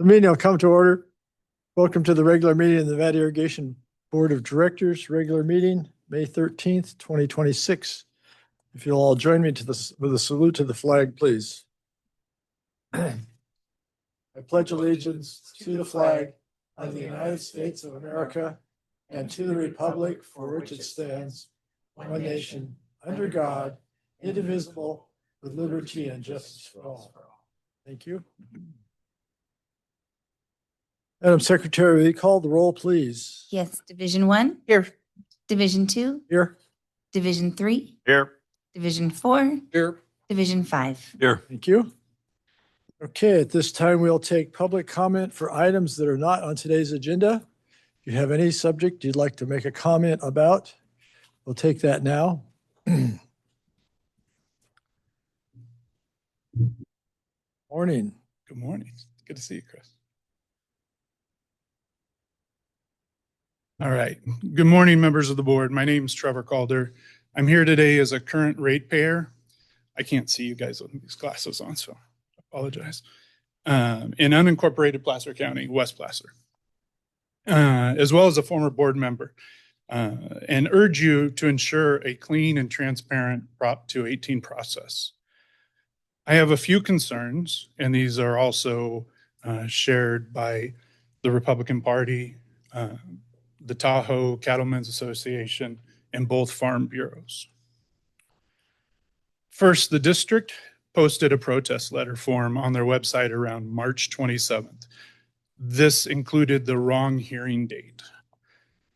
The meeting will come to order. Welcome to the regular meeting of the Nevada Irrigation Board of Directors, regular meeting, May 13th, 2026. If you'll all join me with a salute to the flag, please. I pledge allegiance to the flag of the United States of America and to the republic for which it stands, one nation, under God, indivisible, with liberty and justice for all. Thank you. Madam Secretary, will you call the roll, please? Yes, Division 1. Here. Division 2. Here. Division 3. Here. Division 4. Here. Division 5. Here. Thank you. Okay, at this time, we'll take public comment for items that are not on today's agenda. If you have any subject you'd like to make a comment about, we'll take that now. Morning. Good morning. Good to see you, Chris. All right. Good morning, members of the board. My name is Trevor Calder. I'm here today as a current ratepayer. I can't see you guys with these glasses on, so I apologize. In unincorporated Placer County, West Placer, as well as a former board member, and urge you to ensure a clean and transparent Prop 218 process. I have a few concerns, and these are also shared by the Republican Party, the Tahoe Cattlemen's Association, and both farm bureaus. First, the district posted a protest letter form on their website around March 27th. This included the wrong hearing date.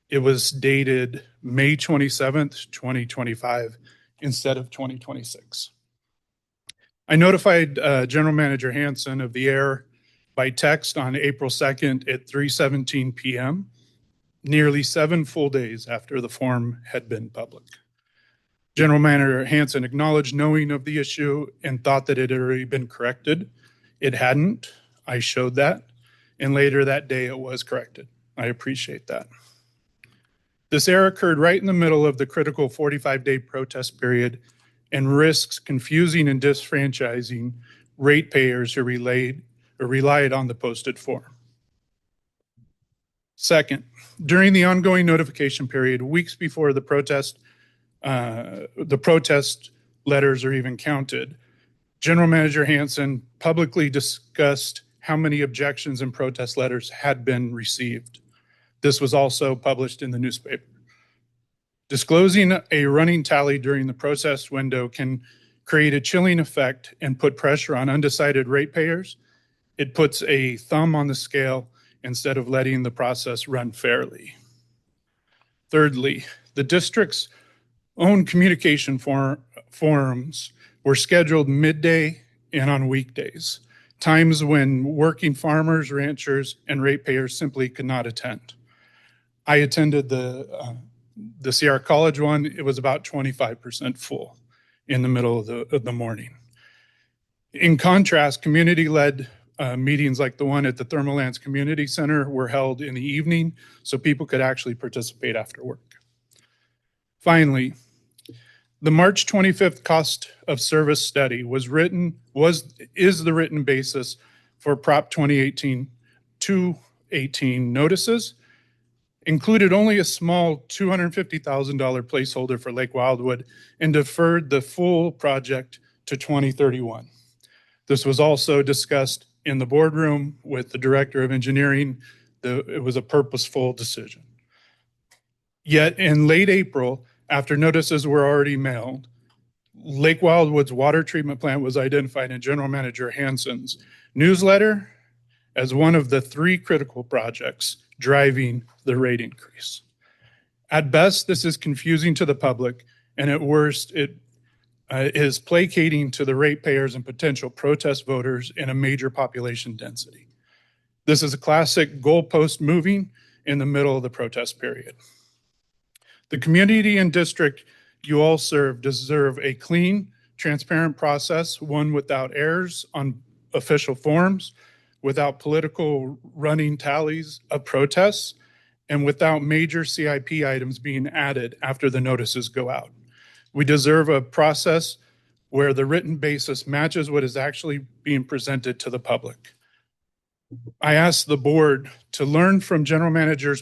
It was dated May 27th, 2025, instead of 2026. I notified General Manager Hanson of the error by text on April 2nd at 3:17 p.m., nearly 7 full days after the form had been public. General Manager Hanson acknowledged knowing of the issue and thought that it had already been corrected. It hadn't. I showed that. And later that day, it was corrected. I appreciate that. This error occurred right in the middle of the critical 45-day protest period and risks confusing and disfranchising ratepayers who relied on the posted form. Second, during the ongoing notification period, weeks before the protest letters are even counted, General Manager Hanson publicly discussed how many objections and protest letters had been received. This was also published in the newspaper. Disclosing a running tally during the protest window can create a chilling effect and put pressure on undecided ratepayers. It puts a thumb on the scale instead of letting the process run fairly. Thirdly, the district's own communication forums were scheduled midday and on weekdays, times when working farmers, ranchers, and ratepayers simply could not attend. I attended the Sierra College one. It was about 25% full in the middle of the morning. In contrast, community-led meetings like the one at the Thermal Lands Community Center were held in the evening so people could actually participate after work. Finally, the March 25th cost of service study is the written basis for Prop 218 notices, included only a small $250,000 placeholder for Lake Wildwood, and deferred the full project to 2031. This was also discussed in the boardroom with the Director of Engineering. It was a purposeful decision. Yet in late April, after notices were already mailed, Lake Wildwood's water treatment plant was identified in General Manager Hanson's newsletter as one of the 3 critical projects driving the rate increase. At best, this is confusing to the public, and at worst, it is placating to the ratepayers and potential protest voters in a major population density. This is a classic goalpost moving in the middle of the protest period. The community and district you all serve deserve a clean, transparent process, one without errors on official forms, without political running tallies of protests, and without major CIP items being added after the notices go out. We deserve a process where the written basis matches what is actually being presented to the public. I asked the board to learn from General Manager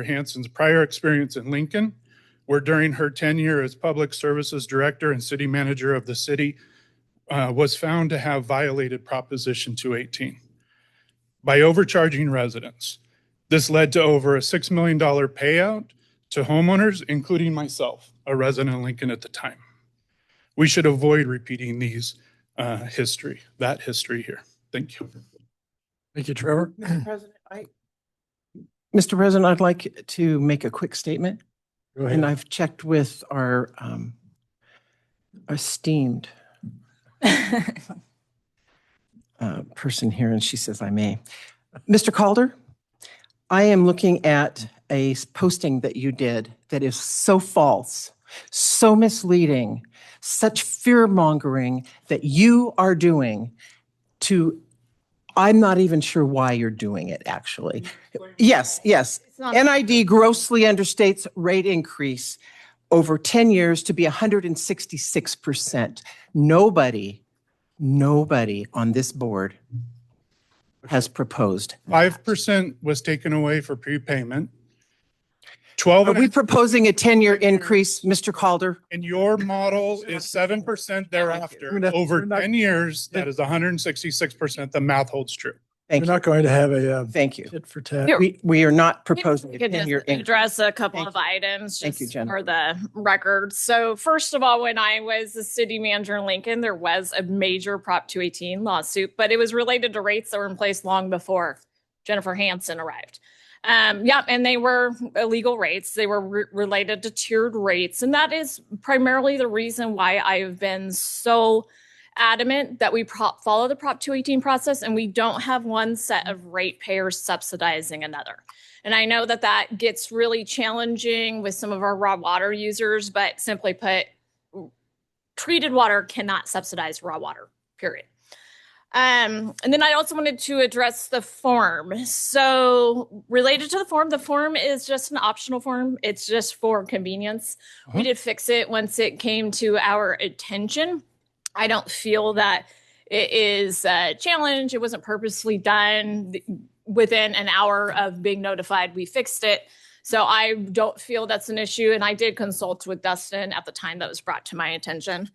Hansen's prior experience in Lincoln, where during her tenure as Public Services Director and City Manager of the city, was found to have violated Proposition 218 by overcharging residents. This led to over a $6 million payout to homeowners, including myself, a resident of Lincoln at the time. We should avoid repeating that history here. Thank you. Thank you, Trevor. Mr. President, I'd like to make a quick statement. Go And ahead. I've checked with our esteemed person here, and she says I may. Mr. Calder, I am looking at a posting that you did that is so false, so misleading, such fear-mongering that you are doing to, I'm not even sure why you're doing it, actually. Yes, yes. NID grossly understates rate increase over 10 years to be 166%. Nobody on this board has proposed. 5% was taken away for prepayment. Are we proposing a 10-year increase, Mr. Calder? And your model is 7% thereafter. We're not- Over we're not- 10 years, that is 166%. The math holds true. Thank We're you. not going to have a Thank you. tit for tat. Here. We are not proposing a Could just 10-year increase. address a couple Thank of you. items Thank you, just Jen. for the record. So first of all, when I was the city manager in Lincoln, there was a major Prop 218 lawsuit, but it was related to rates that were in place long before Jennifer Hansen arrived. And they were illegal rates. They were related to tiered rates. And that is primarily the reason why I have been so adamant that we follow the Prop 218 process and we don't have one set of ratepayers subsidizing another. And I know that that gets really challenging with some of our raw water users, but simply put, treated water cannot subsidize raw water, period. And then I also wanted to address the form. So related to the form is just an optional form. It's just for convenience. We did fix it once it came to our attention. I don't feel that it is a challenge. It wasn't purposely done. Within an hour of being notified, we fixed it. So I don't feel that's an issue. And I did consult with Dustin at the time that was brought to my attention.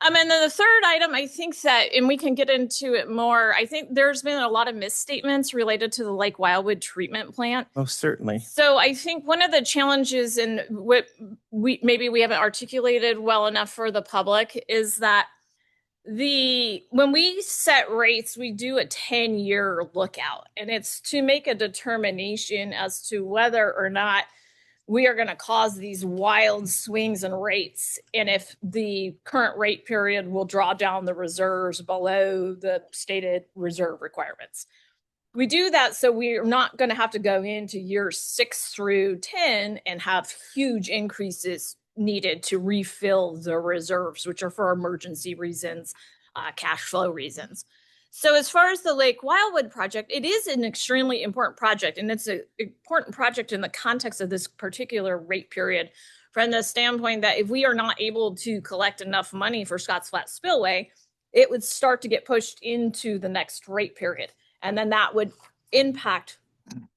And then the third item, I think that, and we can get into it more, I think there's been a lot of misstatements related to the Lake Wildwood treatment plant. Most certainly. So I think one of the challenges and what we haven't articulated well enough for the public is that when we set rates, we do a 10-year lookout, and it's to make a determination as to whether or not we are going to cause these wild swings in rates, and if the current rate period will draw down the reserves below the stated reserve requirements. We do that so we're not going to have to go into years 6 through 10 and have huge increases needed to refill the reserves, which are for emergency reasons, cash flow reasons. So as far as the Lake Wildwood project, it is an extremely important project, and it's an important project in the context of this particular rate period from the standpoint that if we are not able to collect enough money for Scotts Flat Spillway, it would start to get pushed into the next rate period, and then that would impact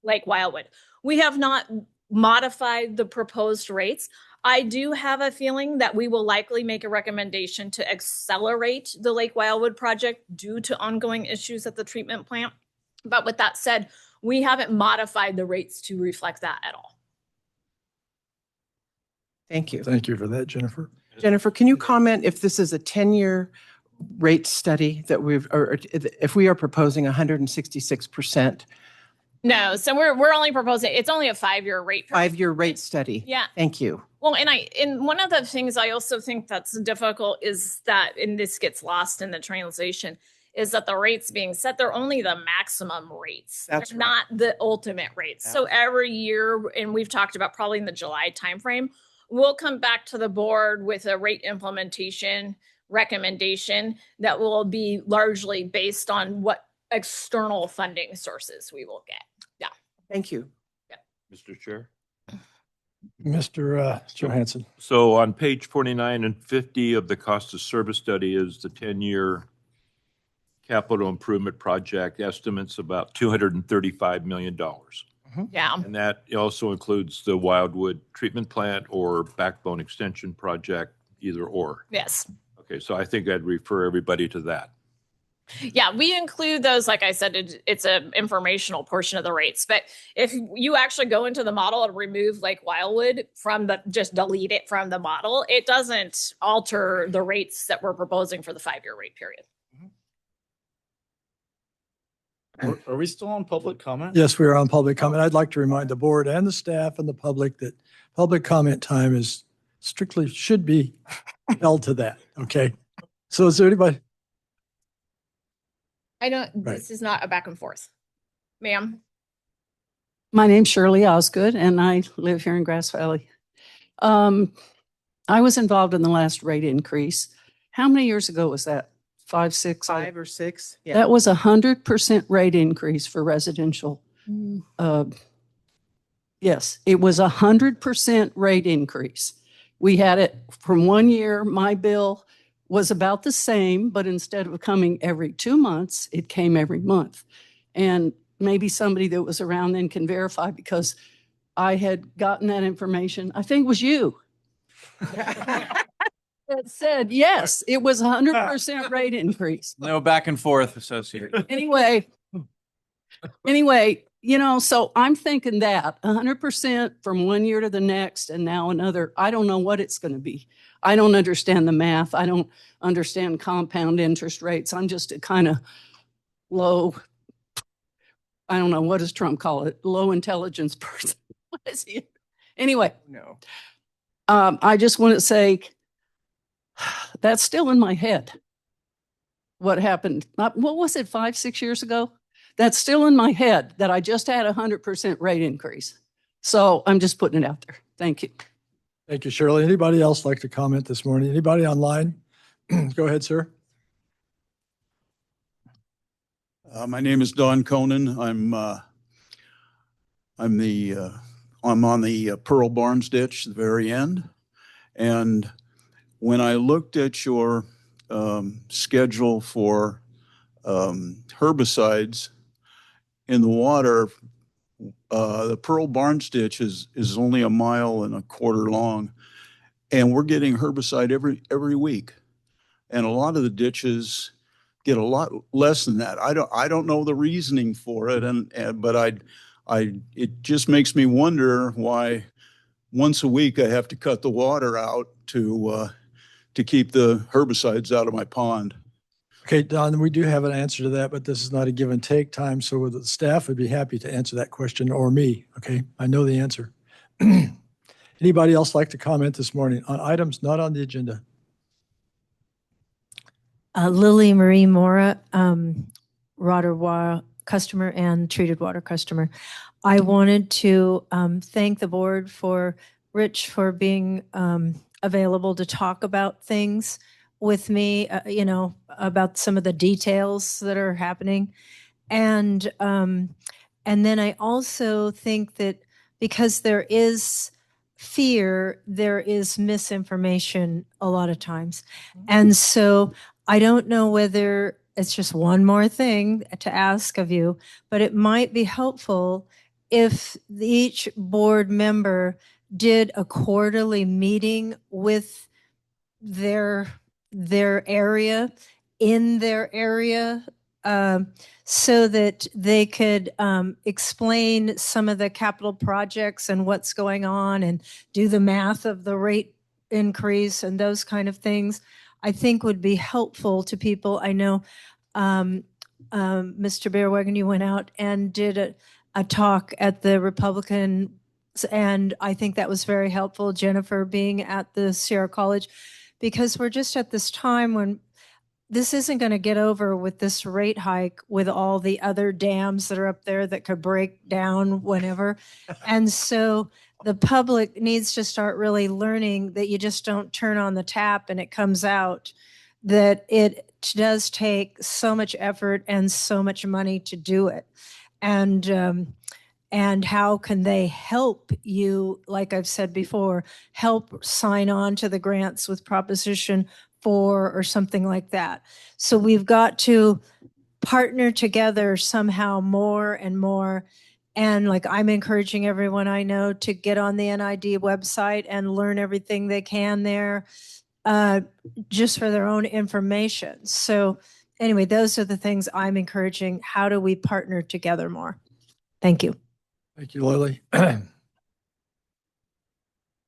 Lake Wildwood. We have not modified the proposed rates. I do have a feeling that we will likely make a recommendation to accelerate the Lake Wildwood project due to ongoing issues at the treatment plant. But with that said, we haven't modified the rates to reflect that at all. Thank you. Thank you for that, Jennifer. Jennifer, can you comment if this is a 10-year rate study that or if we are proposing 166%? No, so we're only proposing, it's only a 5-year rate. 5-year rate study? Yeah. Thank you. Well, and one of the things I also think that's difficult is that, and this gets lost in the translation, is that the rates being set, they're only the maximum rates. That's They're right. not the ultimate rates. So every year, and we've talked about probably in the July timeframe, we'll come back to the board with a rate implementation recommendation that will be largely based on what external funding sources we will get. Yeah. Thank you. Mr. Chair. Mr. Johansson. So on page 49 and 50 of the cost of service study is the 10-year capital improvement project estimates about $235 million. Yeah. And that also includes the Wildwood treatment plant or backbone extension project, either or. Yes. Okay, so I think I'd refer everybody to that. Yeah, we include those. Like I said, it's an informational portion of the rates. But if you actually go into the model and remove Lake Wildwood just delete it from the model, it doesn't alter the rates that we're proposing for the 5-year rate period. Are we still on public comment? Yes, we are on public comment. I'd like to remind the board and the staff and the public that public comment time is strictly should be held to that. Okay. So is there anybody? I don't, Right. this is not a back and forth. Ma'am? My name's Shirley Osgood, and I live here in Grass Valley. I was involved in the last rate increase. How many years ago was that? 5, 6? 5 or 6? Yeah. That was 100% rate increase for residential. Yes, it was 100% rate increase. We had it from 1 year. My bill was about the same, but instead of coming every 2 months, it came every month. And maybe somebody that was around then can verify, because I had gotten that information. I think it was you. That said, yes, it was 100% rate increase. No back and forth associated. Anyway, so I'm thinking that 100% from 1 year to the next, and now another. I don't know what it's going to be. I don't understand the math. I don't understand compound interest rates. I'm just a kind of low, I don't know, what does Trump call it? Low intelligence person. What is he? Anyway, No. I just want to say that's still in my head. What happened? What was it, 5, 6 years ago? That's still in my head that I just had 100% rate increase. So I'm just putting it out there. Thank you. Thank you, Shirley. Anybody else like to comment this morning? Anybody online? Go ahead, sir. My name is Don Conan. I'm on the Pearl Barnes ditch, the very end. And when I looked at your schedule for herbicides in the water, the Pearl Barnes ditch is only 1.25 miles long, and we're getting herbicide every week. And a lot of the ditches get a lot less than that. I don't know the reasoning for it, but it just makes me wonder why once a week I have to cut the water out to keep the herbicides out of my pond. Okay, Don, we do have an answer to that, but this is not a give and take time. So the staff would be happy to answer that question, or me. Okay, I know the answer. Anybody else like to comment this morning on items not on the agenda? Lily Marie Mora, water customer and treated water customer. I wanted to thank the board for Rich for being available to talk about things with me, about some of the details that are happening. And then I also think that because there is fear, there is misinformation a lot of times. And so I don't know whether it's just one more thing to ask of you, but it might be helpful if each board member did a quarterly meeting with their area, in their area, so that they could explain some of the capital projects and what's going on and do the math of the rate increase and those kind of things, I think would be helpful to people. I know Mr. Bearwagon, you went out and did a talk at the Republican, and I think that was very helpful. Jennifer being at the Sierra College, because we're just at this time when this isn't going to get over with this rate hike with all the other dams that are up there that could break down whenever. And so the public needs to start really learning that you just don't turn on the tap and it comes out, that it does take so much effort and so much money to do it. And how can they help you, like I've said before, help sign on to the grants with Proposition 4 or something like that. So we've got to partner together somehow more and more. And like, I'm encouraging everyone I know to get on the NID website and learn everything they can there, just for their own information. So anyway, those are the things I'm encouraging. How do we partner together more? Thank you. Thank you, Lily.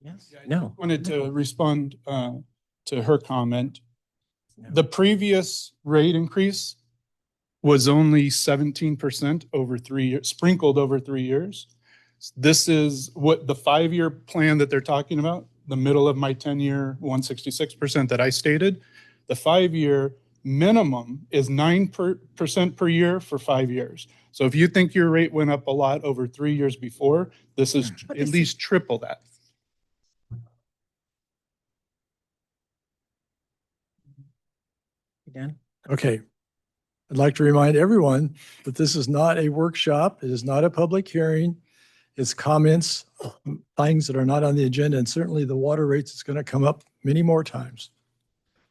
Yes. I No. wanted to respond to her comment. No. The previous rate increase was only 17% over 3 years, sprinkled over 3 years. This is what the 5-year plan that they're talking about, the middle of my 10-year 166% that I stated. The 5-year minimum is 9% per year for 5 years. So if you think your rate went up a lot over 3 years before, this is What at is least triple that. Dan? Okay. I'd like to remind everyone that this is not a workshop. It is not a public hearing. It's comments, things that are not on the agenda, and certainly the water rates is going to come up many more times.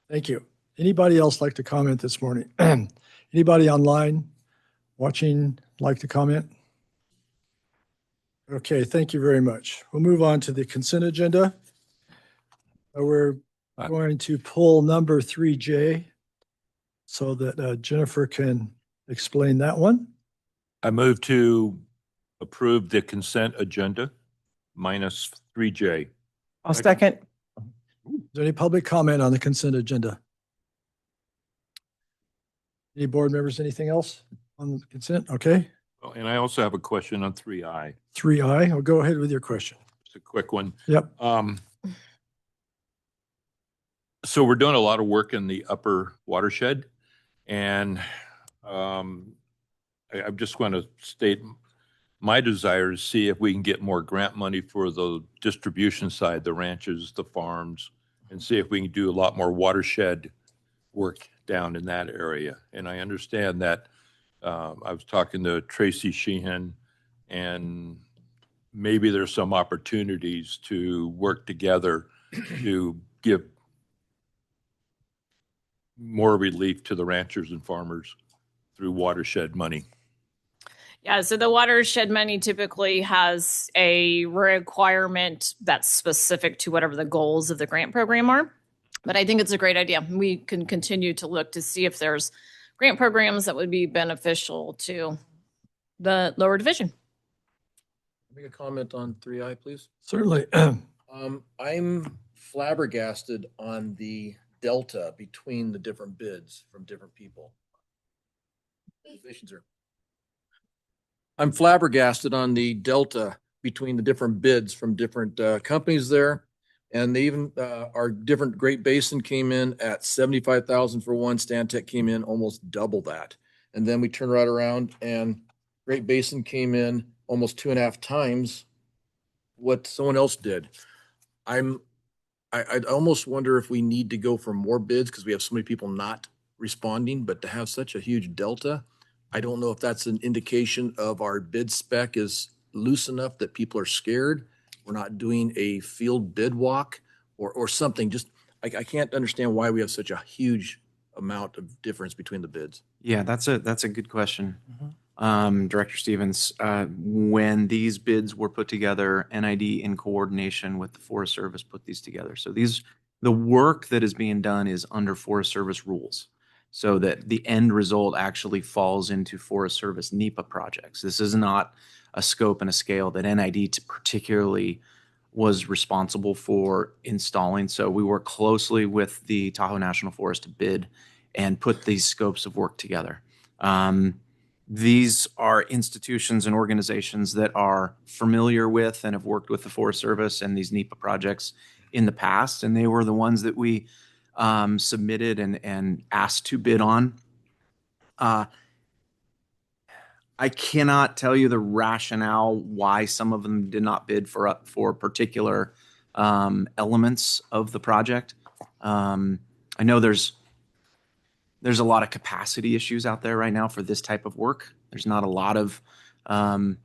Thank you. Anybody else like to comment this morning? Anybody online watching like to comment? Okay, thank you very much. We'll move on to the consent agenda. We're going to pull number 3J so that Jennifer can explain that one. I move to approve the consent agenda minus 3J. I'll second. Is there any public comment on the consent agenda? Any board members, anything else on the consent? Okay, Oh, and I also have a question on 3I. 3I, I'll go ahead with your question. It's a quick one. Yep. So we're doing a lot of work in the upper watershed, and I just want to state my desire to see if we can get more grant money for the distribution side, the ranches, the farms, and see if we can do a lot more watershed work down in that area. And I understand that I was talking to Tracy Sheehan, and maybe there's some opportunities to work together to give more relief to the ranchers and farmers through watershed money. Yeah, so the watershed money typically has a requirement that's specific to whatever the goals of the grant program are. But I think it's a great idea. We can continue to look to see if there's grant programs that would be beneficial to the lower division. Make a comment on 3I, please. Certainly. I'm flabbergasted on the delta between the different bids from different people. I'm flabbergasted on the delta between the different bids from different companies there. And they even, our different Great Basin came in at 75,000 for one, Stantec came in almost double that. And then we turn right around and Great Basin came in almost 2.5 times what someone else did. I'd almost wonder if we need to go for more bids because we have so many people not responding, but to have such a huge delta, I don't know if that's an indication of our bid spec is loose enough that people are scared. We're not doing a field bid walk or something. Just, I can't understand why we have such a huge amount of difference between the bids. Yeah, that's a good question. Director Stevens, when these bids were put together, NID in coordination with the Forest Service put these together. So the work that is being done is under Forest Service rules, so that the end result actually falls into Forest Service NEPA projects. This is not a scope and a scale that NID particularly was responsible for installing. So we work closely with the Tahoe National Forest to bid and put these scopes of work together. These are institutions and organizations that are familiar with and have worked with the Forest Service and these NEPA projects in the past, and they were the ones that we submitted and asked to bid on. I cannot tell you the rationale why some of them did not bid for particular elements of the project. I know there's a lot of capacity issues out there right now for this type of work. There's not a lot of kind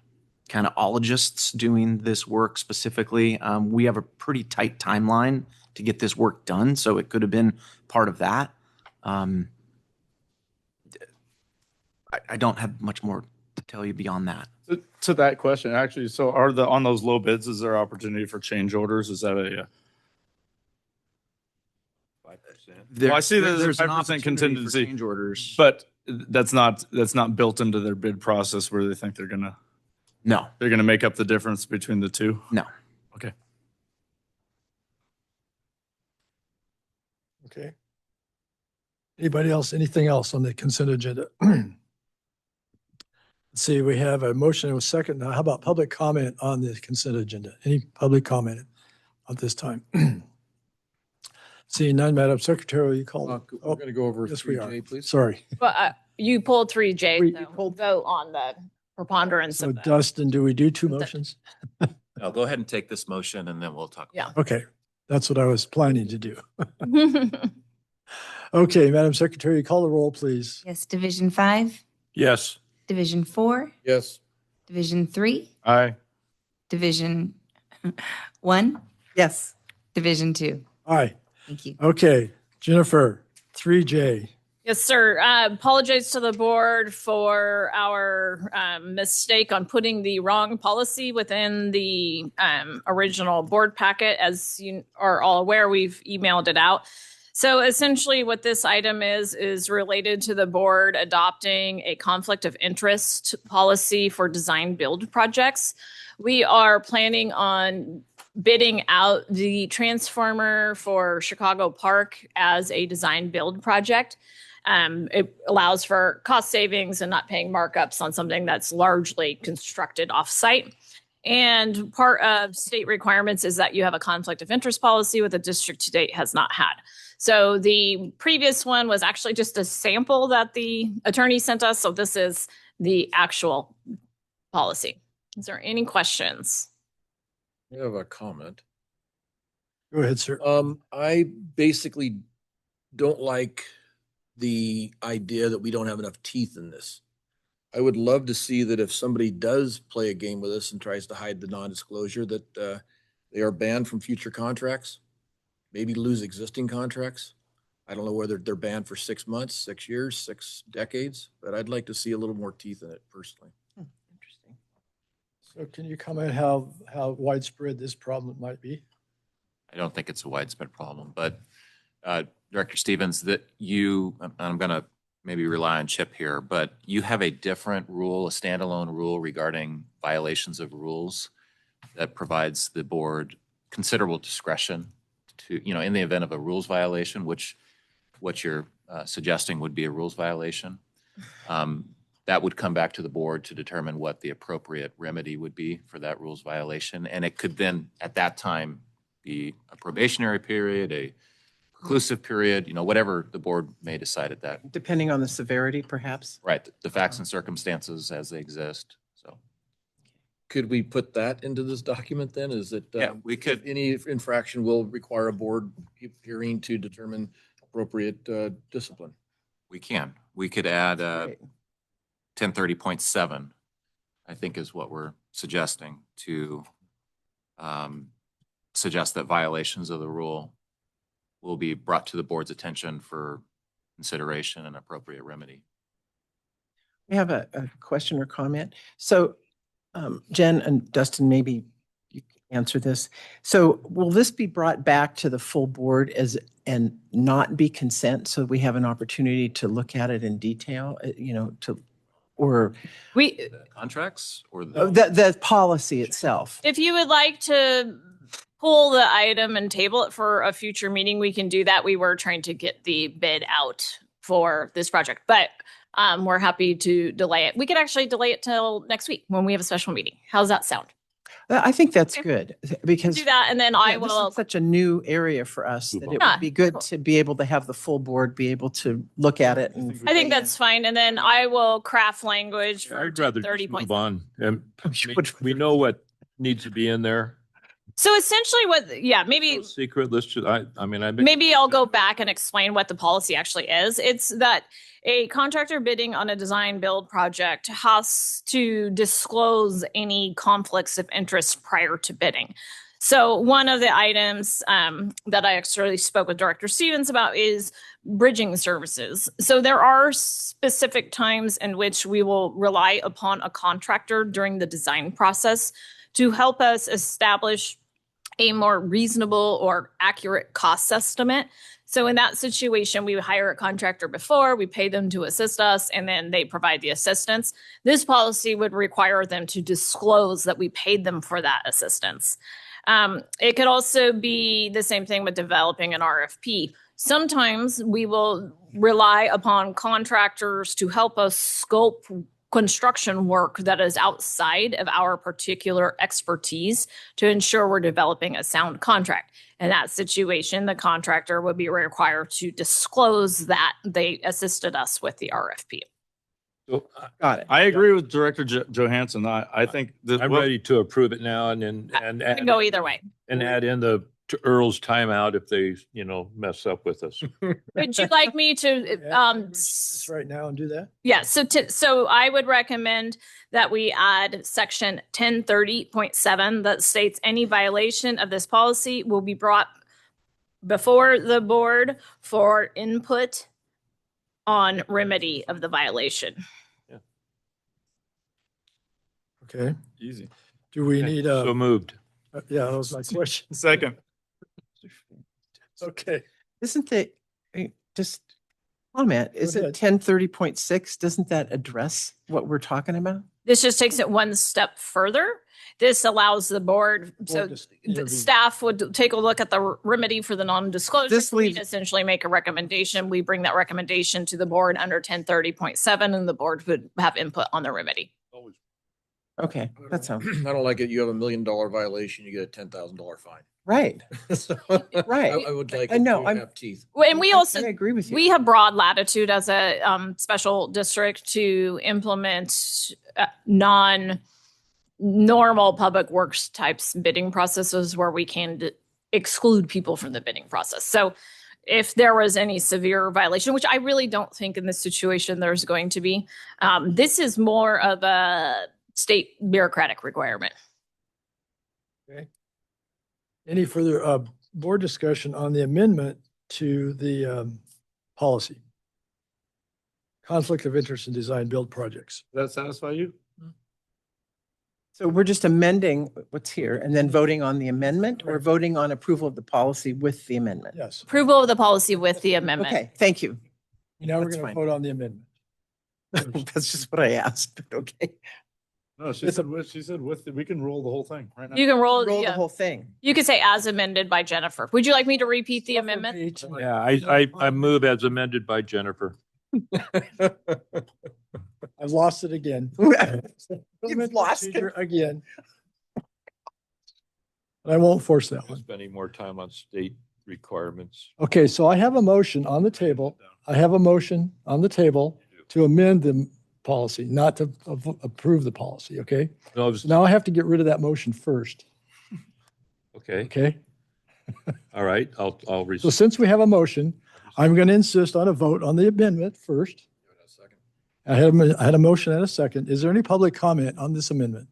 of ologists doing this work specifically. We have a pretty tight timeline to get this work done, so it could have been part of that. I don't have much more to tell you beyond that. To that question, actually, so are on those low bids, is there opportunity for change orders? Is that a, 5%. well, I see that there's a an 5% opportunity for contingency, change orders. but that's not built into their bid process where they think they're gonna make up the difference between the two? No. Okay. Okay. Anybody else, anything else on the consent agenda? Let's see, we have a motion and a second. Now, how about public comment on the consent agenda? Any public comment at this time? Seeing none, Madam Secretary, will you call? We're going to go over Yes, we are. 3J, please. Sorry. But you pulled 3J, We so pulled- vote on the preponderance So of the. Dustin, do we do two motions? No, go ahead and take this motion and then we'll talk. Yeah. Okay, that's what I was planning to do. Okay, Madam Secretary, call the roll, please. Yes, Division 5, Yes. Division 4, Yes. Division 3, Aye. Division 1, Yes. Division 2. Aye. Thank you. Okay, Jennifer, 3J. Yes, sir. Apologize to the board for our mistake on putting the wrong policy within the original board packet. As you are all aware, we've emailed it out. So essentially what this item is related to the board adopting a conflict of interest policy for design build projects. We are planning on bidding out the transformer for Chicago Park as a design build project. It allows for cost savings and not paying markups on something that's largely constructed off-site. And part of state requirements is that you have a conflict of interest policy, with the district to date has not had. So the previous one was actually just a sample that the attorney sent us. So this is the actual policy. Is there any questions? I have a comment. Go ahead, sir. I basically don't like the idea that we don't have enough teeth in this. I would love to see that if somebody does play a game with us and tries to hide the non-disclosure, that they are banned from future contracts, maybe lose existing contracts. I don't know whether they're banned for 6 months, 6 years, 6 decades, but I'd like to see a little more teeth in it personally. Interesting. So can you comment how widespread this problem might be? I don't think it's a widespread problem, but Director Stevens, that you, I'm going to maybe rely on Chip here, but you have a different rule, a standalone rule regarding violations of rules that provides the board considerable discretion to, in the event of a rules violation, which what you're suggesting would be a rules violation. That would come back to the board to determine what the appropriate remedy would be for that rules violation. And it could then, at that time, be a probationary period, a preclusive period, whatever the board may decide at that. Depending on the severity, perhaps. Right, the facts and circumstances as they exist, so. Could we put that into this document then? Is it? Yeah, we could. Any infraction will require a board hearing to determine appropriate discipline. We can. We could add Great. 1030.7, I think is what we're suggesting, to suggest that violations of the rule will be brought to the board's attention for consideration and appropriate remedy. We have a question or comment. So Jen and Dustin, maybe you can answer this. So will this be brought back to the full board and not be consent, so we have an opportunity to look at it in detail, or We, Contracts or the policy itself? if you would like to pull the item and table it for a future meeting, we can do that. We were trying to get the bid out for this project, but we're happy to delay it. We could actually delay it till next week when we have a special meeting. How's that sound? I think that's Okay. good, because Do that, and then I yeah, this will. is such a new area for us that it Yeah. would be good to be able to have the full board be able to look at it. And I think that's fine, and then I will craft language for I'd rather just 30 move on. Which- We know what needs to be in there. So essentially maybe No secret, let's just, I mean, maybe I'll go back and explain what the policy actually is. It's that a contractor bidding on a design build project has to disclose any conflicts of interest prior to bidding. So one of the items that I actually spoke with Director Stevens about is bridging services. So there are specific times in which we will rely upon a contractor during the design process to help us establish a more reasonable or accurate cost estimate. So in that situation, we would hire a contractor before, we pay them to assist us, and then they provide the assistance. This policy would require them to disclose that we paid them for that assistance. It could also be the same thing with developing an RFP. Sometimes we will rely upon contractors to help us scope construction work that is outside of our particular expertise to ensure we're developing a sound contract. In that situation, the contractor would be required to disclose that they assisted us with the RFP. So Got it. I agree with Director Johansson. I think that I'm ready to approve it now and then, and It can go either way. add in the to Earl's timeout if they, mess up with us. Would you like me to, Just right now and do that? yeah, so I would recommend that we add section 1030.7 that states any violation of this policy will be brought before the board for input on remedy of the violation. Okay. Easy. Do we need So moved. yeah, that was my question. Second. Okay. Isn't the, just comment, isn't ahead. 1030.6, doesn't that address what we're talking about? This just takes it one step further. This allows the board, so just the intervene. staff would take a look at the remedy for the non-disclosure. This leaves- We'd essentially make a recommendation. We bring that recommendation to the board under 1030.7 and the board would have input on the remedy. Okay, that sounds, I don't like it. You have $1 million violation, you get a $10,000 fine. right. So, Right. I would like I it know, to I'm- have teeth. Well, and we also, I agree with you. we have broad latitude as a special district to implement non-normal public works types bidding processes where we can exclude people from the bidding process. So if there was any severe violation, which I really don't think in this situation there's going to be, this is more of a state bureaucratic requirement. Okay. Any further board discussion on the amendment to the policy? Conflict of interest in design build projects. Does that satisfy you? So we're just amending what's here and then voting on the amendment or voting on approval of the policy with the amendment? Yes. Approval of the policy with the amendment. Okay, thank you. Now we're That's going to fine. vote on the amendment. That's just what I asked, but okay. No, she said with, we can roll the whole thing right now. You can roll, Roll the yeah. whole thing. You could say as amended by Jennifer. Would you like me to repeat the amendment? Yeah, I move as amended by Jennifer. I've lost it again. You've lost it. Procedure again. I won't force that one. Spending more time on state requirements. Okay, so I have a motion on the table. I have a motion on the table to amend the policy, not to approve the policy, okay? No, So now I have to get rid of that motion first, okay, okay? all right, I'll So since we have a motion, I'm going to insist on a vote on the amendment first. I had a motion and a second. Is there any public comment on this amendment?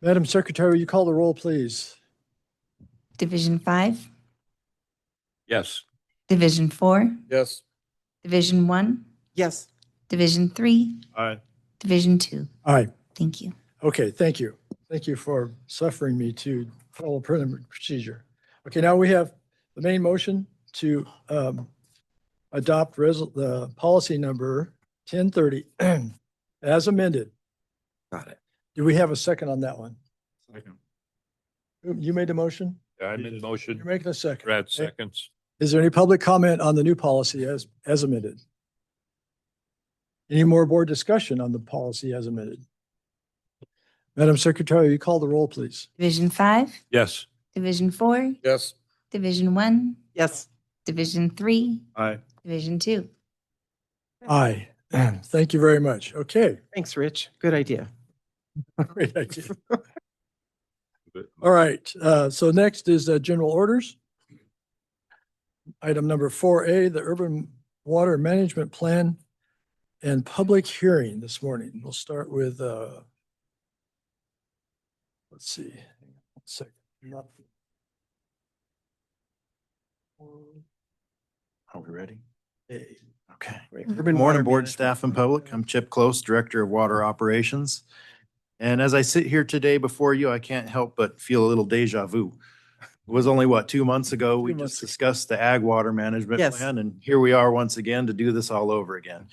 Madam Secretary, will you call the roll, please? Division 5, Yes. Division 4, Yes. Division 1, Yes. Division 3, All right. Division 2. Aye. Thank you. Okay, thank you. Thank you for suffering me to follow procedure. Okay, now we have the main motion to adopt the policy number 1030 as amended. Got it. Do we have a second on that one? Second. You made the motion? I made the You're motion. making a second. Brad Okay. seconds. Is there any public comment on the new policy as amended? Any more board discussion on the policy as amended? Madam Secretary, will you call the roll, please? Division 5, Yes. Division 4, Yes. Division 1, Yes. Division 3, All right. Division 2. Aye. Thank you very much. Okay. Thanks, Rich. Good idea. Great idea. All right. So next is general orders. Item number 4A, the Urban Water Management Plan and public hearing this morning. We'll start with, let's see, 1 second. Nothing. Are we ready? Hey. Okay. Urban Good Water morning, board Management. staff and public. I'm Chip Close, Director of Water Operations. And as I sit here today before you, I can't help but feel a little deja vu. It was only, what, 2 months ago, we 2 months just ago. discussed the Ag Water Management Yes. Plan, and here we are once again to do this all over again.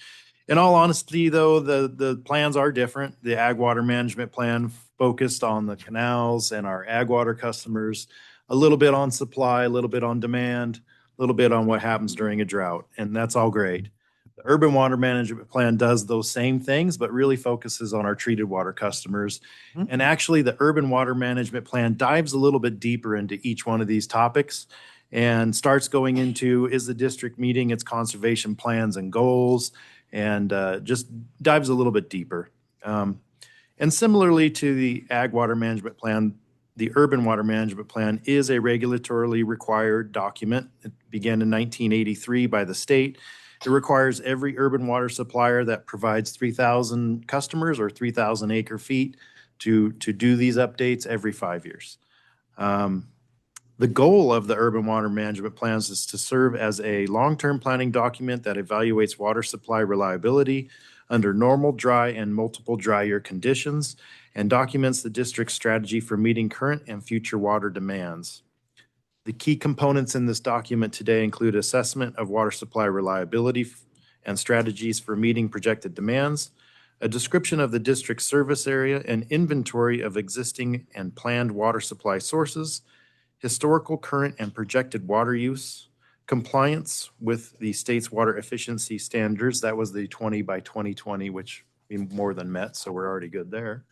In all honesty, though, the plans are different. The Ag Water Management Plan focused on the canals and our ag water customers, a little bit on supply, a little bit on demand, a little bit on what happens during a drought, and that's all great. The Urban Water Management Plan does those same things, but really focuses on our treated water customers. Mhm. And actually, the Urban Water Management Plan dives a little bit deeper into each one of these topics and starts going into, is the district meeting its conservation plans and goals, and just dives a little bit deeper. And similarly to the Ag Water Management Plan, the Urban Water Management Plan is a regulatorily required document. It began in 1983 by the state. It requires every urban water supplier that provides 3,000 customers or 3,000 acre feet to do these updates every 5 years. The goal of the Urban Water Management Plans is to serve as a long-term planning document that evaluates water supply reliability under normal, dry, and multiple dry year conditions and documents the district's strategy for meeting current and future water demands. The key components in this document today include assessment of water supply reliability and strategies for meeting projected demands, a description of the district's service area and inventory of existing and planned water supply sources, historical, current, and projected water use, compliance with the state's water efficiency standards. That was the 20 by 2020, which we more than met, so we're already good there.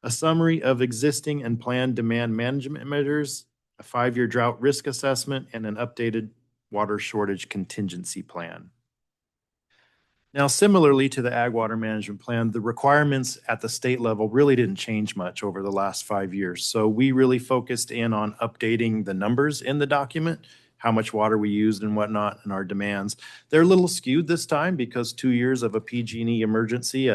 A summary of existing and planned demand management measures, a 5-year drought risk assessment, and an updated water shortage contingency plan. Now, similarly to the Ag Water Management Plan, the requirements at the state level really didn't change much over the last 5 years. So we really focused in on updating the numbers in the document, how much water we used and whatnot, and our demands. They're a little skewed this time because 2 years of a PG&E emergency,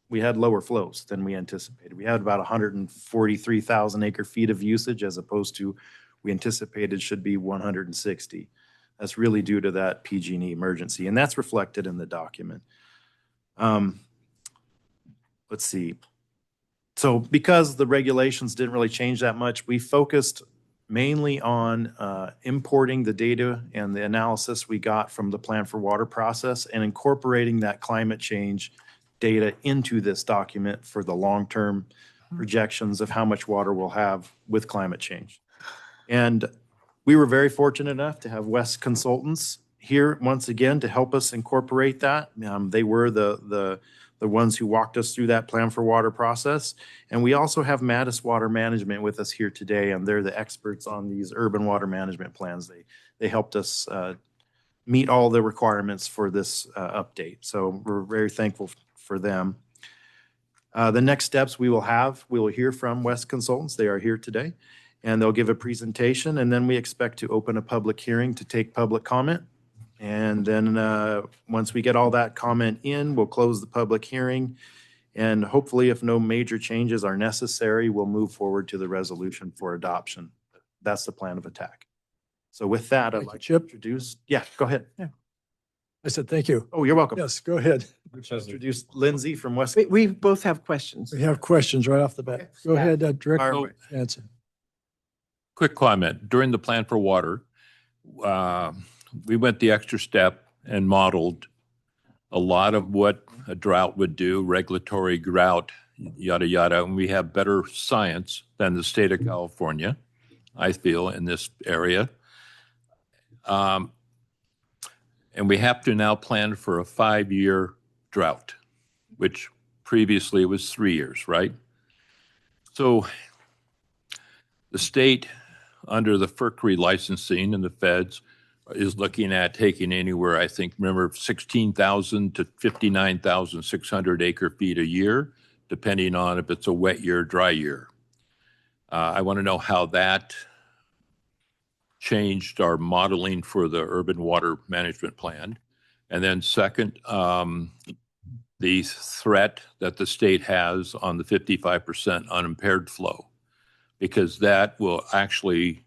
we had lower flows than we anticipated. We had about 143,000 acre feet of usage as opposed to we anticipated should be 160. That's really due to that PG&E emergency, and that's reflected in the document. Let's see. So because the regulations didn't really change that much, we focused mainly on importing the data and the analysis we got from the Plan for Water process and incorporating that climate change data into this document for the long-term projections of how much water we'll have with climate change. And we were very fortunate enough to have West Consultants here once again to help us incorporate that. They were the ones who walked us through that Plan for Water process. And we also have Mattis Water Management with us here today, and they're the experts on these urban water management plans. They helped us meet all the requirements for this update. So we're very thankful for them. The next steps we will hear from West Consultants. They are here today, and they'll give a presentation, and then we expect to open a public hearing to take public comment. And then once we get all that comment in, we'll close the public hearing. And hopefully, if no major changes are necessary, we'll move forward to the resolution for adoption. That's the plan of attack. So with that, I'd Thank you, like to Chip. introduce, yeah, go ahead. Yeah. I said, thank you. Oh, you're welcome. Yes, go ahead. Introduce Lindsay from West. We both have questions. We have questions right off the bat. Go Yeah. ahead, Director Fire Hanson. Quick comment. During the Plan for Water, we went the extra step and modeled a lot of what a drought would do, regulatory drought, yada, yada. And we have better science than the state of California, I feel, in this area. And we have to now plan for a 5-year drought, which previously was 3 years, right? So the state, under the FERC licensing and the feds, is looking at taking anywhere, I think, remember, 16,000 to 59,600 acre feet a year, depending on if it's a wet year, dry year. I want to know how that changed our modeling for the urban water management plan. And then second, the threat that the state has on the 55% unimpaired flow. because that will actually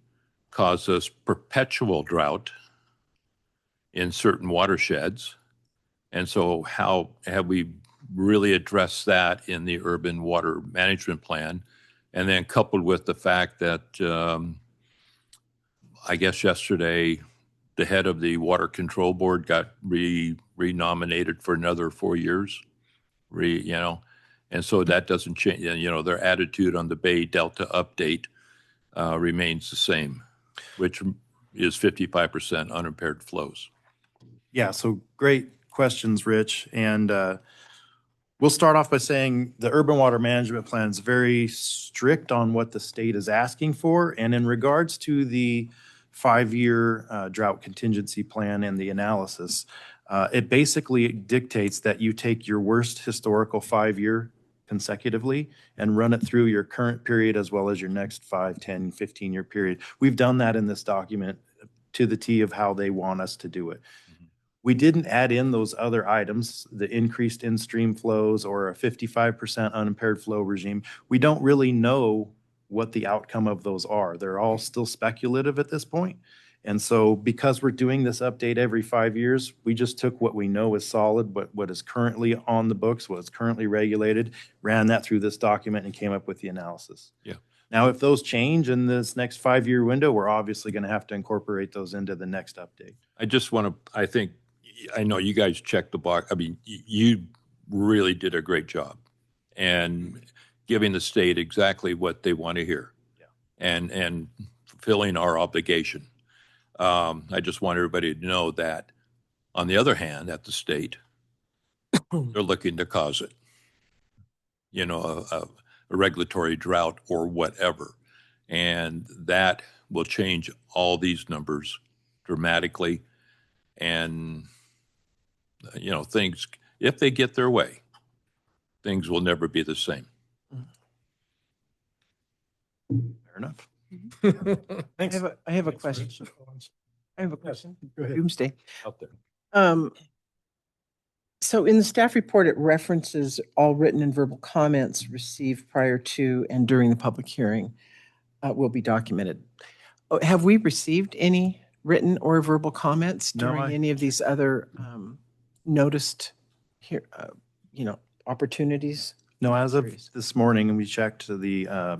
cause us perpetual drought in certain watersheds. And so how have we really addressed that in the urban water management plan? And then coupled with the fact that I guess yesterday, the head of the Water Control Board got renominated for another 4 years, and so that doesn't change. Their attitude on the Bay Delta update remains the same, which is 55% unimpaired flows. Yeah, so great questions, Rich. And we'll start off by saying the urban water management plan is very strict on what the state is asking for. And in regards to the 5-year drought contingency plan and the analysis, it basically dictates that you take your worst historical 5-year consecutively and run it through your current period as well as your next 5, 10, 15-year period. We've done that in this document to the T of how they want us to do it. We didn't add in those other items, the increased in-stream flows or a 55% unimpaired flow regime. We don't really know what the outcome of those are. They're all still speculative at this point. And so because we're doing this update every 5 years, we just took what we know is solid, what is currently on the books, what is currently regulated, ran that through this document and came up with the analysis. Yeah. Now, if those change in this next 5-year window, we're obviously going to have to incorporate those into the next update. I know you guys checked the box. I mean, you really did a great job and giving the state exactly what they want to hear. Yeah. And fulfilling our obligation. I just want everybody to know that, on the other hand, at the state, they're looking to cause it, a regulatory drought or whatever. And that will change all these numbers dramatically. And, things, if they get their way, things will never be the same. Fair enough. I have a question. I have a question. Go ahead. Doomsday. Out there. So in the staff report, it references all written and verbal comments received prior to and during the public hearing will be documented. Have we received any written or verbal comments No, during any of these other noticed here, opportunities? No, as of this morning, we checked the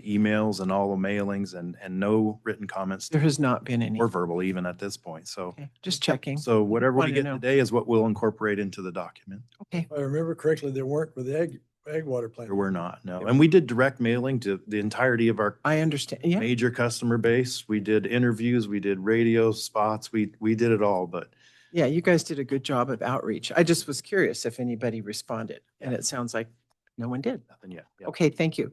emails and all the mailings and no written comments. There has not been any. Or verbal even at this point. So, Okay, just checking. so whatever we Wanted to get know. today is what we'll incorporate into the document. Okay. If I remember correctly, there weren't with the ag water plant. There were not, no. And we did direct mailing to the entirety of our I understand. Yeah. major customer base. We did interviews, we did radio spots, we did it all, but Yeah, you guys did a good job of outreach. I just was curious if anybody responded, and it sounds like no one did. nothing yet. Yeah. Okay, thank you.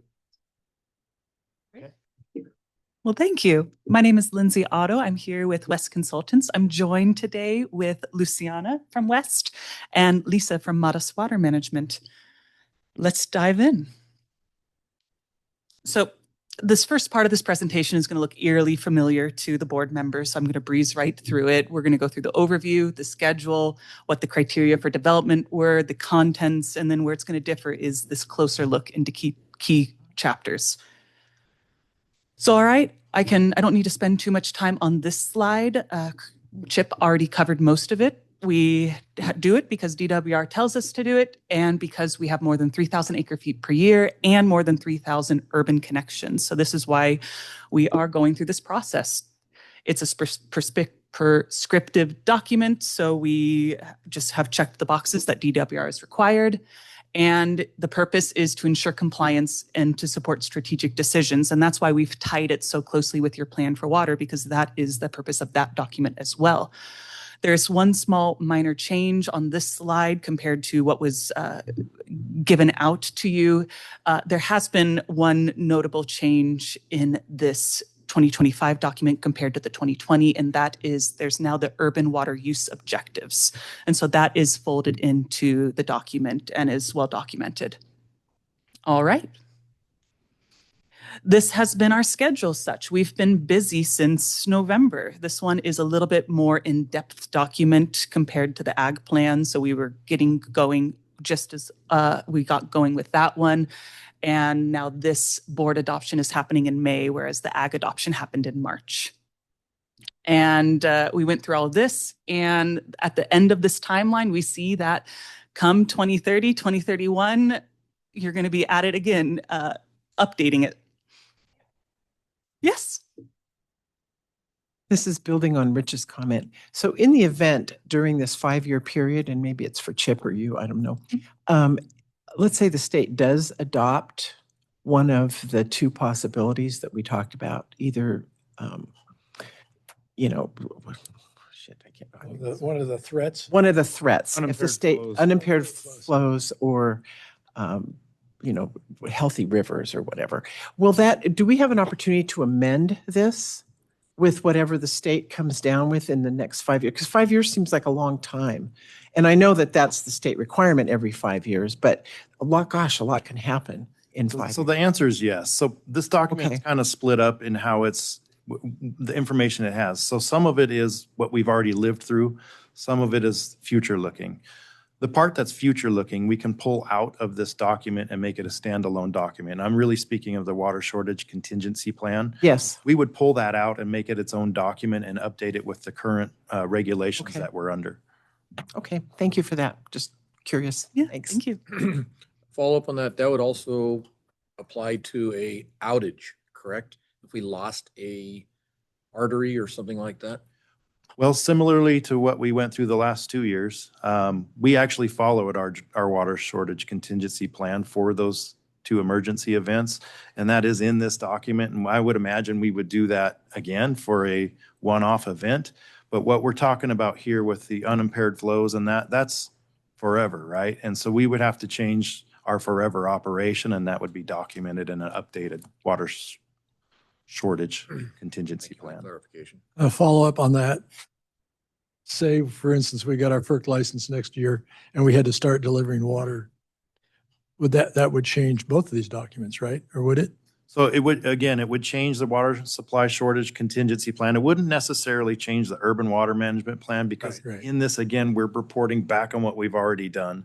Well, thank you. My name is Lindsay Otto. I'm here with West Consultants. I'm joined today with Luciana from West and Lisa from Modest Water Management. Let's dive in. So this first part of this presentation is going to look eerily familiar to the board members. So I'm going to breeze right through it. We're going to go through the overview, the schedule, what the criteria for development were, the contents, and then where it's going to differ is this closer look into key chapters. So, all right, I don't need to spend too much time on this slide. Chip already covered most of it. We do it because DWR tells us to do it and because we have more than 3,000 acre feet per year and more than 3,000 urban connections. So this is why we are going through this process. It's a prescriptive document, so we just have checked the boxes that DWR is required. And the purpose is to ensure compliance and to support strategic decisions. And that's why we've tied it so closely with your plan for water, because that is the purpose of that document as well. There's one small minor change on this slide compared to what was given out to you. There has been one notable change in this 2025 document compared to the 2020, and that is there's now the urban water use objectives. And so that is folded into the document and is well documented. All right. This has been our schedule such. We've been busy since November. This one is a little bit more in-depth document compared to the ag plan. So we were getting going just as we got going with that one. And now this board adoption is happening in May, whereas the ag adoption happened in March. And we went through all of this. And at the end of this timeline, we see that come 2030, 2031, you're going to be at it again, updating it. Yes. This is building on Rich's comment. So in the event during this 5-year period, and maybe it's for Chip or you, I don't know. Let's say the state does adopt one of the two possibilities that we talked about, either, shit, I can't. One of the threats. One of the threats. If the Unimpaired state, flows. unimpaired flows or, healthy rivers or whatever. Do we have an opportunity to amend this with whatever the state comes down with in the next 5 years? Because 5 years seems like a long time. And I know that that's the state requirement every 5 years, but a lot can happen in 5 years. So the answer is yes. So this document is kind of split up in how it's the information it has. So some of it is what we've already lived through. Some of it is future looking. The part that's future looking, we can pull out of this document and make it a standalone document. I'm really speaking of the water shortage contingency plan. Yes. We would pull that out and make it its own document and update it with the current regulations Okay. that we're under. Okay, thank you for that. Just curious. Yeah, Thanks. thank you. Follow up on that, that would also apply to a outage, correct? If we lost a artery or something like that? Well, similarly to what we went through the last 2 years, we actually followed our water shortage contingency plan for those two emergency events. And that is in this document. And I would imagine we would do that again for a one-off event. But what we're talking about here with the unimpaired flows and that's forever, right? And so we would have to change our forever operation, and that would be documented in an updated water shortage contingency plan. Clarification. A follow up on that. Say, for instance, we got our FERC license next year and we had to start delivering water. Would that would change both of these documents, right? Or would it? So it would change the water supply shortage contingency plan. It wouldn't necessarily change the urban water management plan because Right. in this, again, we're reporting back on what we've already done.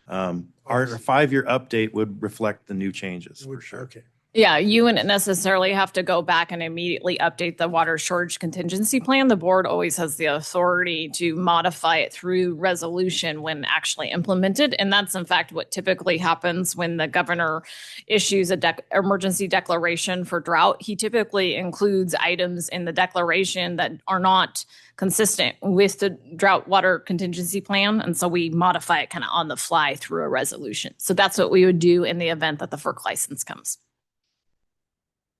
Our 5-year update would reflect the new changes for sure. Okay. Yeah, you wouldn't necessarily have to go back and immediately update the water shortage contingency plan. The board always has the authority to modify it through resolution when actually implemented. And that's in fact what typically happens when the governor issues a emergency declaration for drought. He typically includes items in the declaration that are not consistent with the drought water contingency plan. And so we modify it kind of on the fly through a resolution. So that's what we would do in the event that the FERC license comes.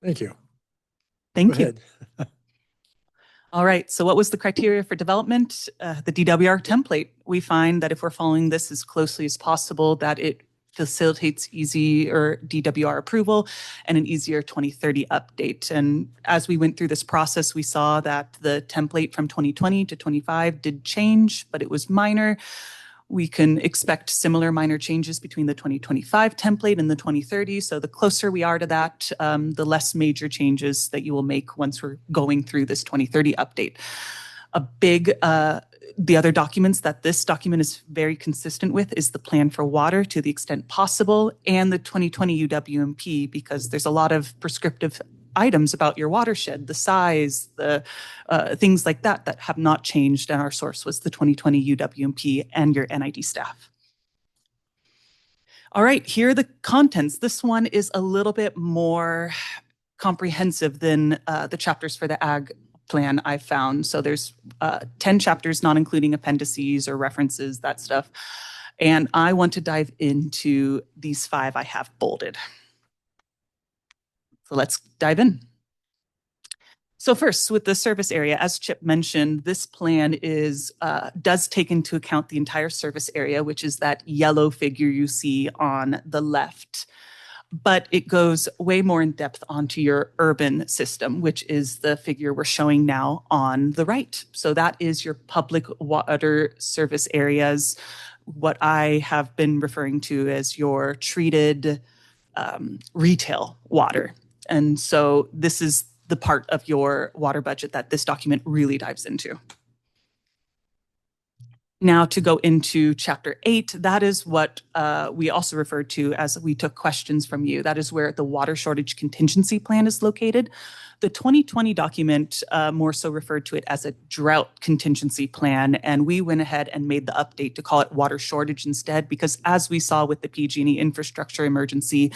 Thank you. Thank Go you. ahead. All right. So what was the criteria for development? The DWR template. We find that if we're following this as closely as possible, that it facilitates easier DWR approval and an easier 2030 update. And as we went through this process, we saw that the template from 2020 to 25 did change, but it was minor. We can expect similar minor changes between the 2025 template and the 2030. So the closer we are to that, the less major changes that you will make once we're going through this 2030 update. The other documents that this document is very consistent with is the plan for water to the extent possible and the 2020 UWMP, because there's a lot of prescriptive items about your watershed, the size, the things like that have not changed. And our source was the 2020 UWMP and your NID staff. All right, here are the contents. This one is a little bit more comprehensive than the chapters for the ag plan I found. So there's 10 chapters, not including appendices or references, that stuff. And I want to dive into these 5 I have bolded. So let's dive in. So first, with the service area, as Chip mentioned, this plan does take into account the entire service area, which is that yellow figure you see on the left. But it goes way more in depth onto your urban system, which is the figure we're showing now on the right. So that is your public water service areas, what I have been referring to as your treated retail water. And so this is the part of your water budget that this document really dives into. Now to go into Chapter 8, that is what we also referred to as we took questions from you. That is where the water shortage contingency plan is located. The 2020 document more so referred to it as a drought contingency plan, and we went ahead and made the update to call it water shortage instead, because as we saw with the PG&E infrastructure emergency,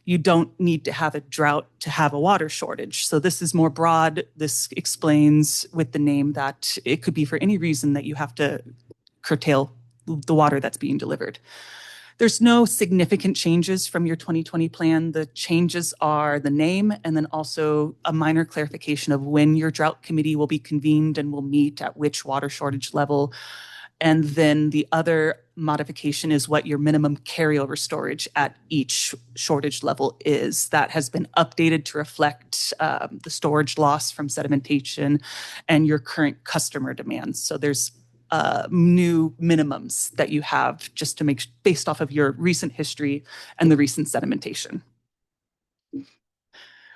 you don't need to have a drought to have a water shortage. So this is more broad. This explains with the name that it could be for any reason that you have to curtail the water that's being delivered. There's no significant changes from your 2020 plan. The changes are the name and then also a minor clarification of when your drought committee will be convened and will meet at which water shortage level. And then the other modification is what your minimum carryover storage at each shortage level is. That has been updated to reflect the storage loss from sedimentation and your current customer demands. So there's new minimums that you have just to make based off of your recent history and the recent sedimentation.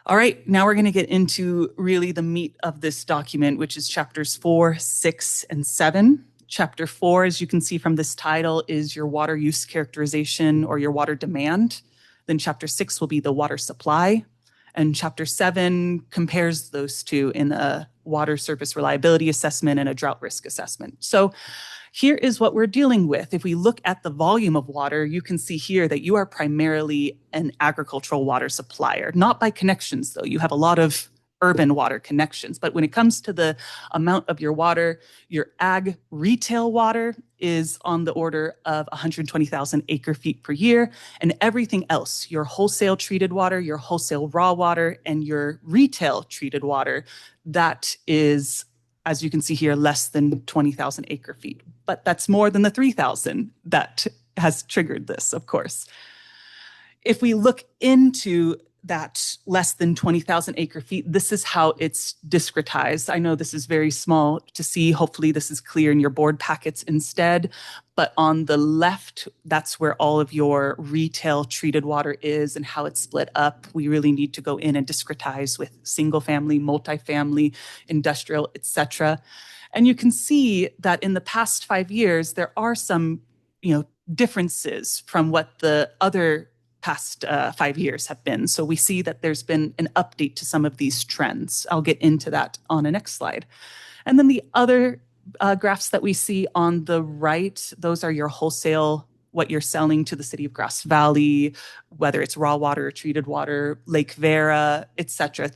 All right, now we're going to get into really the meat of this document, which is chapters 4, 6, and 7. Chapter 4, as you can see from this title, is your water use characterization or your water demand. Then chapter 6 will be the water supply. And chapter 7 compares those two in a water surface reliability assessment and a drought risk assessment. So here is what we're dealing with. If we look at the volume of water, you can see here that you are primarily an agricultural water supplier, not by connections though. You have a lot of urban water connections. But when it comes to the amount of your water, your ag retail water is on the order of 120,000 acre feet per year. And everything else, your wholesale treated water, your wholesale raw water, and your retail treated water, that is, as you can see here, less than 20,000 acre feet. But that's more than the 3,000 that has triggered this, of course. If we look into that less than 20,000 acre feet, this is how it's discretized. I know this is very small to see. Hopefully this is clear in your board packets instead. But on the left, that's where all of your retail treated water is and how it's split up. We really need to go in and discretize with single family, multifamily, industrial, etc. And you can see that in the past 5 years, there are some, differences from what the other past 5 years have been. So we see that there's been an update to some of these trends. I'll get into that on the next slide. And then the other graphs that we see on the right, those are your wholesale, what you're selling to the city of Grass Valley, whether it's raw water or treated water, Lake Vera, et cetera.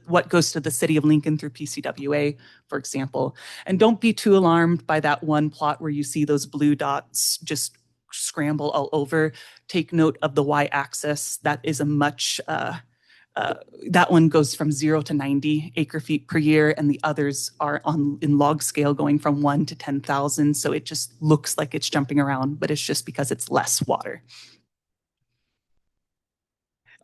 What goes to the city of Lincoln through PCWA, for example. And don't be too alarmed by that one plot where you see those blue dots just scramble all over. Take note of the y-axis. That is a much, that one goes from 0 to 90 acre feet per year, and the others are in log scale going from 1 to 10,000. So it just looks like it's jumping around, but it's just because it's less water.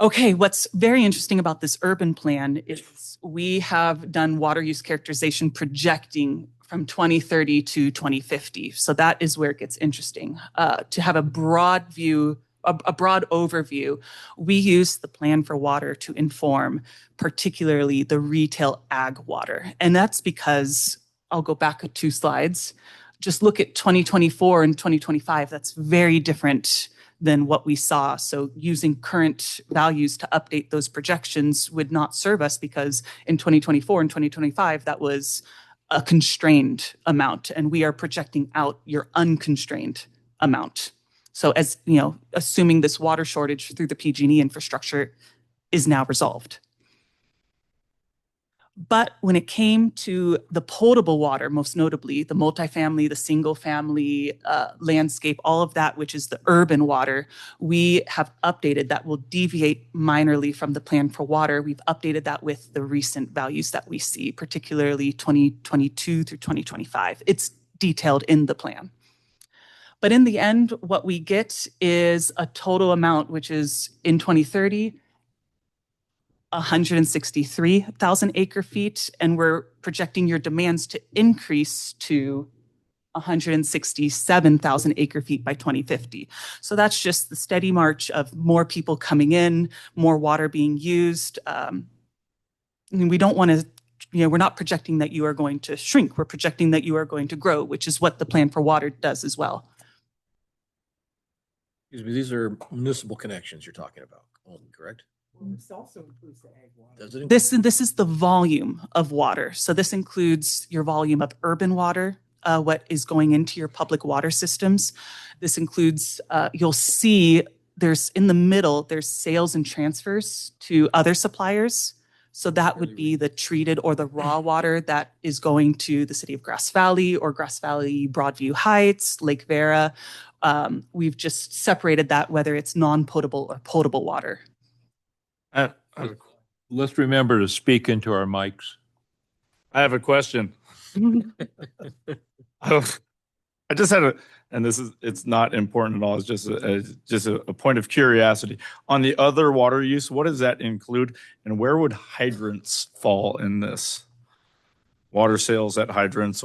Okay, what's very interesting about this urban plan is we have done water use characterization projecting from 2030 to 2050. So that is where it gets interesting. To have a broad view, a broad overview, we use the plan for water to inform particularly the retail ag water. And that's because, I'll go back 2 slides, just look at 2024 and 2025, that's very different than what we saw. So using current values to update those projections would not serve us because in 2024 and 2025, that was a constrained amount, and we are projecting out your unconstrained amount. So as assuming this water shortage through the PG&E infrastructure is now resolved. But when it came to the potable water, most notably the multifamily, the single family landscape, all of that, which is the urban water, we have updated that will deviate minorly from the plan for water. We've updated that with the recent values that we see, particularly 2022 through 2025. It's detailed in the plan. But in the end, what we get is a total amount, which is in 2030, 163,000 acre feet, and we're projecting your demands to increase to 167,000 acre feet by 2050. So that's just the steady march of more people coming in, more water being used. We don't want to we're not projecting that you are going to shrink. We're projecting that you are going to grow, which is what the plan for water does as well. Excuse me, these are municipal connections you're talking about, correct? This also includes the ag water. Does it? This is the volume of water. So this includes your volume of urban water, what is going into your public water systems. This includes, you'll see there's in the middle, there's sales and transfers to other suppliers. So that would be the treated or the raw water that is going to the city of Grass Valley or Grass Valley, Broadview Heights, Lake Vera. We've just separated that whether it's non-potable or potable water. Let's remember to speak into our mics. I have a question. I just had and it's not important at all. It's just a point of curiosity. On the other water use, what does that include? And where would hydrants fall in this? Water sales at hydrants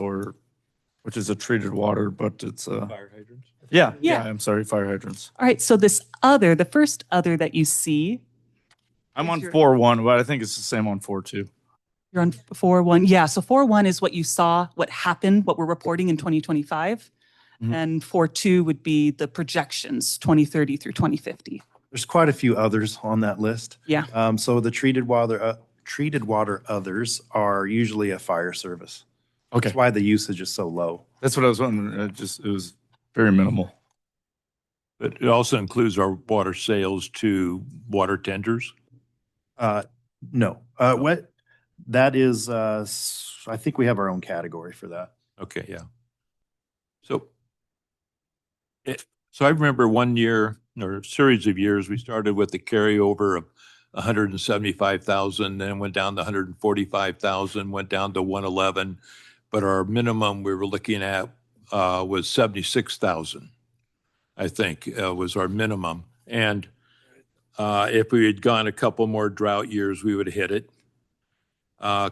which is a treated water, but it's Fire hydrants? Yeah. Yeah. I'm sorry, fire hydrants. All right, so the first other that you see. I'm on 4.1, but I think it's the same on 4.2. You're on 4.1. Yeah, so 4.1 is what you saw, what happened, what we're reporting in 2025. Mhm. And 4.2 would be the projections, 2030 through 2050. There's quite a few others on that list. Yeah. So the treated water others are usually a fire service. Okay. That's why the usage is so low. That's what I was wondering. It was very minimal. But it also includes our water sales to water tenders? No. That is, I think we have our own category for that. Okay, yeah. So I remember one year or a series of years, we started with the carryover of 175,000, then went down to 145,000, went down to 111. But our minimum we were looking at was 76,000, I think, was our minimum. And if we had gone a couple more drought years, we would have hit it.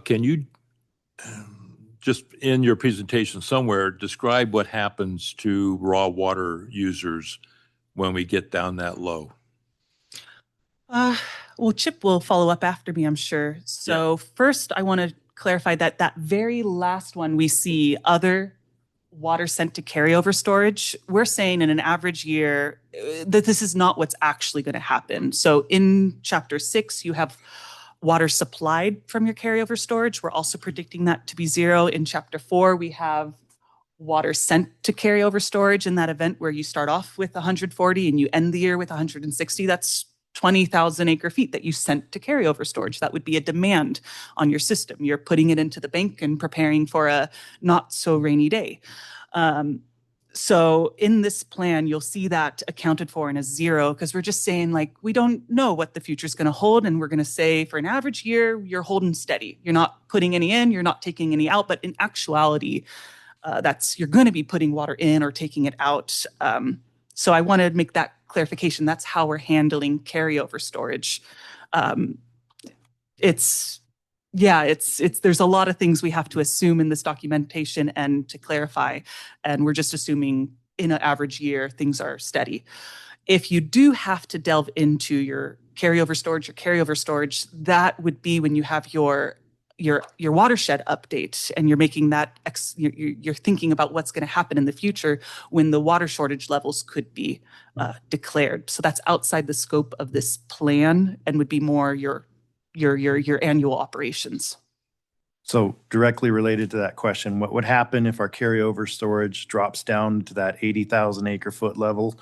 Can you just in your presentation somewhere describe what happens to raw water users when we get down that low? Well, Chip will follow up after me, I'm sure. So first, I want to clarify that very last one we see, other water sent to carryover storage, we're saying in an average year that this is not what's actually going to happen. So in Chapter 6, you have water supplied from your carryover storage. We're also predicting that to be zero. In Chapter 4, we have water sent to carryover storage in that event where you start off with 140 and you end the year with 160. That's 20,000 acre feet that you sent to carryover storage. That would be a demand on your system. You're putting it into the bank and preparing for a not so rainy day. So in this plan, you'll see that accounted for in a zero because we're just saying like, we don't know what the future is going to hold. And we're going to say for an average year, you're holding steady. You're not putting any in, you're not taking any out. But in actuality, you're going to be putting water in or taking it out. So I want to make that clarification. That's how we're handling carryover storage. There's a lot of things we have to assume in this documentation and to clarify, and we're just assuming in an average year, things are steady. If you do have to delve into your carryover storage, that would be when you have your watershed update and you're making that, you're thinking about what's going to happen in the future when the water shortage levels could be declared. So that's outside the scope of this plan and would be more your annual operations. So directly related to that question, what would happen if our carryover storage drops down to that 80,000 acre foot level?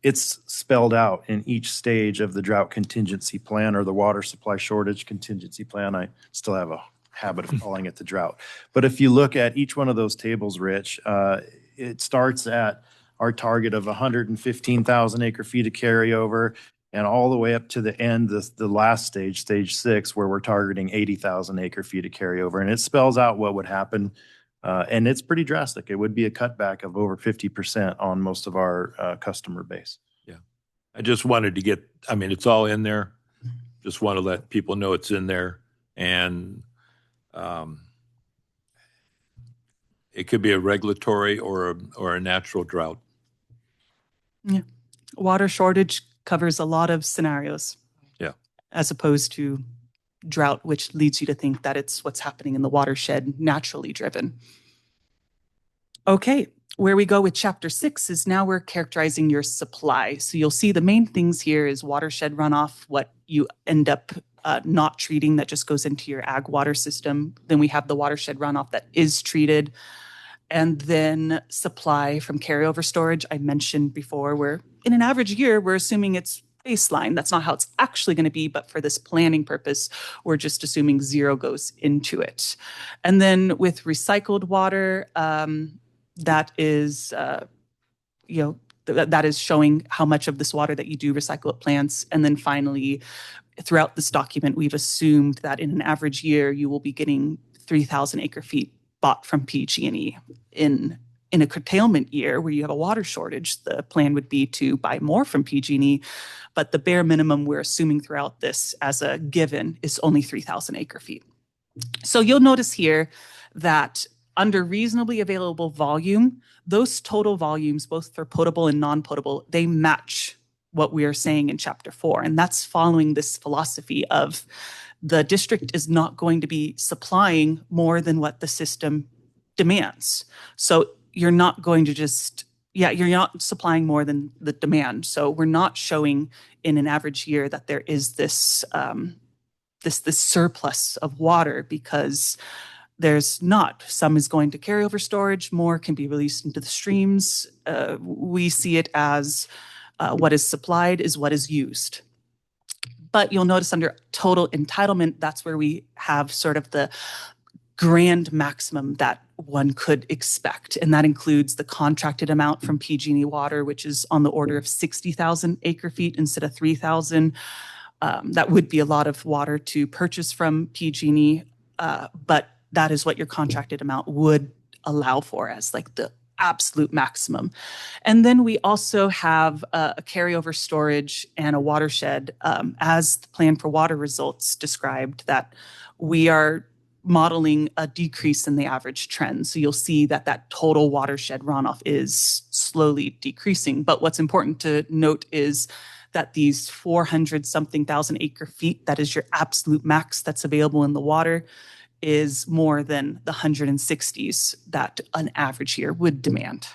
It's spelled out in each stage of the drought contingency plan or the water supply shortage contingency plan. I still have a habit of calling it the drought. But if you look at each one of those tables, Rich, it starts at our target of 115,000 acre feet of carryover and all the way up to the end, the last stage, stage 6, where we're targeting 80,000 acre feet of carryover. And it spells out what would happen. And it's pretty drastic. It would be a cutback of over 50% on most of our customer base. Yeah. I just wanted to it's all in there. Just want to let people know it's in there. And it could be a regulatory or a natural drought. Yeah. Water shortage covers a lot of scenarios. Yeah. As opposed to drought, which leads you to think that it's what's happening in the watershed naturally driven. Okay, where we go with chapter 6 is now we're characterizing your supply. So you'll see the main things here is watershed runoff, what you end up not treating that just goes into your ag water system. Then we have the watershed runoff that is treated. And then supply from carryover storage. I mentioned before, where in an average year, we're assuming it's baseline. That's not how it's actually going to be, but for this planning purpose, we're just assuming zero goes into it. And then with recycled water, that is, that is showing how much of this water that you do recycle at plants. And then finally, throughout this document, we've assumed that in an average year, you will be getting 3,000 acre feet bought from PG&E. In a curtailment year where you have a water shortage, the plan would be to buy more from PG&E, but the bare minimum we're assuming throughout this as a given is only 3,000 acre feet. So you'll notice here that under reasonably available volume, those total volumes, both for potable and non-potable, they match what we are saying in chapter 4. And that's following this philosophy of the district is not going to be supplying more than what the system demands. So you're not going to just, you're not supplying more than the demand. So we're not showing in an average year that there is this, this surplus of water, because there's not. Some is going to carryover storage, more can be released into the streams. We see it as what is supplied is what is used. But you'll notice under total entitlement, that's where we have sort of the grand maximum that one could expect. And that includes the contracted amount from PG&E Water, which is on the order of 60,000 acre feet instead of 3,000. That would be a lot of water to purchase from PG&E, but that is what your contracted amount would allow for as like the absolute maximum. And then we also have a carryover storage and a watershed, as the plan for water results described, that we are modeling a decrease in the average trend. So you'll see that that total watershed runoff is slowly decreasing. But what's important to note is that these 400 something thousand acre feet, that is your absolute max that's available in the water, is more than the 160s that an average year would demand.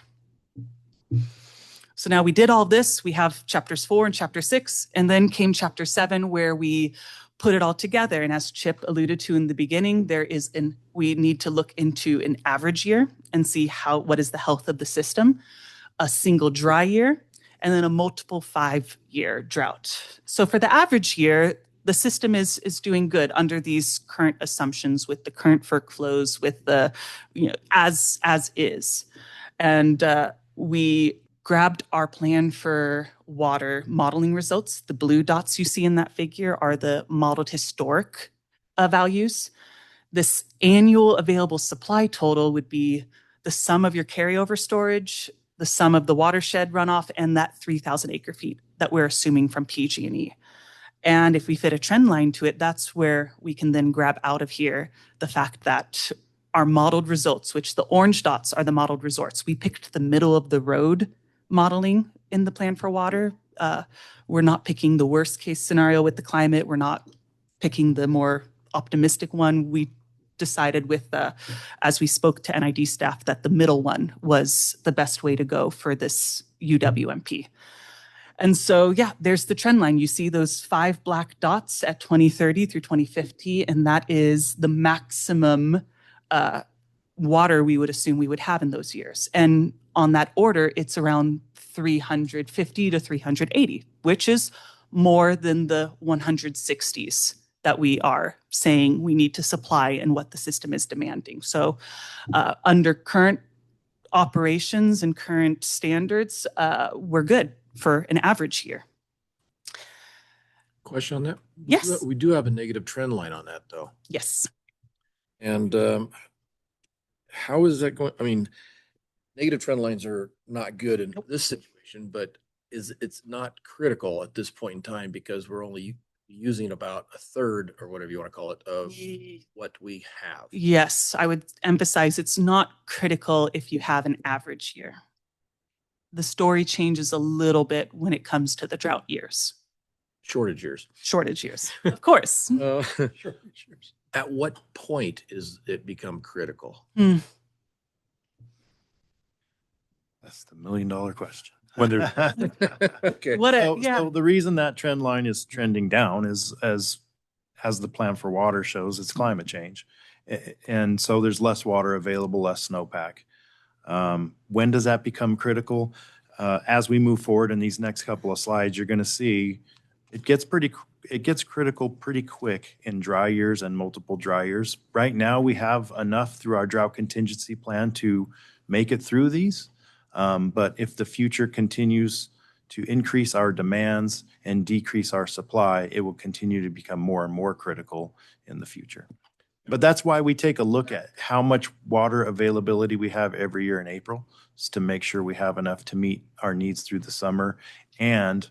So now we did all this. We have chapters 4 and chapter 6, and then came chapter 7 where we put it all together. And as Chip alluded to in the beginning, we need to look into an average year and see what is the health of the system, a single dry year, and then a multiple 5-year drought. So for the average year, the system is doing good under these current assumptions with the current FERC flows, with the, as is. And we grabbed our plan for water modeling results. The blue dots you see in that figure are the modeled historic values. This annual available supply total would be the sum of your carryover storage, the sum of the watershed runoff, and that 3,000 acre feet that we're assuming from PG&E. And if we fit a trend line to it, that's where we can then grab out of here the fact that our modeled results, which the orange dots are the modeled results. We picked the middle of the road modeling in the plan for water. We're not picking the worst case scenario with the climate. We're not picking the more optimistic one. We decided as we spoke to NID staff, that the middle one was the best way to go for this UWMP. And so, there's the trend line. You see those 5 black dots at 2030 through 2050, and that is the maximum water we would assume we would have in those years. And on that order, it's around 350 to 380, which is more than the 160s that we are saying we need to supply and what the system is demanding. So under current operations and current standards, we're good for an average year. Question on that? Yes. We do have a negative trend line on that, though. Yes. And how is that going? I mean, negative trend lines are not good in this situation, but it's not critical at this point in time because we're only using about a third, or whatever you want to call it, of what we have. Yes, I would emphasize it's not critical if you have an average year. The story changes a little bit when it comes to the drought years. Shortage years. Shortage years, of course. At what point is it become critical? That's the $1,000,000 question. When they're Okay. So the reason that trend line is trending down is as the plan for water shows, it's climate change. And so there's less water available, less snowpack. When does that become critical? As we move forward in these next couple of slides, you're going to see it gets critical pretty quick in dry years and multiple dry years. Right now, we have enough through our drought contingency plan to make it through these. But if the future continues to increase our demands and decrease our supply, it will continue to become more and more critical in the future. But that's why we take a look at how much water availability we have every year in April, is to make sure we have enough to meet our needs through the summer and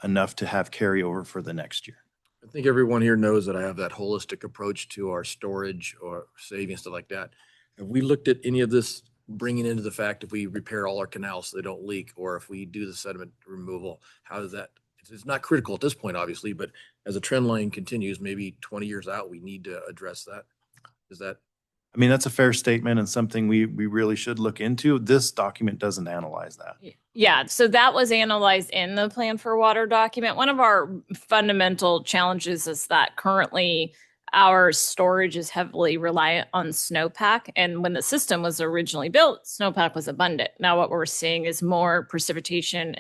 enough to have carryover for the next year. I think everyone here knows that I have that holistic approach to our storage or saving, stuff like that. Have we looked at any of this bringing into the fact if we repair all our canals so they don't leak, or if we do the sediment removal, how does that, it's not critical at this point, obviously, but as a trend line continues, maybe 20 years out, we need to address that. Is that? I mean, that's a fair statement and something we really should look into. This document doesn't analyze that. Yeah, so that was analyzed in the plan for water document. One of our fundamental challenges is that currently our storage is heavily reliant on snowpack. And when the system was originally built, snowpack was abundant. Now what we're seeing is more precipitation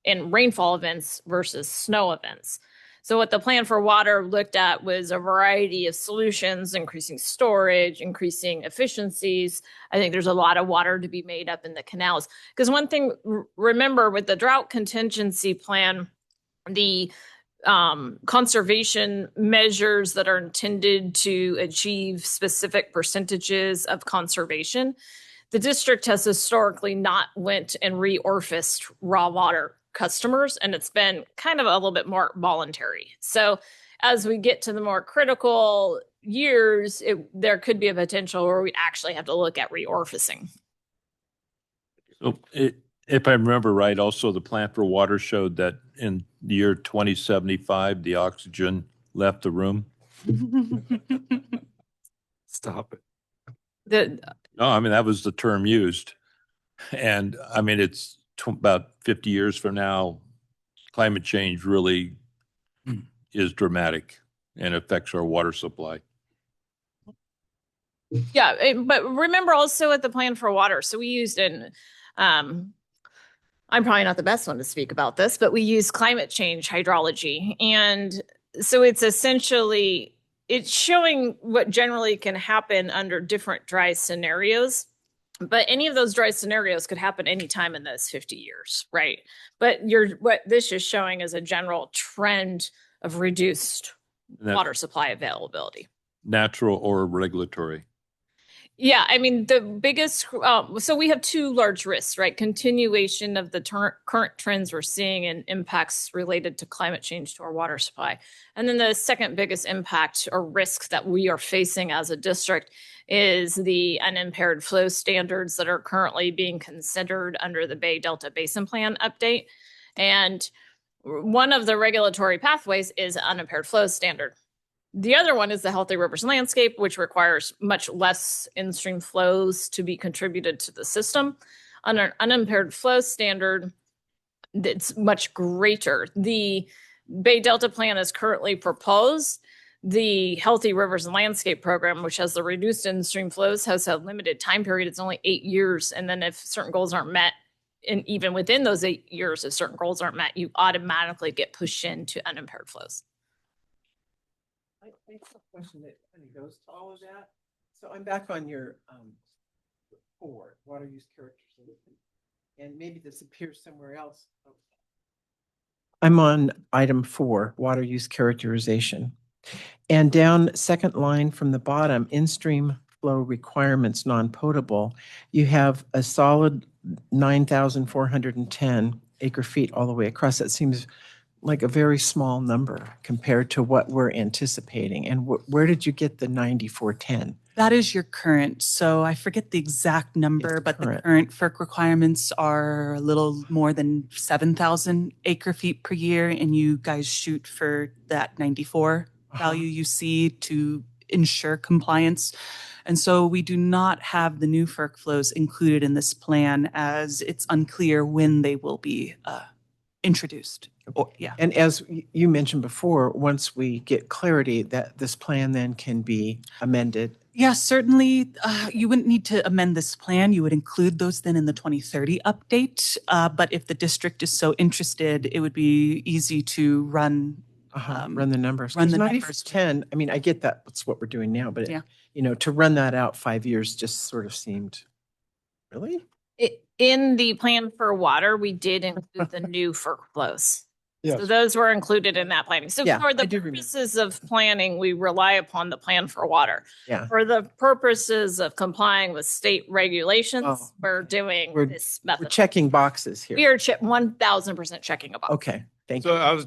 and rainfall events versus snow events. So what the plan for water looked at was a variety of solutions, increasing storage, increasing efficiencies. I think there's a lot of water to be made up in the canals. Because one thing, remember with the drought contingency plan, the conservation measures that are intended to achieve specific percentages of conservation, the district has historically not went and reorificed raw water customers, and it's been kind of a little bit more voluntary. So as we get to the more critical years, there could be a potential where we actually have to look at reorificing. So if I remember right, also the plan for water showed that in the year 2075, the oxygen left the room. Stop it. No, I mean, that was the term used. And I mean, it's about 50 years from now, climate change really is dramatic and affects our water supply. Yeah, but remember also at the plan for water, so we used I'm probably not the best one to speak about this, but we use climate change hydrology. And so it's essentially, it's showing what generally can happen under different dry scenarios. But any of those dry scenarios could happen anytime in those 50 years, right? But what this is showing is a general trend of reduced water supply availability. Natural or regulatory? Yeah, I mean, the biggest, so we have two large risks, right? Continuation of the current trends we're seeing and impacts related to climate change to our water supply. And then the second biggest impact or risk that we are facing as a district is the unimpaired flow standards that are currently being considered under the Bay Delta Basin Plan update. And one of the regulatory pathways is an unimpaired flow standard. The other one is the Healthy Rivers Landscape, which requires much less in-stream flows to be contributed to the system. On an unimpaired flow standard, it's much greater. The Bay Delta Plan is currently proposed. The Healthy Rivers and Landscape Program, which has the reduced in-stream flows, has a limited time period. It's only 8 years. And then if certain goals aren't met, and even within those 8 years, if certain goals aren't met, you automatically get pushed into unimpaired flows. I have a question that kind of goes to all of that. So I'm back on your 4, water use characterization, and maybe this appears somewhere else. I'm on item 4, water use characterization. And down second line from the bottom, in-stream flow requirements non-potable, you have a solid 9,410 acre feet all the way across. That seems like a very small number compared to what we're anticipating. And where did you get the 9410? That is your current. So I forget the exact number, It's but the current. current FERC requirements are a little more than 7,000 acre feet per year. And you guys shoot for that 94 value you see to ensure compliance. And so we do not have the new FERC flows included in this plan, as it's unclear when they will be introduced. Yeah. And as you mentioned before, once we get clarity that this plan then can be amended. Yeah, certainly. You wouldn't need to amend this plan. You would include those then in the 2030 update. But if the district is so interested, it would be easy to run Run the numbers. run the 'Cause numbers. 9010, I mean, I get that. That's what we're doing now. But, Yeah. to run that out 5 years just sort of seemed, really? In the plan for water, we did include the new FERC flows. Yes. So those were included in that planning. So Yeah, for the I do remember. purposes of planning, we rely upon the plan for water. Yeah. For the purposes of complying with state regulations, Oh, we're doing We're- this We're method. checking boxes here. We are 1000% checking a box. Okay, thank So you. I was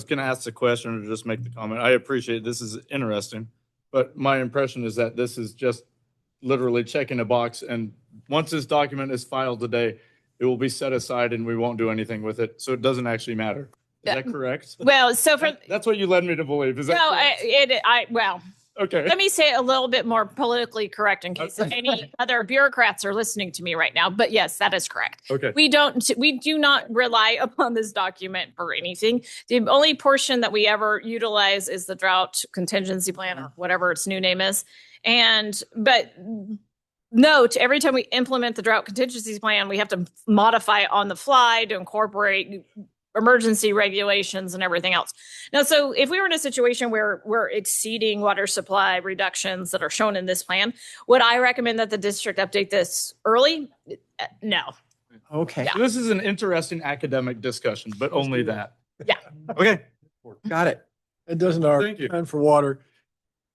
going to ask the question or just make the comment. I appreciate this is interesting, but my impression is that this is just literally checking a box. And once this document is filed today, it will be set aside and we won't do anything with it. So it doesn't actually matter. Is Yeah. that correct? Well, so for That's what you led me to believe. Is that no, correct? well, Okay. let me say it a little bit more politically correct in case any other bureaucrats are listening to me right now. But yes, that is correct. Okay. We do not rely upon this document for anything. The only portion that we ever utilize is the drought contingency plan or whatever its new name is. But note, every time we implement the drought contingency plan, we have to modify it on the fly to incorporate emergency regulations and everything else. Now, so if we were in a situation where we're exceeding water supply reductions that are shown in this plan, would I recommend that the district update this early? No. Okay, Yeah. So this is an interesting academic discussion, but only that. Yeah. Okay. got it. And doesn't our Thank you. plan for water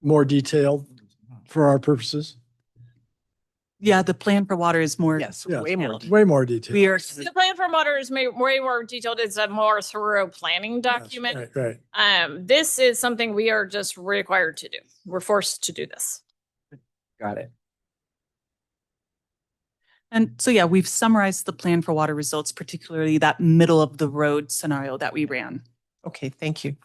more detailed for our purposes? Yeah, the plan for water is more. Yes, Yes. way more. Way more detailed. We are. The plan for water is way more detailed. It's a more thorough planning document. Yes, right. This is something we are just required to do. We're forced to do this. Got it. And so, yeah, we've summarized the plan for water results, particularly that middle of the road scenario that we ran. Okay, thank you.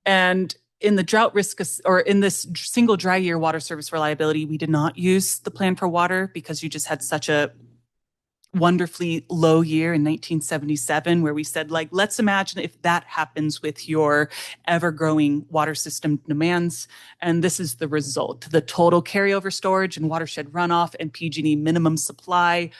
And in the drought risk or in this single dry year water service reliability, we did not use the plan for water because you just had such a wonderfully low year in 1977 where we said, like, let's imagine if that happens with your ever growing water system demands. And this is the result. The total carryover storage and watershed runoff and PG&E minimum supply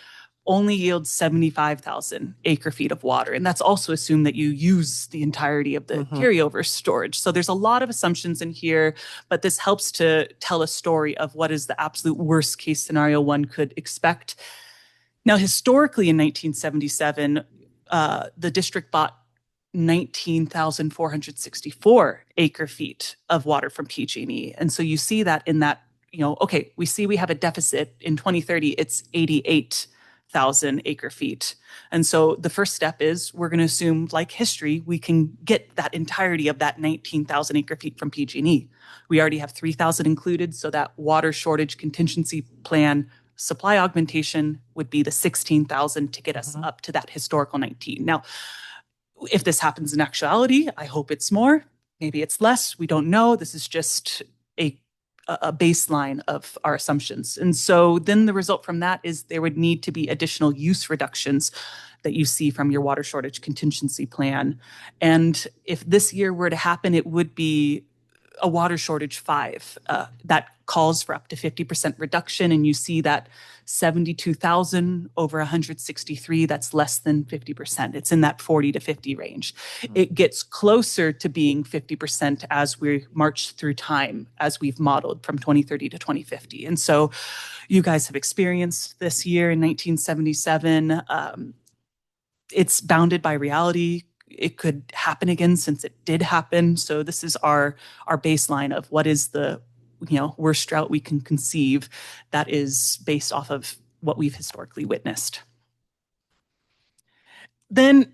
only yields 75,000 acre feet of water. And that's also assumed that you use the entirety of the carryover storage. So there's a lot of assumptions in here, but this helps to tell a story of what is the absolute worst case scenario one could expect. Now, historically in 1977, the district bought 19,464 acre feet of water from PG&E. And so you see that in that, okay, we have a deficit in 2030, it's 88,000 acre feet. And so the first step is we're going to assume, like history, we can get that entirety of that 19,000 acre feet from PG&E. We already have 3,000 included, so that water shortage contingency plan supply augmentation would be the 16,000 to get us up to that historical 19. Now, if this happens in actuality, I hope it's more, maybe it's less, we don't know. This is just a baseline of our assumptions. And so then the result from that is there would need to be additional use reductions that you see from your water shortage contingency plan. And if this year were to happen, it would be a water shortage 5 that calls for up to 50% reduction. And you see that 72,000 over 163, that's less than 50%. It's in that 40 to 50 range. It gets closer to being 50% as we march through time, as we've modeled from 2030 to 2050. And so you guys have experienced this year in 1977. It's bounded by reality. It could happen again since it did happen. So this is our baseline of what is the worst drought we can conceive that is based off of what we've historically witnessed. Then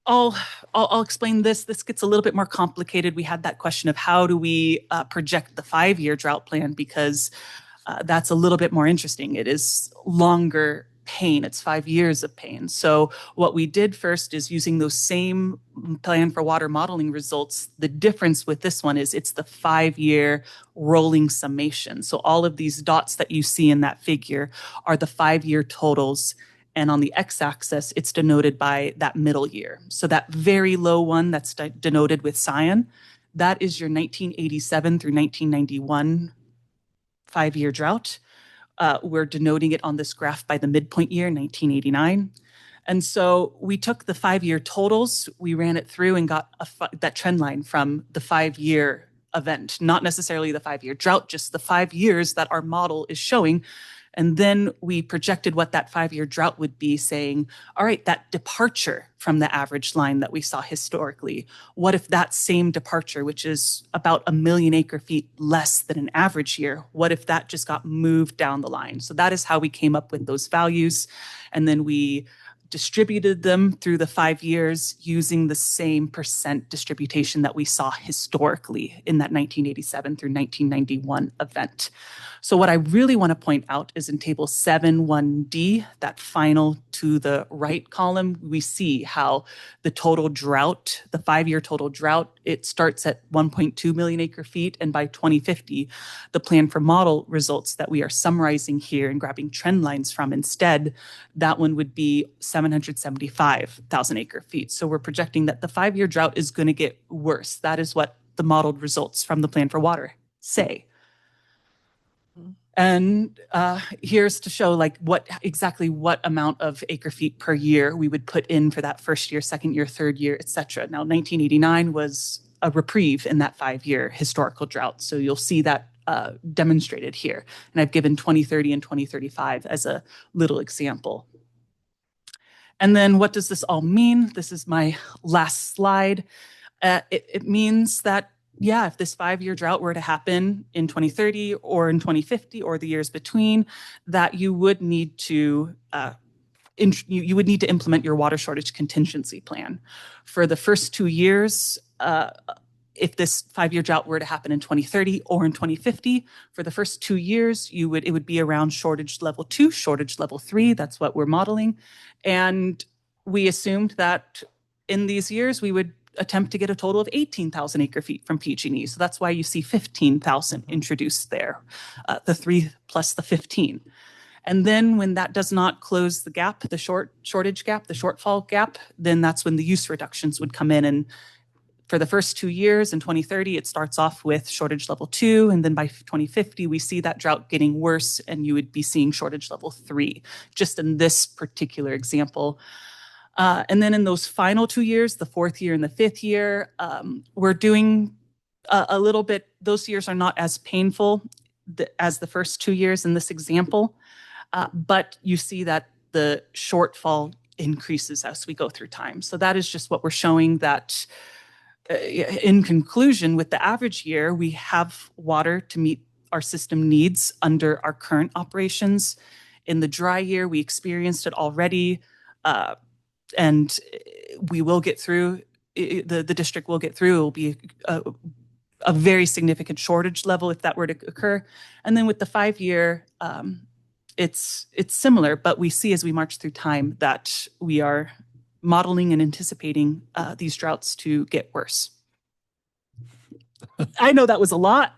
I'll explain this. This gets a little bit more complicated. We had that question of how do we project the 5-year drought plan, because that's a little bit more interesting. It is longer pain. It's 5 years of pain. So what we did first is using those same plan for water modeling results. The difference with this one is it's the 5-year rolling summation. So all of these dots that you see in that figure are the 5-year totals. And on the x-axis, it's denoted by that middle year. So that very low one that's denoted with cyan, that is your 1987 through 1991 5-year drought. We're denoting it on this graph by the midpoint year, 1989. And so we took the 5-year totals, we ran it through and got that trend line from the 5-year event, not necessarily the 5-year drought, just the 5 years that our model is showing. And then we projected what that 5-year drought would be, saying, all right, that departure from the average line that we saw historically, what if that same departure, which is about 1 million acre feet less than an average year, what if that just got moved down the line? So that is how we came up with those values. And then we distributed them through the 5 years using the same percent distribution that we saw historically in that 1987 through 1991 event. So what I really want to point out is in table 7.1D, that final to the right column, we see how the total drought, the 5-year total drought, it starts at 1.2 million acre feet. And by 2050, the plan for model results that we are summarizing here and grabbing trend lines from instead, that one would be 775,000 acre feet. So we're projecting that the 5-year drought is going to get worse. That is what the modeled results from the plan for water say. And here's to show like exactly what amount of acre feet per year we would put in for that first year, second year, third year, et cetera. Now, 1989 was a reprieve in that 5-year historical drought. So you'll see that demonstrated here. And I've given 2030 and 2035 as a little example. And then what does this all mean? This is my last slide. It means that, yeah, if this 5-year drought were to happen in 2030 or in 2050 or the years between, that you would need to implement your water shortage contingency plan. For the first 2 years, if this 5-year drought were to happen in 2030 or in 2050, for the first 2 years, it would be around shortage level 2, shortage level 3. That's what we're modeling. And we assumed that in these years, we would attempt to get a total of 18,000 acre feet from PG&E. So that's why you see 15,000 introduced there, the 3 plus the 15. And then when that does not close the gap, the shortage gap, the shortfall gap, then that's when the use reductions would come in. And for the first 2 years in 2030, it starts off with shortage level 2. And then by 2050, we see that drought getting worse and you would be seeing shortage level 3, just in this particular example. And then in those final 2 years, the 4th year and the 5th year, we're doing a little bit, those years are not as painful as the first 2 years in this example, but you see that the shortfall increases as we go through time. So that is just what we're showing, that in conclusion, with the average year, we have water to meet our system needs under our current operations. In the dry year, we experienced it already. And we will get through, the district will get through. It will be a very significant shortage level if that were to occur. And then with the 5-year, it's similar, but we see as we march through time that we are modeling and anticipating these droughts to get worse. I know that was a lot.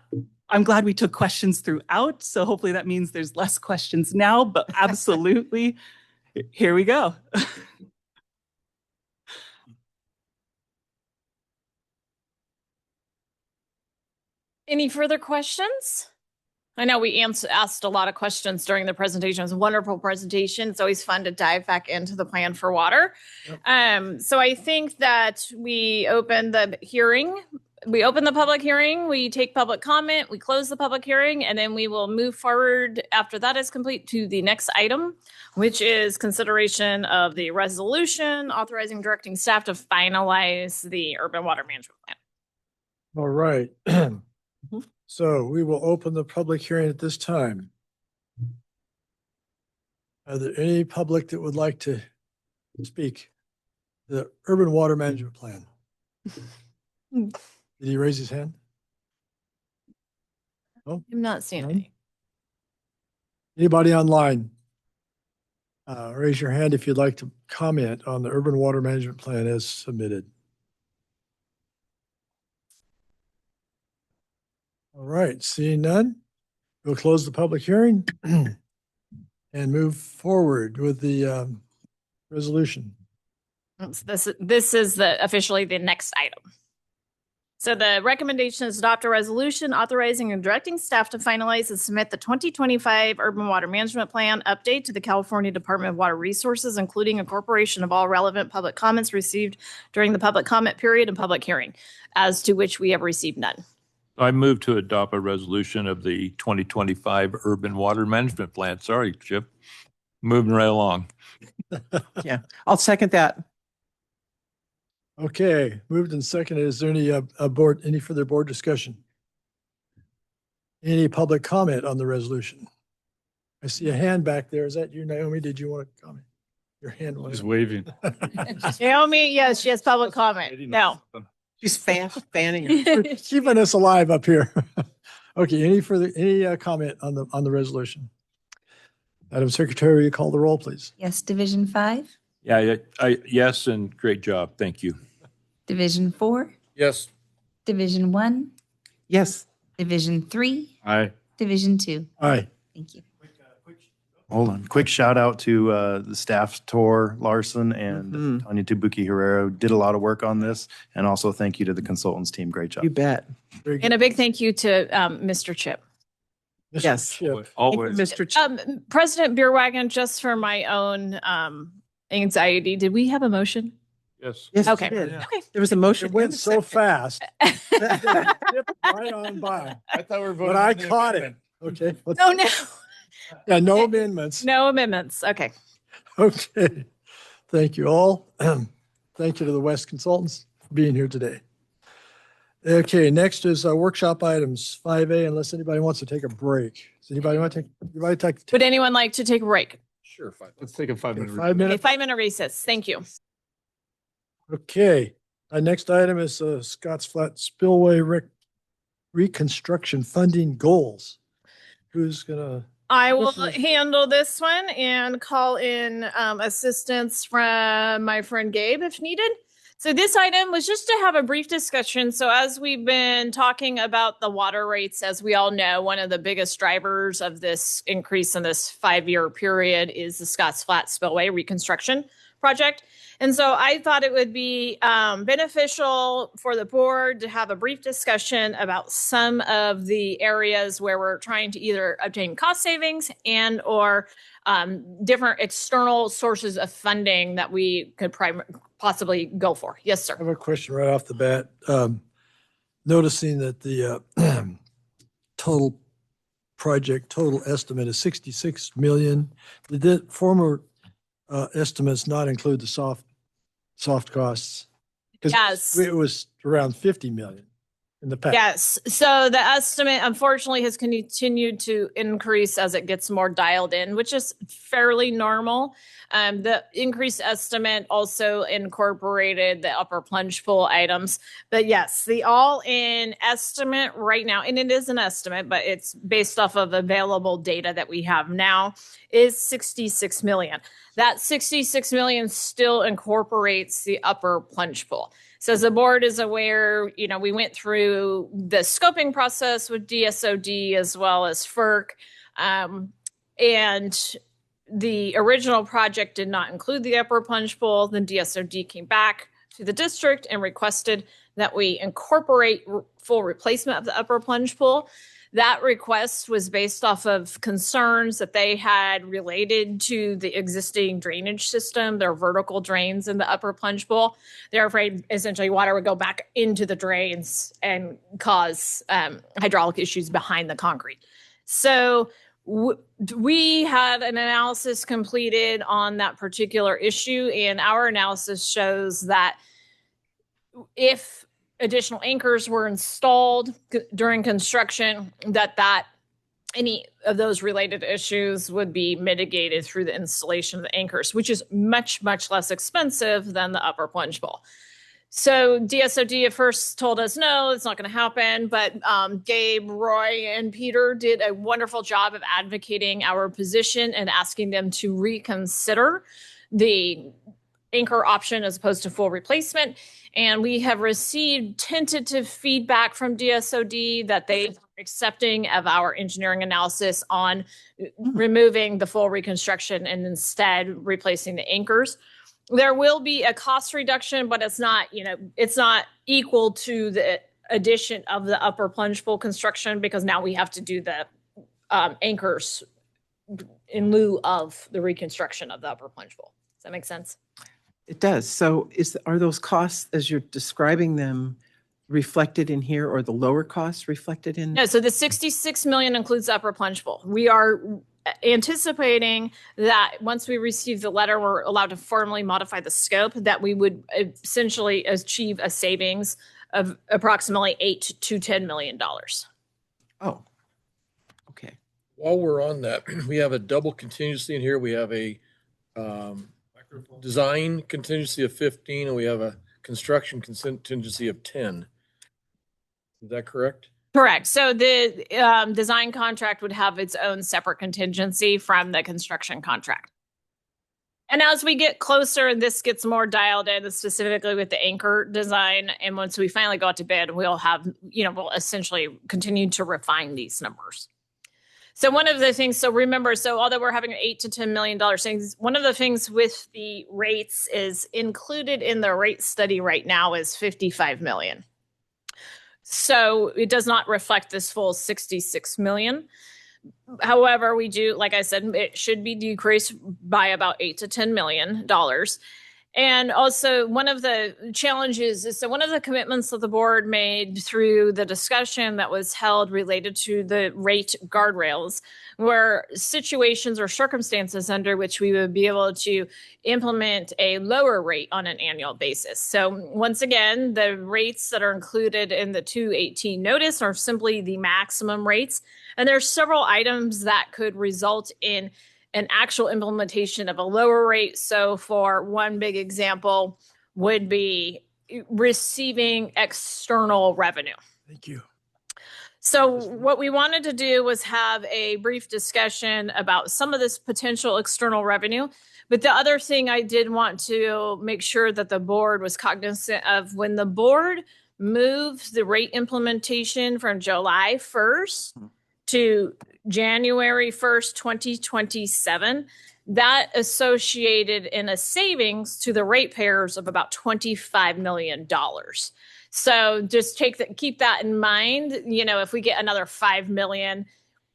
I'm glad we took questions throughout. So hopefully that means there's less questions now, but absolutely, here we go. Any further questions? I know we asked a lot of questions during the presentation. It was a wonderful presentation. It's always fun to dive back into the plan for water. Yep. So I think that we open the hearing. We open the public hearing, we take public comment, we close the public hearing, and then we will move forward after that is complete to the next item, which is consideration of the resolution authorizing directing staff to finalize the urban water management plan. All right. So we will open the public hearing at this time. Are there any public that would like to speak? The urban water management plan. Did he raise his hand? Oh, I'm not seeing none? any. Anybody online? Raise your hand if you'd like to comment on the urban water management plan as submitted. All right, seeing none, we'll close the public hearing and move forward with the resolution. This is officially the next item. So the recommendation is adopt a resolution authorizing and directing staff to finalize and submit the 2025 Urban Water Management Plan update to the California Department of Water Resources, including incorporation of all relevant public comments received during the public comment period and public hearing, as to which we have received none. I move to adopt a resolution of the 2025 Urban Water Management Plan. Sorry, Chip. Moving right along. Yeah, I'll second that. Okay, moved and seconded. Is there any further board discussion? Any public comment on the resolution? I see a hand back there. Is that you, Naomi? Did you want to comment? Your hand was Just waving. Naomi, yes, she has public comment. No. She's fanning. keeping us alive up here. Okay, any comment on the resolution? Madam Secretary, will you call the roll, please? Yes, Division 5, Yeah, yes, and great job. Thank you. Division 4, Yes. Division 1, Yes. Division 3, Aye. Division 2. Aye. Thank you. Hold on. Quick shout out to the staff, Tor Larson and Tanya Tabuki Herrero, did a lot of work on this. And also thank you to the consultants team. Great job. You bet. Very And a big thank you to Mr. Chip. Mr. Yes. Chip. Always. Mr. Ch- President Beerwagon, just for my own anxiety, did we have a motion? Yes. Yes, Okay. you did. Okay. There was a motion. It went so fast. That zipped right on by. I thought we were But I caught it. Okay. Oh, no. Yeah, no amendments. No amendments. Okay. Okay. Thank you all. Thank you to the West Consultants for being here today. Okay, next is workshop items 5A, unless anybody wants to take a break. Does anybody want to take? Would anyone like to take a break? Sure. Fine. Let's take a 5-minute. 5 Okay, minutes? 5-minute recess. Thank you. Okay, our next item is Scotts Flat Spillway Reconstruction funding goals. Who's gonna? I will This is- handle this one and call in assistance from my friend Gabe if needed. So this item was just to have a brief discussion. So as we've been talking about the water rates, as we all know, one of the biggest drivers of this increase in this 5-year period is the Scotts Flat Spillway Reconstruction project. And so I thought it would be beneficial for the board to have a brief discussion about some of the areas where we're trying to either obtain cost savings and or different external sources of funding that we could possibly go for. Yes, sir. I have a question right off the bat. Noticing that the total estimate is 66 million. Did the former estimates not include the soft costs? 'Cause Yes. it was around 50 million in the past. Yes. So the estimate unfortunately has continued to increase as it gets more dialed in, which is fairly normal. The increased estimate also incorporated the upper plunge pool items. But yes, the all-in estimate right now, and it is an estimate, but it's based off of available data that we have now, is 66 million. That 66 million still incorporates the upper plunge pool. So as the board is aware, we went through the scoping process with DSOD as well as FERC. And the original project did not include the upper plunge pool. Then DSOD came back to the district and requested that we incorporate full replacement of the upper plunge pool. That request was based off of concerns that they had related to the existing drainage system, their vertical drains in the upper plunge pool. They're afraid essentially water would go back into the drains and cause hydraulic issues behind the concrete. So we had an analysis completed on that particular issue, and our analysis shows that if additional anchors were installed during construction, that any of those related issues would be mitigated through the installation of the anchors, which is much, much less expensive than the upper plunge bowl. So DSOD at first told us, no, it's not going to happen. But Gabe, Roy, and Peter did a wonderful job of advocating our position and asking them to reconsider the anchor option as opposed to full replacement. And we have received tentative feedback from DSOD that they are accepting of our engineering analysis on removing the full reconstruction and instead replacing the anchors. There will be a cost reduction, but it's not equal to the addition of the upper plunge bowl construction, because now we have to do the anchors in lieu of the reconstruction of the upper plunge bowl. Does that make sense? It does. So are those costs, as you're describing them, reflected in here, or the lower costs reflected in? No, so the 66 million includes the upper plunge bowl. We are anticipating that once we receive the letter, we're allowed to formally modify the scope, that we would essentially achieve a savings of approximately $8 to $10 million. Oh, okay. While we're on that, we have a double contingency in here. We have a design contingency of 15, and we have a construction contingency of 10. Is that correct? Correct. So the design contract would have its own separate contingency from the construction contract. And as we get closer and this gets more dialed in, specifically with the anchor design, and once we finally go out to bid, we'll essentially continue to refine these numbers. So one of the things, remember, although we're having an $8 to $10 million savings, one of the things with the rates is included in the rate study right now is $55 million. So it does not reflect this full 66 million. However, we do, like I said, it should be decreased by about $8 to $10 million. And also one of the challenges is, one of the commitments that the board made through the discussion that was held related to the rate guardrails were situations or circumstances under which we would be able to implement a lower rate on an annual basis. So once again, the rates that are included in the 218 notice are simply the maximum rates. And there's several items that could result in an actual implementation of a lower rate. So for one big example would be receiving external revenue. Thank you. So what we wanted to do was have a brief discussion about some of this potential external revenue. But the other thing I did want to make sure that the board was cognizant of, when the board moved the rate implementation from July 1st to January 1st, 2027, that associated in a savings to the ratepayers of about $25 million. So just keep that in mind. If we get another $5 million,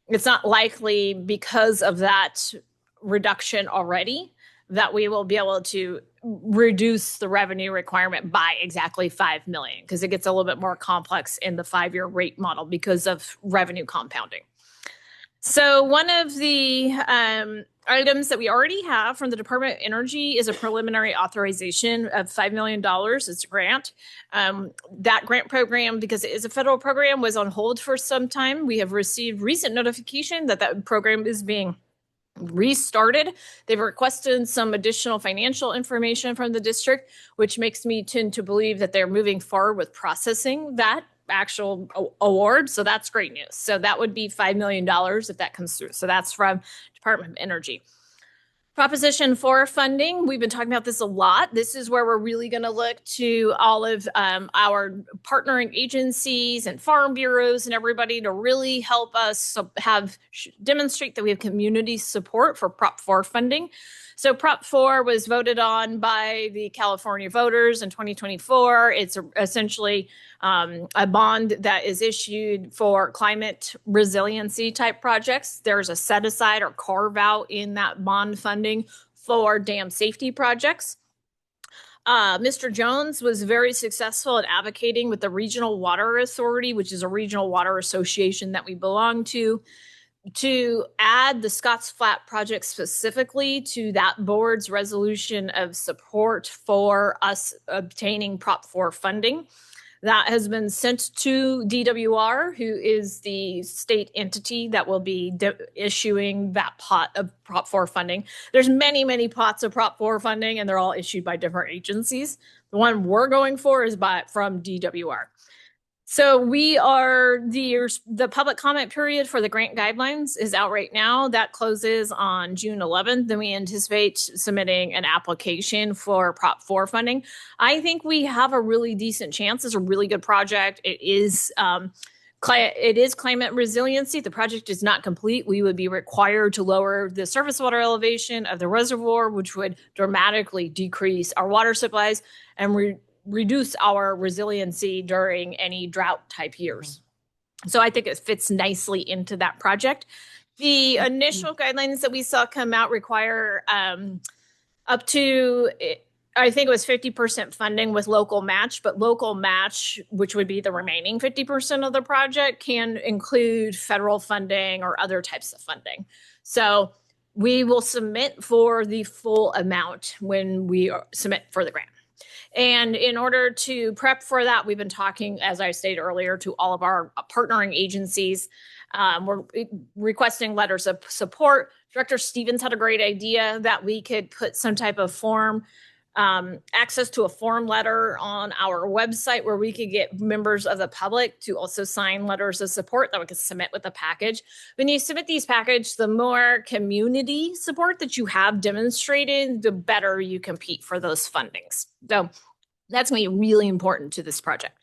it's not likely, because of that reduction already, that we will be able to reduce the revenue requirement by exactly $5 million, because it gets a little bit more complex in the 5-year rate model because of revenue compounding. So one of the items that we already have from the Department of Energy is a preliminary authorization of $5 million. It's a grant. That grant program, because it is a federal program, was on hold for some time. We have received recent notification that program is being restarted. They've requested some additional financial information from the district, which makes me tend to believe that they're moving forward with processing that actual award. So that's great news. So that would be $5 million if that comes through. So that's from Department of Energy. Proposition 4 funding, we've been talking about this a lot. This is where we're really going to look to all of our partnering agencies and farm bureaus and everybody to really help us demonstrate that we have community support for Prop 4 funding. So Prop 4 was voted on by the California voters in 2024. It's essentially a bond that is issued for climate resiliency type projects. There's a set aside or carve out in that bond funding for dam safety projects. Mr. Jones was very successful at advocating with the Regional Water Authority, which is a regional water association that we belong to add the Scotts Flat project specifically to that board's resolution of support for us obtaining Prop 4 funding. That has been sent to DWR, who is the state entity that will be issuing that pot of Prop 4 funding. There's many, many pots of Prop 4 funding, and they're all issued by different agencies. The one we're going for is from DWR. So we are the public comment period for the grant guidelines is out right now. That closes on June 11th. Then we anticipate submitting an application for Prop 4 funding. I think we have a really decent chance. It's a really good project. It is climate resiliency. The project is not complete. We would be required to lower the surface water elevation of the reservoir, which would dramatically decrease our water supplies and reduce our resiliency during any drought type years. So I think it fits nicely into that project. The initial guidelines that we saw come out require up to, I think it was 50% funding with local match, but local match, which would be the remaining 50% of the project, can include federal funding or other types of funding. So we will submit for the full amount when we submit for the grant. And in order to prep for that, we've been talking, as I stated earlier, to all of our partnering agencies. We're requesting letters of support. Director Stevens had a great idea that we could put some type of form, access to a form letter on our website where we could get members of the public to also sign letters of support that we could submit with the package. When you submit these packages, the more community support that you have demonstrated, the better you compete for those fundings. So that's going to be really important to this project.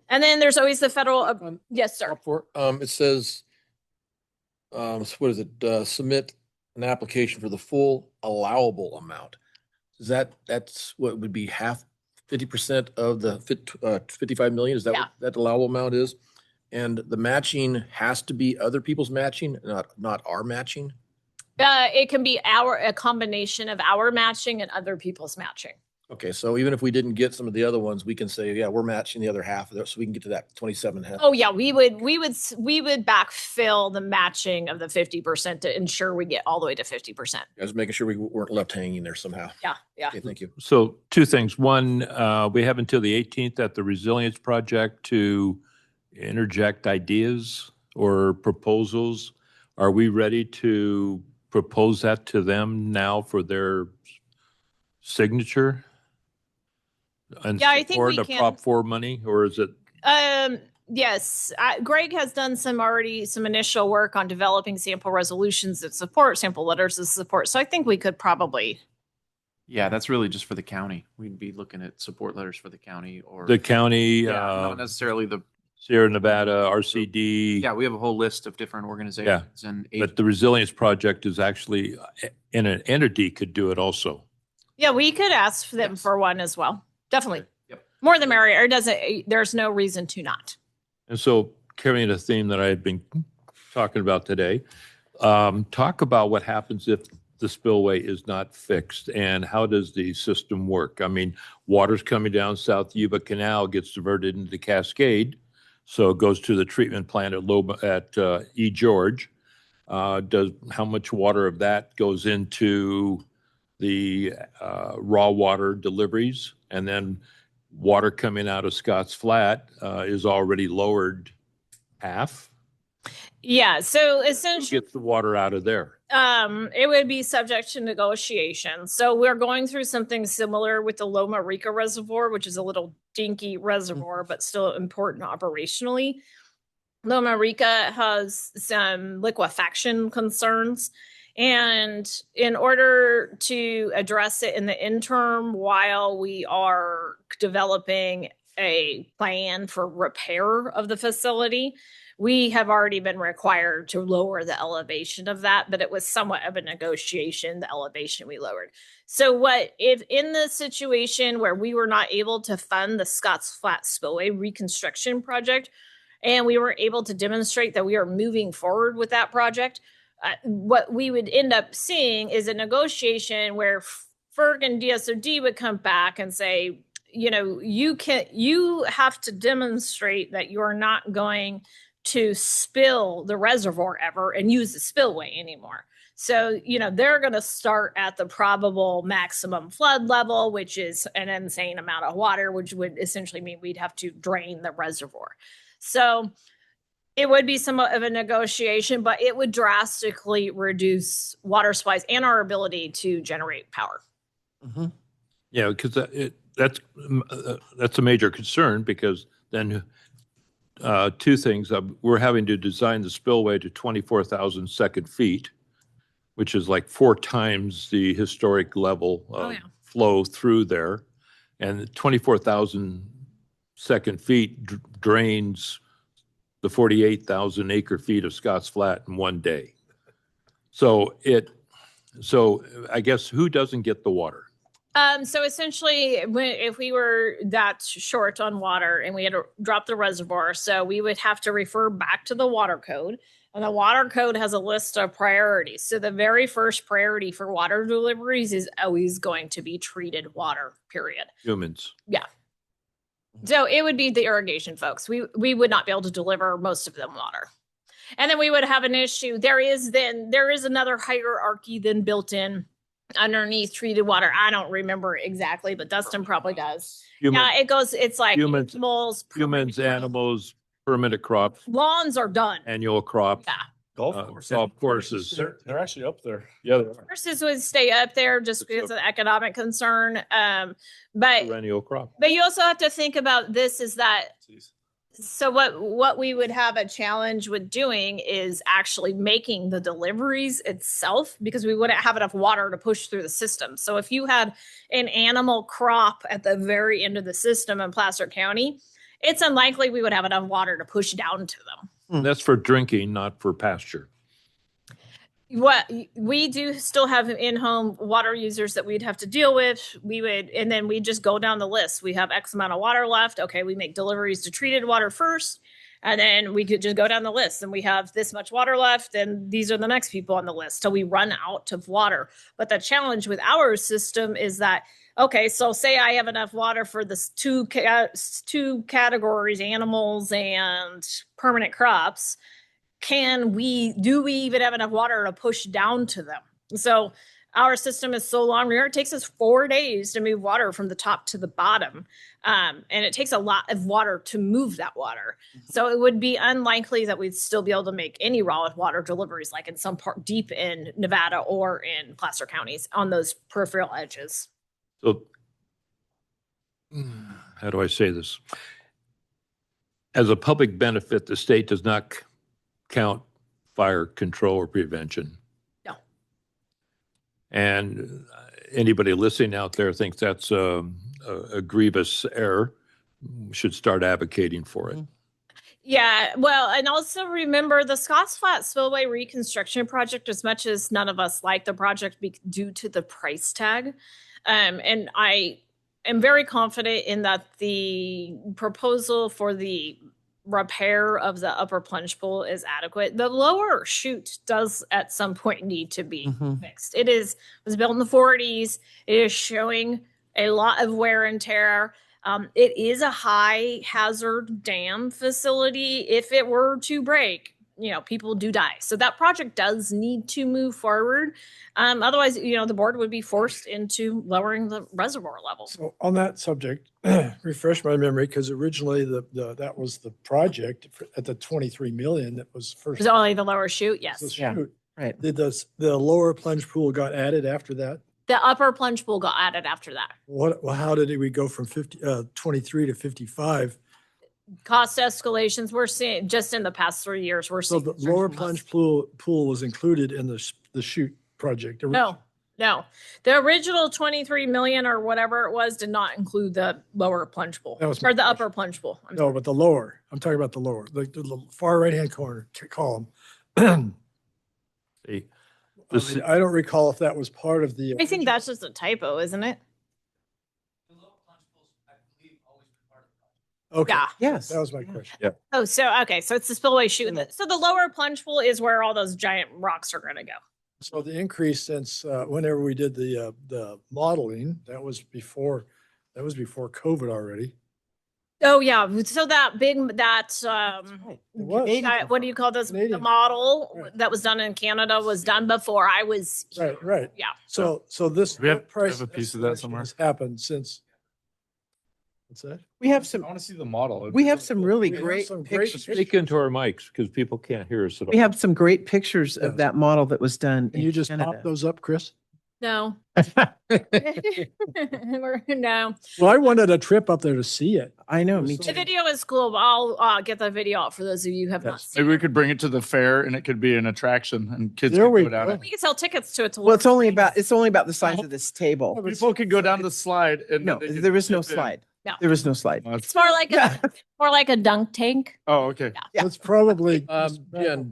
And then there's always the federal. Yes, sir. It says, what is it? Submit an application for the full allowable amount. Is that's what would be 50% of the 55 million? Is that what that allowable amount is? And the matching has to be other people's matching, not our matching? It can be a combination of our matching and other people's matching. Okay, so even if we didn't get some of the other ones, we can say, yeah, we're matching the other half of it, so we can get to that 27 half. Oh yeah, we would backfill the matching of the 50% to ensure we get all the way to 50%. I was making sure we weren't left hanging there somehow. Yeah. Okay, thank you. So two things. One, we have until the 18th at the Resilience Project to interject ideas or proposals. Are we ready to propose that to them now for their signature? And I think we the can. Prop 4 money, or is it? Yes, Greg has done some initial work on developing sample resolutions that support sample letters of support. So I think we could probably. Yeah, that's really just for the county. We'd be looking at support letters for the county or The county, not necessarily the Sierra Nevada, RCD. Yeah, we have a whole list of different organizations and But the Resilience Project is actually, in an entity could do it also. Yeah, we could ask them for one as well. Definitely. Yep. More the merrier. There's no reason to not. And so carrying a theme that I had been talking about today, talk about what happens if the spillway is not fixed and how does the system work? I mean, water's coming down South Yuba Canal, gets diverted into the Cascade. So it goes to the treatment plant at E. George. How much water of that goes into the raw water deliveries? And then water coming out of Scotts Flat is already lowered half. Yeah, so essentially, who gets the water out of there? It would be subject to negotiation. So we're going through something similar with the Loma Rica Reservoir, which is a little dinky reservoir, but still important operationally. Loma Rica has some liquefaction concerns. And in order to address it in the interim, while we are developing a plan for repair of the facility, we have already been required to lower the elevation of that, but it was somewhat of a negotiation, the elevation we lowered. So if in the situation where we were not able to fund the Scotts Flat Spillway reconstruction project, and we were able to demonstrate that we are moving forward with that project, what we would end up seeing is a negotiation where FERC and DSOD would come back and say, you have to demonstrate that you're not going to spill the reservoir ever and use the spillway anymore. So, they're going to start at the probable maximum flood level, which is an insane amount of water, which would essentially mean we'd have to drain the reservoir. So it would be somewhat of a negotiation, but it would drastically reduce water supplies and our ability to generate power. Yeah, because that's a major concern, because then two things. We're having to design the spillway to 24,000 second feet, which is like 4 times the historic level of flow through there. And 24,000 second feet drains the 48,000 acre feet of Scotts Flat in one day. So I guess who doesn't get the water? So essentially, if we were that short on water and we had to drop the reservoir, so we would have to refer back to the water code. And the water code has a list of priorities. So the very first priority for water deliveries is always going to be treated water, period. Humans. Yeah. So it would be the irrigation folks. We would not be able to deliver most of them water. And then we would have an issue. There is another hierarchy then built in underneath treated water. I don't remember exactly, but Dustin probably does. It's like humans, animals, permanent crops. Lawns are done. Annual crop. Yeah. Golf courses. They're actually up there. Yeah, they are. Horses would stay up there just because of the economic concern. But perennial crop. But you also have to think about this is that. So what we would have a challenge with doing is actually making the deliveries itself, because we wouldn't have enough water to push through the system. So if you had an animal crop at the very end of the system in Placer County, it's unlikely we would have enough water to push down to them. That's for drinking, not for pasture. What we do still have in-home water users that we'd have to deal with. And then we just go down the list. We have X amount of water left. Okay, we make deliveries to treated water first, and then we could just go down the list. And we have this much water left, and these are the next people on the list till we run out of water. But the challenge with our system is that, okay, so say I have enough water for this two categories, animals and permanent crops. Do we even have enough water to push down to them? So our system is so long. It takes us 4 days to move water from the top to the bottom. And it takes a lot of water to move that water. So it would be unlikely that we'd still be able to make any raw water deliveries, like in some part deep in Nevada or in Placer counties on those peripheral edges. So how do I say this? As a public benefit, the state does not count fire control or prevention. No. And anybody listening out there thinks that's a grievous error, should start advocating for it. Yeah, well, and also remember the Scotts Flat Spillway Reconstruction project, as much as none of us like the project due to the price tag. And I am very confident in that the proposal for the repair of the upper plunge pool is adequate. The lower chute does at some point need to be fixed. It was built in the 40s. It is showing a lot of wear and tear. It is a high hazard dam facility. If it were to break, people do die. So that project does need to move forward. Otherwise, the board would be forced into lowering the reservoir level. So on that subject, refresh my memory, because originally that was the project at the 23 million that was first. Is it only the lower chute? Yes. The Yeah. chute. Right. Did the lower plunge pool got added after that? The upper plunge pool got added after that. How did we go from 23 to 55? Cost escalations we're seeing just in the past 3 years. We're So seeing the lower plunge pool was included in the chute project. No. The original 23 million or whatever it was did not include the lower plunge pool That was or the upper plunge pool. No, but the lower. I'm talking about the lower, the far right-hand corner column. See, I don't recall if that was part of the. I think that's just a typo, isn't it? Okay. Yeah. Yes. That was my question. Yeah. Oh, so it's the spillway chute. So the lower plunge pool is where all those giant rocks are going to go. So the increase since whenever we did the modeling, that was before COVID already. Oh, yeah. So that It was. what do you call this? The Canadian. model Right. that was done in Canada was done before I was here. Right. Yeah. So this Do we have price a piece of that escalation somewhere? has happened since. What's that? We have I some, want to see the model. we have some really We have great some great pictures. Speak into our mics because people can't hear us at all. We have some great pictures of Yes. that model that was done Can in you just Canada. pop those up, Chris? No. No. Well, I wanted a trip up there to see it. I know, It was me so- The too. video is cool. But I'll get the video out for those of you who have not seen Maybe we it. could bring it to the fair and it could be an attraction and kids There could we go down go. it. We can sell tickets to it. To Well, it's look. only about the size of this table. People could go down the slide and No, then they could there is no dip in. slide. No. There is no slide. Well, It's more like a dunk tank. Oh, okay. Yeah. It's probably. Jen,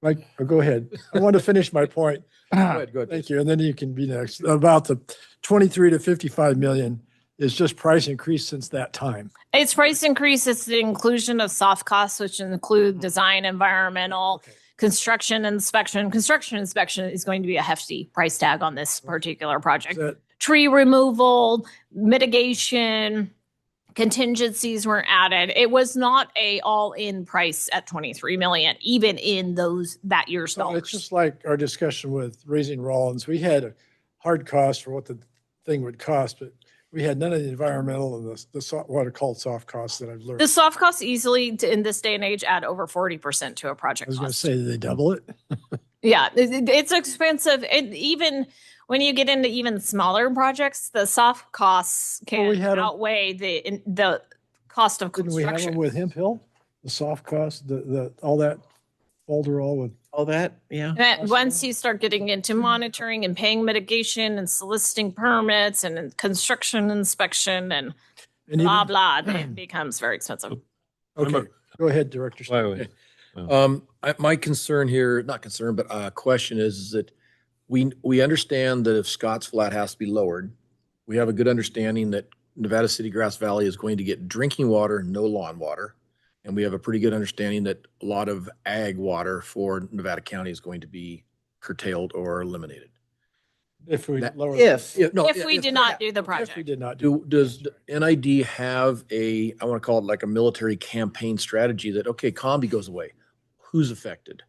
Mike, go ahead. I want to finish my point. go ahead. Thank you. And then you can be next. About the 23 to 55 million is just price increase since that time. Its price increase is the inclusion of soft costs, which include design, environmental, construction inspection. Construction inspection is going to be a hefty price tag on this particular project. Is that- Tree removal, mitigation, contingencies were added. It was not a all-in price at 23 million, even in that year's So dollars. it's just like our discussion with Raising Rollins. We had a hard cost for what the thing would cost, but we had none of the environmental and what are called soft costs that I've learned. The soft costs easily, in this day and age, add over 40% to a I project was going to cost. say, did they double it? Yeah, it's expensive. And even when you get into even smaller projects, the soft costs can we had 'em- outweigh the cost of Didn't we have construction. them with Hemp Hill? The soft cost, all that, all with. All that, yeah. And once you start getting into monitoring and paying mitigation and soliciting permits and construction inspection and And blah, even- blah, it becomes very expensive. Okay, go ahead, Director. Wait. My concern here, not concern, but question is that we understand that if Scotts Flat has to be lowered, we have a good understanding that Nevada City Grass Valley is going to get drinking water, no lawn water. And we have a pretty good understanding that a lot of ag water for Nevada County is going to be curtailed or eliminated. If we That- lower. If, If we did not do the If we project. did not do. Does NID have I want to call it like a military campaign strategy that, okay, Combie goes away. Who's affected?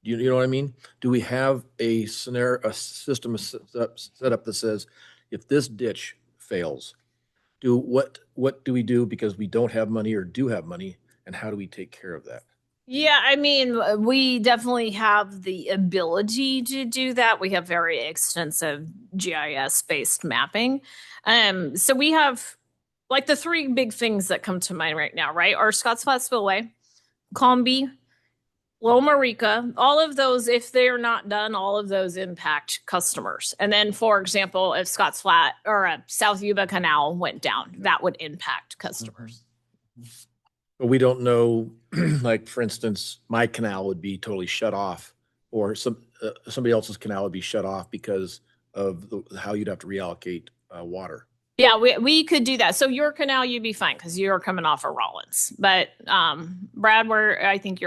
You know what I mean? Do we have a scenario, a system set up that says, if this ditch fails, what do we do because we don't have money or do have money, and how do we take care of that? Yeah, I mean, we definitely have the ability to do that. We have very extensive GIS-based mapping. So we have like the three big things that come to mind right now, right? Are Scotts Flat Spillway, Combie, Loma Rica, all of those, if they're not done, all of those impact customers. And then, for example, if Scotts Flat or South Yuba Canal went down, that would impact customers. But we don't know, like, for instance, my canal would be totally shut off, or somebody else's canal would be shut off because of how you'd have to reallocate water. Yeah, we could do that. So your canal, you'd be fine because you're coming off of Rollins. But Brad, I think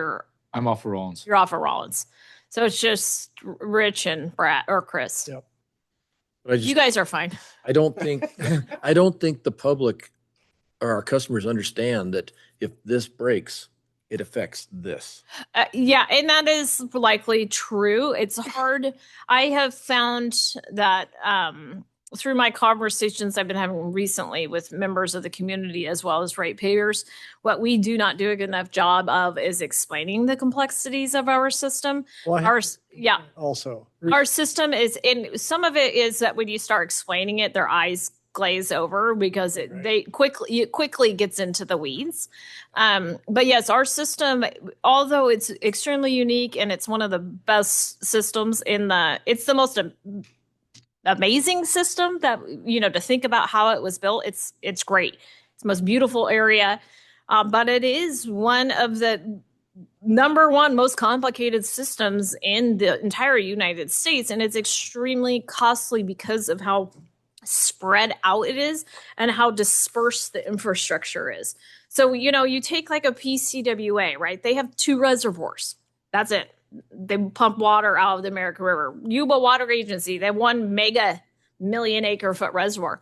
I'm off for Rollins. you're off of Rollins. So it's just Rich and Brad or Chris. Yep. But You guys are fine. I don't think the public or our customers understand that if this breaks, it affects this. Yeah, and that is likely true. It's hard. I have found that through my conversations I've been having recently with members of the community as well as ratepayers, what we do not do a good enough job of is explaining the complexities of our system. Well, I have- Also. Our system is, and some of it is that when you start explaining it, their eyes glaze over because it quickly gets into the weeds. But yes, our system, although it's extremely unique and it's one of the best systems it's the most amazing system that, to think about how it was built. It's great. It's the most beautiful area. But it is one of the number one most complicated systems in the entire United States. And it's extremely costly because of how spread out it is and how dispersed the infrastructure is. So, you take like a PCWA, right? They have 2 reservoirs. That's it. They pump water out of the American River. Yuba Water Agency, they have 1 mega million acre foot reservoir.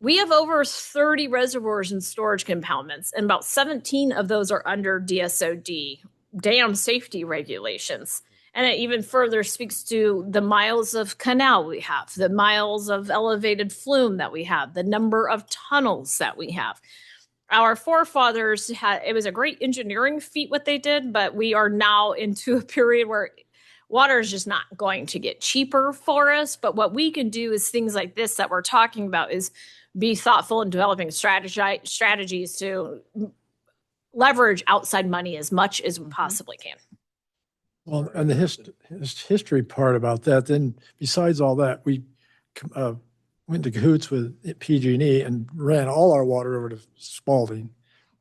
We have over 30 reservoirs and storage compoundments, and about 17 of those are under DSOD, dam safety regulations. And it even further speaks to the miles of canal we have, the miles of elevated flume that we have, the number of tunnels that we have. Our forefathers had, it was a great engineering feat what they did, but we are now into a period where water is just not going to get cheaper for us. But what we can do is things like this that we're talking about is be thoughtful in developing strategies to leverage outside money as much as we possibly can. Well, and the history part about that, then besides all that, we went to cahoots with PG&E and ran all our water over to Spalding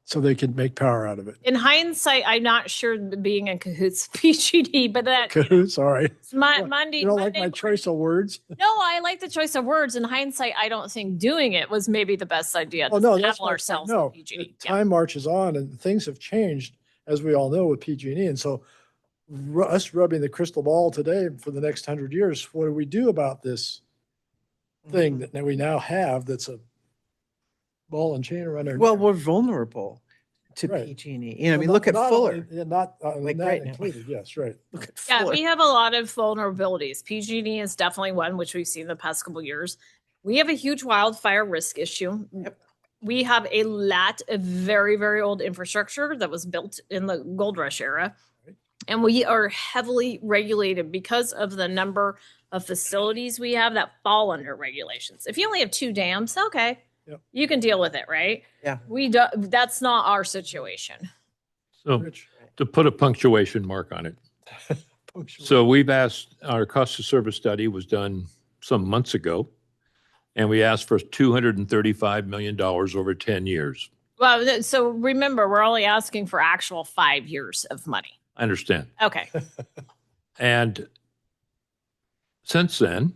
so they could make power out of it. In hindsight, I'm not sure being in cahoots with PG&E, but that Cahoots, all right. Monday. You don't Monday like my choice of words? No, I like the choice of words. In hindsight, I don't think doing it was maybe the best idea. Oh, no, to that's saddle my point. ourselves No, with PG&E. time marches on and things have changed, as we all know, with PG&E. And so us rubbing the crystal ball today for the next 100 years, what do we do about this thing that we now have that's a ball and chain around our Well, neck? we're vulnerable to Right. PG&E. You know, I mean, Well, look at not Fuller. only- yeah, Not, Like that right now. included, yes, right. Look at Yeah, Fuller. we have a lot of vulnerabilities. PG&E is definitely one, which we've seen the past couple of years. We have a huge wildfire risk issue. Yep. We have a lot of very, very old infrastructure that was built in the gold rush era. And we are heavily regulated because of the number of facilities we have that fall under regulations. If you only have 2 dams, okay, Yep. you can deal with it, right? Yeah. That's not our situation. So Rich. to put a punctuation mark on it. So we've asked, our cost of service study was done some months ago, and we asked for $235 million over 10 years. Well, so remember, we're only asking for actual 5 years of money. I understand. Okay. And since then,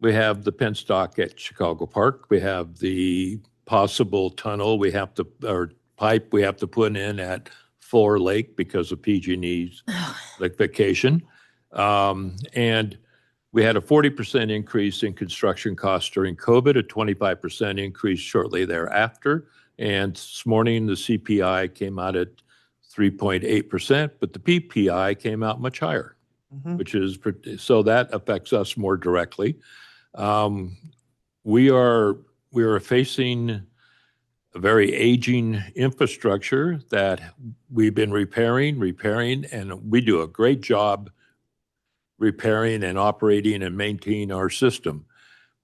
we have the penstock at Chicago Park. We have the possible tunnel or pipe we have to put in at Fuller Lake because of PG&E's vacation. And we had a 40% increase in construction costs during COVID, a 25% increase shortly thereafter. And this morning, the CPI came out at 3.8%, but the PPI came out much higher, which is, so that affects us more directly. We are facing a very aging infrastructure that we've been repairing, and we do a great job repairing and operating and maintaining our system.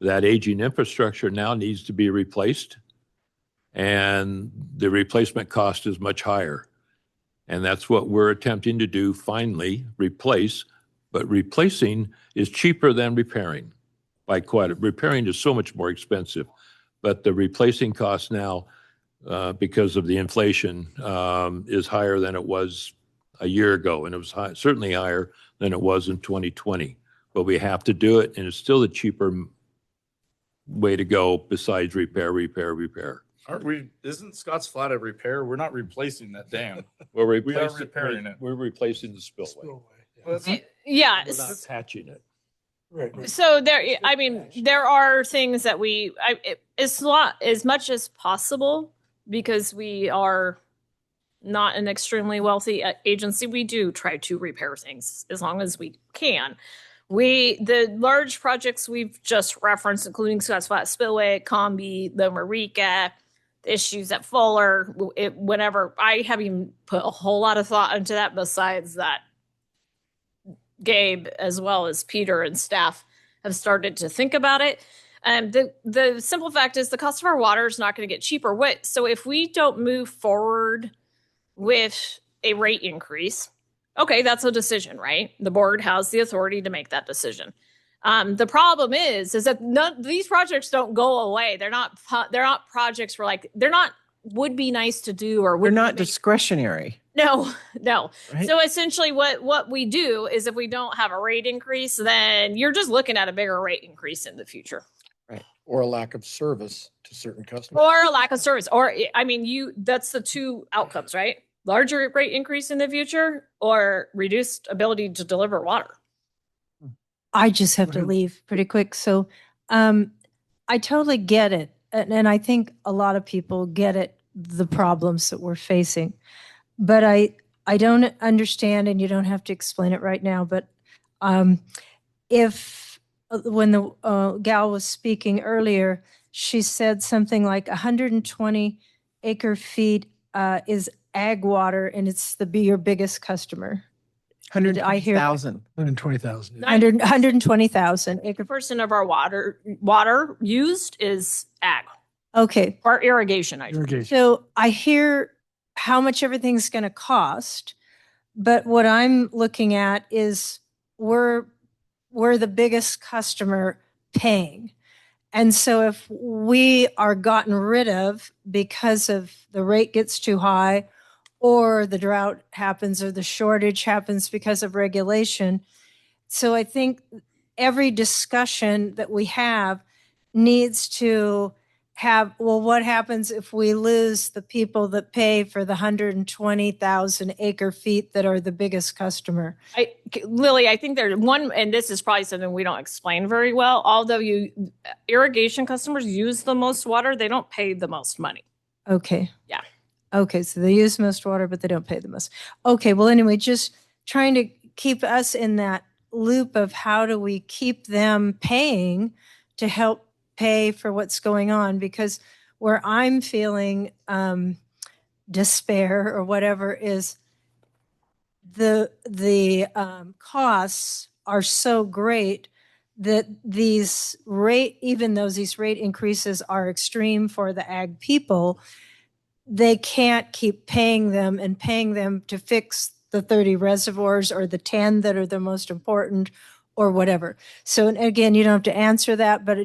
That aging infrastructure now needs to be replaced, and the replacement cost is much higher. And that's what we're attempting to do, finally, replace. But replacing is cheaper than repairing by repairing is so much more expensive. But the replacing cost now, because of the inflation, is higher than it was a year ago. And it was certainly higher than it was in 2020. But we have to do it, and it's still a cheaper way to go besides repair. Isn't Scott's Flat a repair? We're not replacing that dam. We're We are repairing it. We're replacing the spillway. Yeah. We're not patching it. Right. So there are things that it's not as much as possible because we are not an extremely wealthy agency. We do try to repair things as long as we can. The large projects we've just referenced, including Scott's Flat Spillway, Combie, the Marika, the issues at Fuller, whenever I haven't even put a whole lot of thought into that besides that Gabe, as well as Peter and staff, have started to think about it. The simple fact is the cost of our water is not going to get cheaper. So if we don't move forward with a rate increase, okay, that's a decision, right? The board has the authority to make that decision. The problem is that these projects don't go away. They're not projects where they're not would be nice to do or They're not discretionary. No. Right? So essentially what we do is if we don't have a rate increase, then you're just looking at a bigger rate increase in the future. Right. Or a lack of service to certain customers. Or a lack of service. Or, that's the 2 outcomes, right? Larger rate increase in the future or reduced ability to deliver water. I just have to leave pretty quick. So I totally get it. and I think a lot of people get it, the problems that we're facing. But I don't understand, and you don't have to explain it right now, but if, when the gal was speaking earlier, she said something like 120 acre feet is ag water, and it's your biggest customer. Did I hear that? 120,000. 120,000 acre. Percent of our water used is ag Okay. or irrigation. So I hear how much everything's going to cost, but what I'm looking at is we're the biggest customer paying. And so if we are gotten rid of because of the rate gets too high, or the drought happens, or the shortage happens because of regulation. So I think every discussion that we have needs to have, well, what happens if we lose the people that pay for the 120,000 acre feet that are the biggest customer? Lily, I think there's one, and this is probably something we don't explain very well. Although irrigation customers use the most water, they don't pay the most money. Okay. Yeah. Okay, so they use most water, but they don't pay the most. Okay, well, anyway, just trying to keep us in that loop of how do we keep them paying to help pay for what's going on, because where I'm feeling despair or whatever is the costs are so great that even though these rate increases are extreme for the ag people, they can't keep paying them to fix the 30 reservoirs or the 10 that are the most important or whatever. So again, you don't have to answer that, but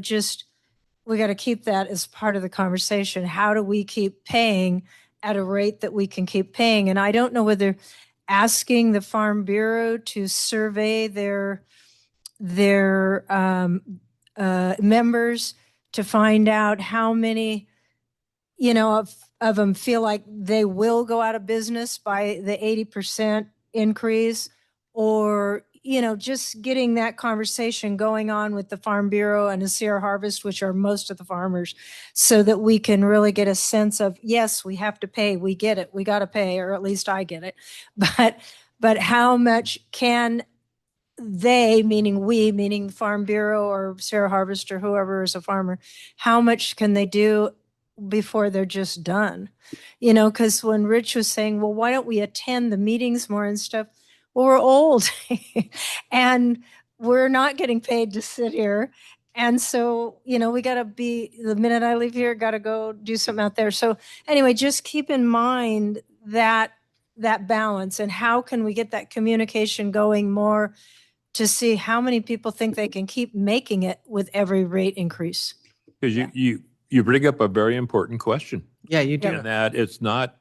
we got to keep that as part of the conversation. How do we keep paying at a rate that we can keep paying? And I don't know whether asking the Farm Bureau to survey their members to find out how many, of them feel like they will go out of business by the 80% increase, or, just getting that conversation going on with the Farm Bureau and the Sierra Harvest, which are most of the farmers, so that we can really get a sense of, yes, we have to pay, we get it, we got to pay, or at least I get it. But how much can they, meaning we, meaning the Farm Bureau or Sierra Harvest or whoever is a farmer, how much can they do before they're just done? Because when Rich was saying, well, why don't we attend the meetings more and stuff? Well, we're old and we're not getting paid to sit here. And so, we got to the minute I leave here, got to go do something out there. So anyway, just keep in mind that balance, and how can we get that communication going more to see how many people think they can keep making it with every rate increase. Because you bring up a very important question. Yeah, you do. And that it's not,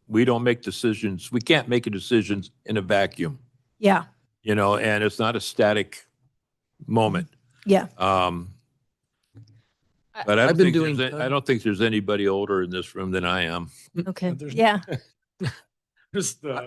we don't make decisions. We can't make decisions in a vacuum. Yeah. And it's not a static moment. Yeah. But I don't think there's anybody older in this room than I am. Okay. Yeah.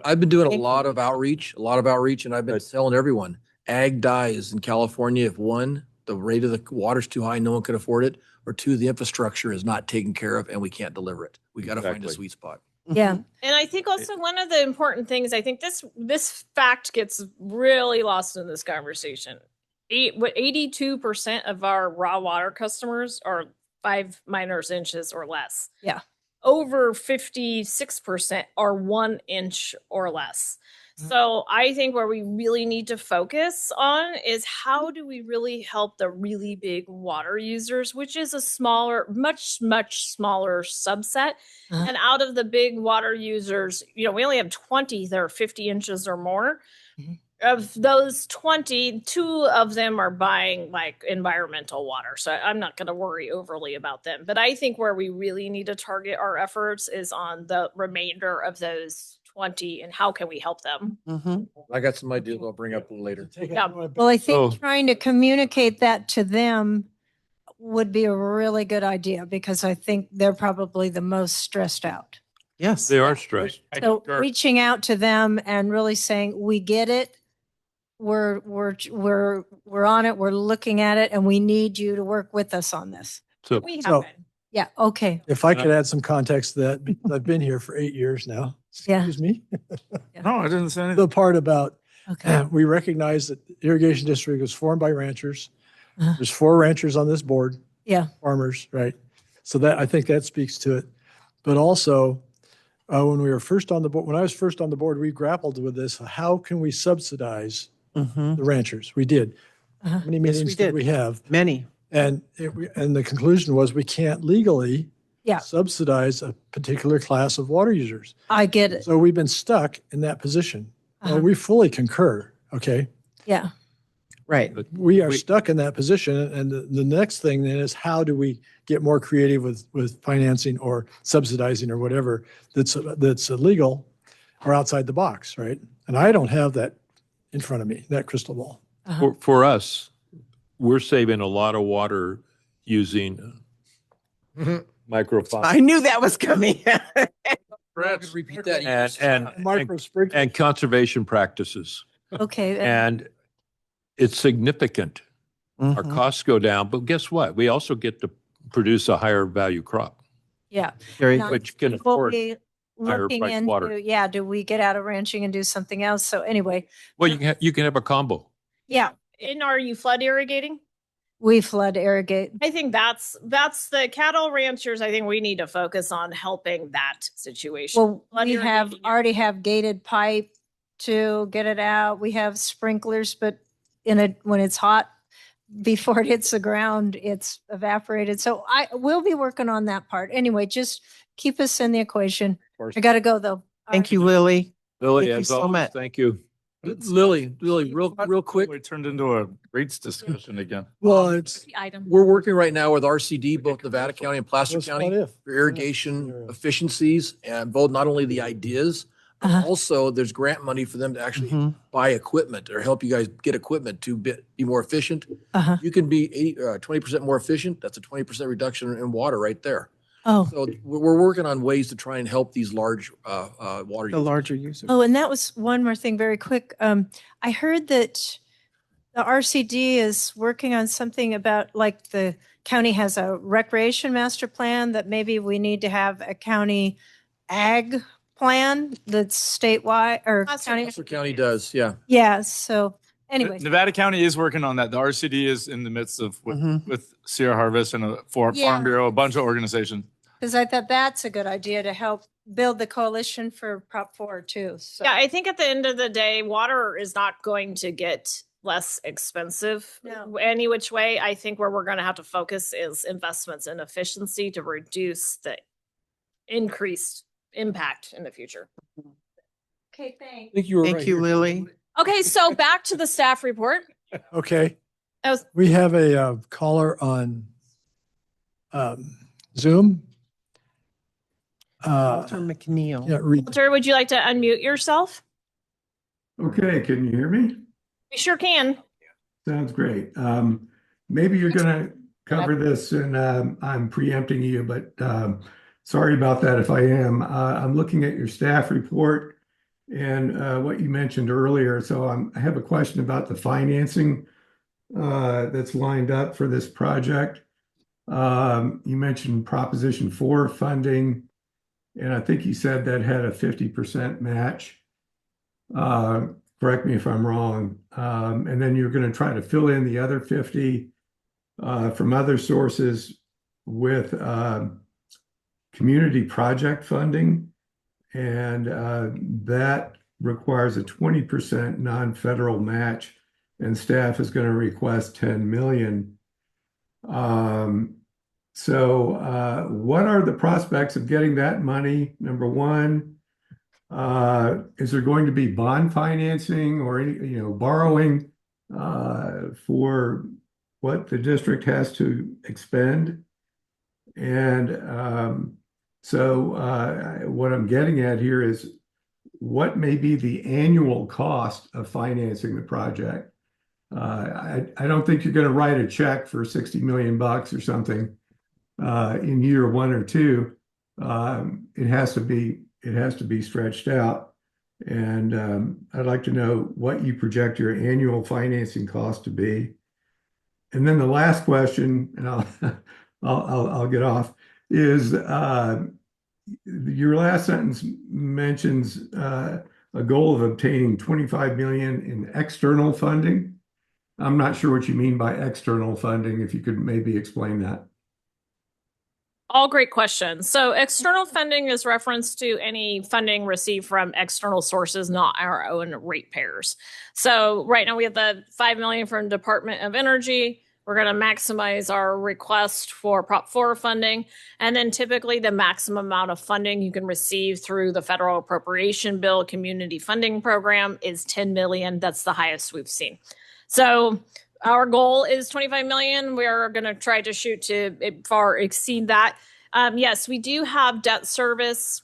I've been doing a lot of outreach, and I've been telling everyone, ag dies in California if one, the rate of the water's too high, no one can afford it, or two, the infrastructure is not taken care of and we can't deliver it. We got to find a sweet spot. Yeah. And I think also one of the important things, I think this fact gets really lost in this conversation. 82% of our raw water customers are 5 minors inches or less. Yeah. Over 56% are 1 inch or less. So I think where we really need to focus on is how do we really help the really big water users, which is a smaller, much, much smaller subset. And out of the big water users, we only have 20 that are 50 inches or more. Of those 20, 2 of them are buying like environmental water. So I'm not going to worry overly about them. But I think where we really need to target our efforts is on the remainder of those 20 and how can we help them? I got some ideas I'll bring up later. Yeah. Well, I think trying to communicate that to them would be a really good idea, because I think they're probably the most stressed out. Yes. They are stressed. So reaching out to them and really saying, we get it. We're on it. We're looking at it, and we need you to work with us on this. So We have been. Yeah, okay. If I could add some context to that, because I've been here for 8 years now. Yeah. Excuse me. No, I didn't say anything. The part about, Okay. we recognize that the irrigation district was formed by ranchers. Uh-huh. There's 4 ranchers on this board, Yeah, farmers, right? So that, I think that speaks to it. But also, when we were first on the board, when I was first on the board, we grappled with this. How can we subsidize Mhm. the ranchers? We did. Uh-huh. How many Yes, meetings we did did. we have? Many. And and the conclusion was we can't legally Yeah. subsidize a particular class of water users. I get it. So we've been stuck in that position. Uh-huh. We fully concur, okay? Yeah. Right. We are stuck in that position. And the next thing then is how do we get more creative with financing or subsidizing or whatever that's illegal or outside the box, right? And I don't have that in front of me, that crystal ball. Uh-huh. For us, we're saving a lot of water using microfiber I knew that was coming. Repeat that. Micro sprinkler. and conservation practices. Okay. And it's significant. Our Mhm. costs go down, but guess what? We also get to produce a higher value crop, Yeah. Very Now, good. which can We'll afford. be higher looking priced water. into, yeah, do we get out of ranching and do something else? So anyway, Well, you can have a combo. yeah, And are you flood irrigating? we flood irrigate. I think that's the cattle ranchers. I think we need to focus on helping that situation. Well, Flood we have irrigating. already have gated pipe to get it out. We have sprinklers, but when it's hot, before it hits the ground, it's evaporated. So I will be working on that part. Anyway, just keep us in the equation. I gotta go though. Thank you, Lily. Lily, Thank you as so always, much. thank you. Lily, real quick. We turned into a rates discussion again. Well, it's, Item. We're working right now with RCD, both Nevada County and Placer What's County, what if? for irrigation efficiencies and both not only the ideas, but Uh-huh. also there's grant money for them to actually Mhm. buy equipment or help you guys get equipment to be more efficient. Uh-huh. You can be 20% more efficient. That's a 20% reduction in water right there. Oh, So we're working on ways to try and help these large water The users. larger user. oh, and that was one more thing very quick. I heard that the RCD is working on something about like the county has a recreation master plan that maybe we need to have a county ag plan that's statewide or Placer county. Placer County does, yeah. Yeah. So anyway, Nevada County is working on that. The RCD is in the midst of Mhm. with Sierra Harvest and a Yeah. Farm Bureau, a bunch of organizations. because I thought that's a good idea to help build the coalition for Prop 4 too. So Yeah, I think at the end of the day, water is not going to get less expensive No. any which way. I think where we're going to have to focus is investments in efficiency to reduce the increased impact in the future. okay, thanks. I think you were Thank you, Lily. Okay, so back to the staff report. okay. That was We have a caller on Zoom. Walter McNeil. Yeah, read. Walter, would you like to unmute yourself? Okay, can you hear me? We sure can. Sounds great. Maybe you're gonna cover this and I'm preempting you, but sorry about that if I am. I'm looking at your staff report and what you mentioned earlier. So I have a question about the financing that's lined up for this project. You mentioned Proposition 4 funding, and I think you said that had a 50% match. Correct me if I'm wrong. And then you're going to try to fill in the other 50 from other sources with community project funding. And that requires a 20% non-federal match, and staff is going to request 10 million. So what are the prospects of getting that money? Number one, is there going to be bond financing or any, borrowing for what the district has to expend? And what I'm getting at here is what may be the annual cost of financing the project? I don't think you're going to write a check for 60 million bucks or something in year 1 or 2. It has to be stretched out. And I'd like to know what you project your annual financing cost to be. And then the last question, and I'll get off. is your last sentence mentions a goal of obtaining 25 million in external funding. I'm not sure what you mean by external funding. If you could maybe explain that. All great questions. So external funding is reference to any funding received from external sources, not our own ratepayers. So right now we have the 5 million from Department of Energy. We're going to maximize our request for Prop 4 funding. And then typically the maximum amount of funding you can receive through the federal appropriation bill community funding program is 10 million. That's the highest we've seen. So our goal is 25 million. We're going to try to shoot to far exceed that. Yes, we do have debt service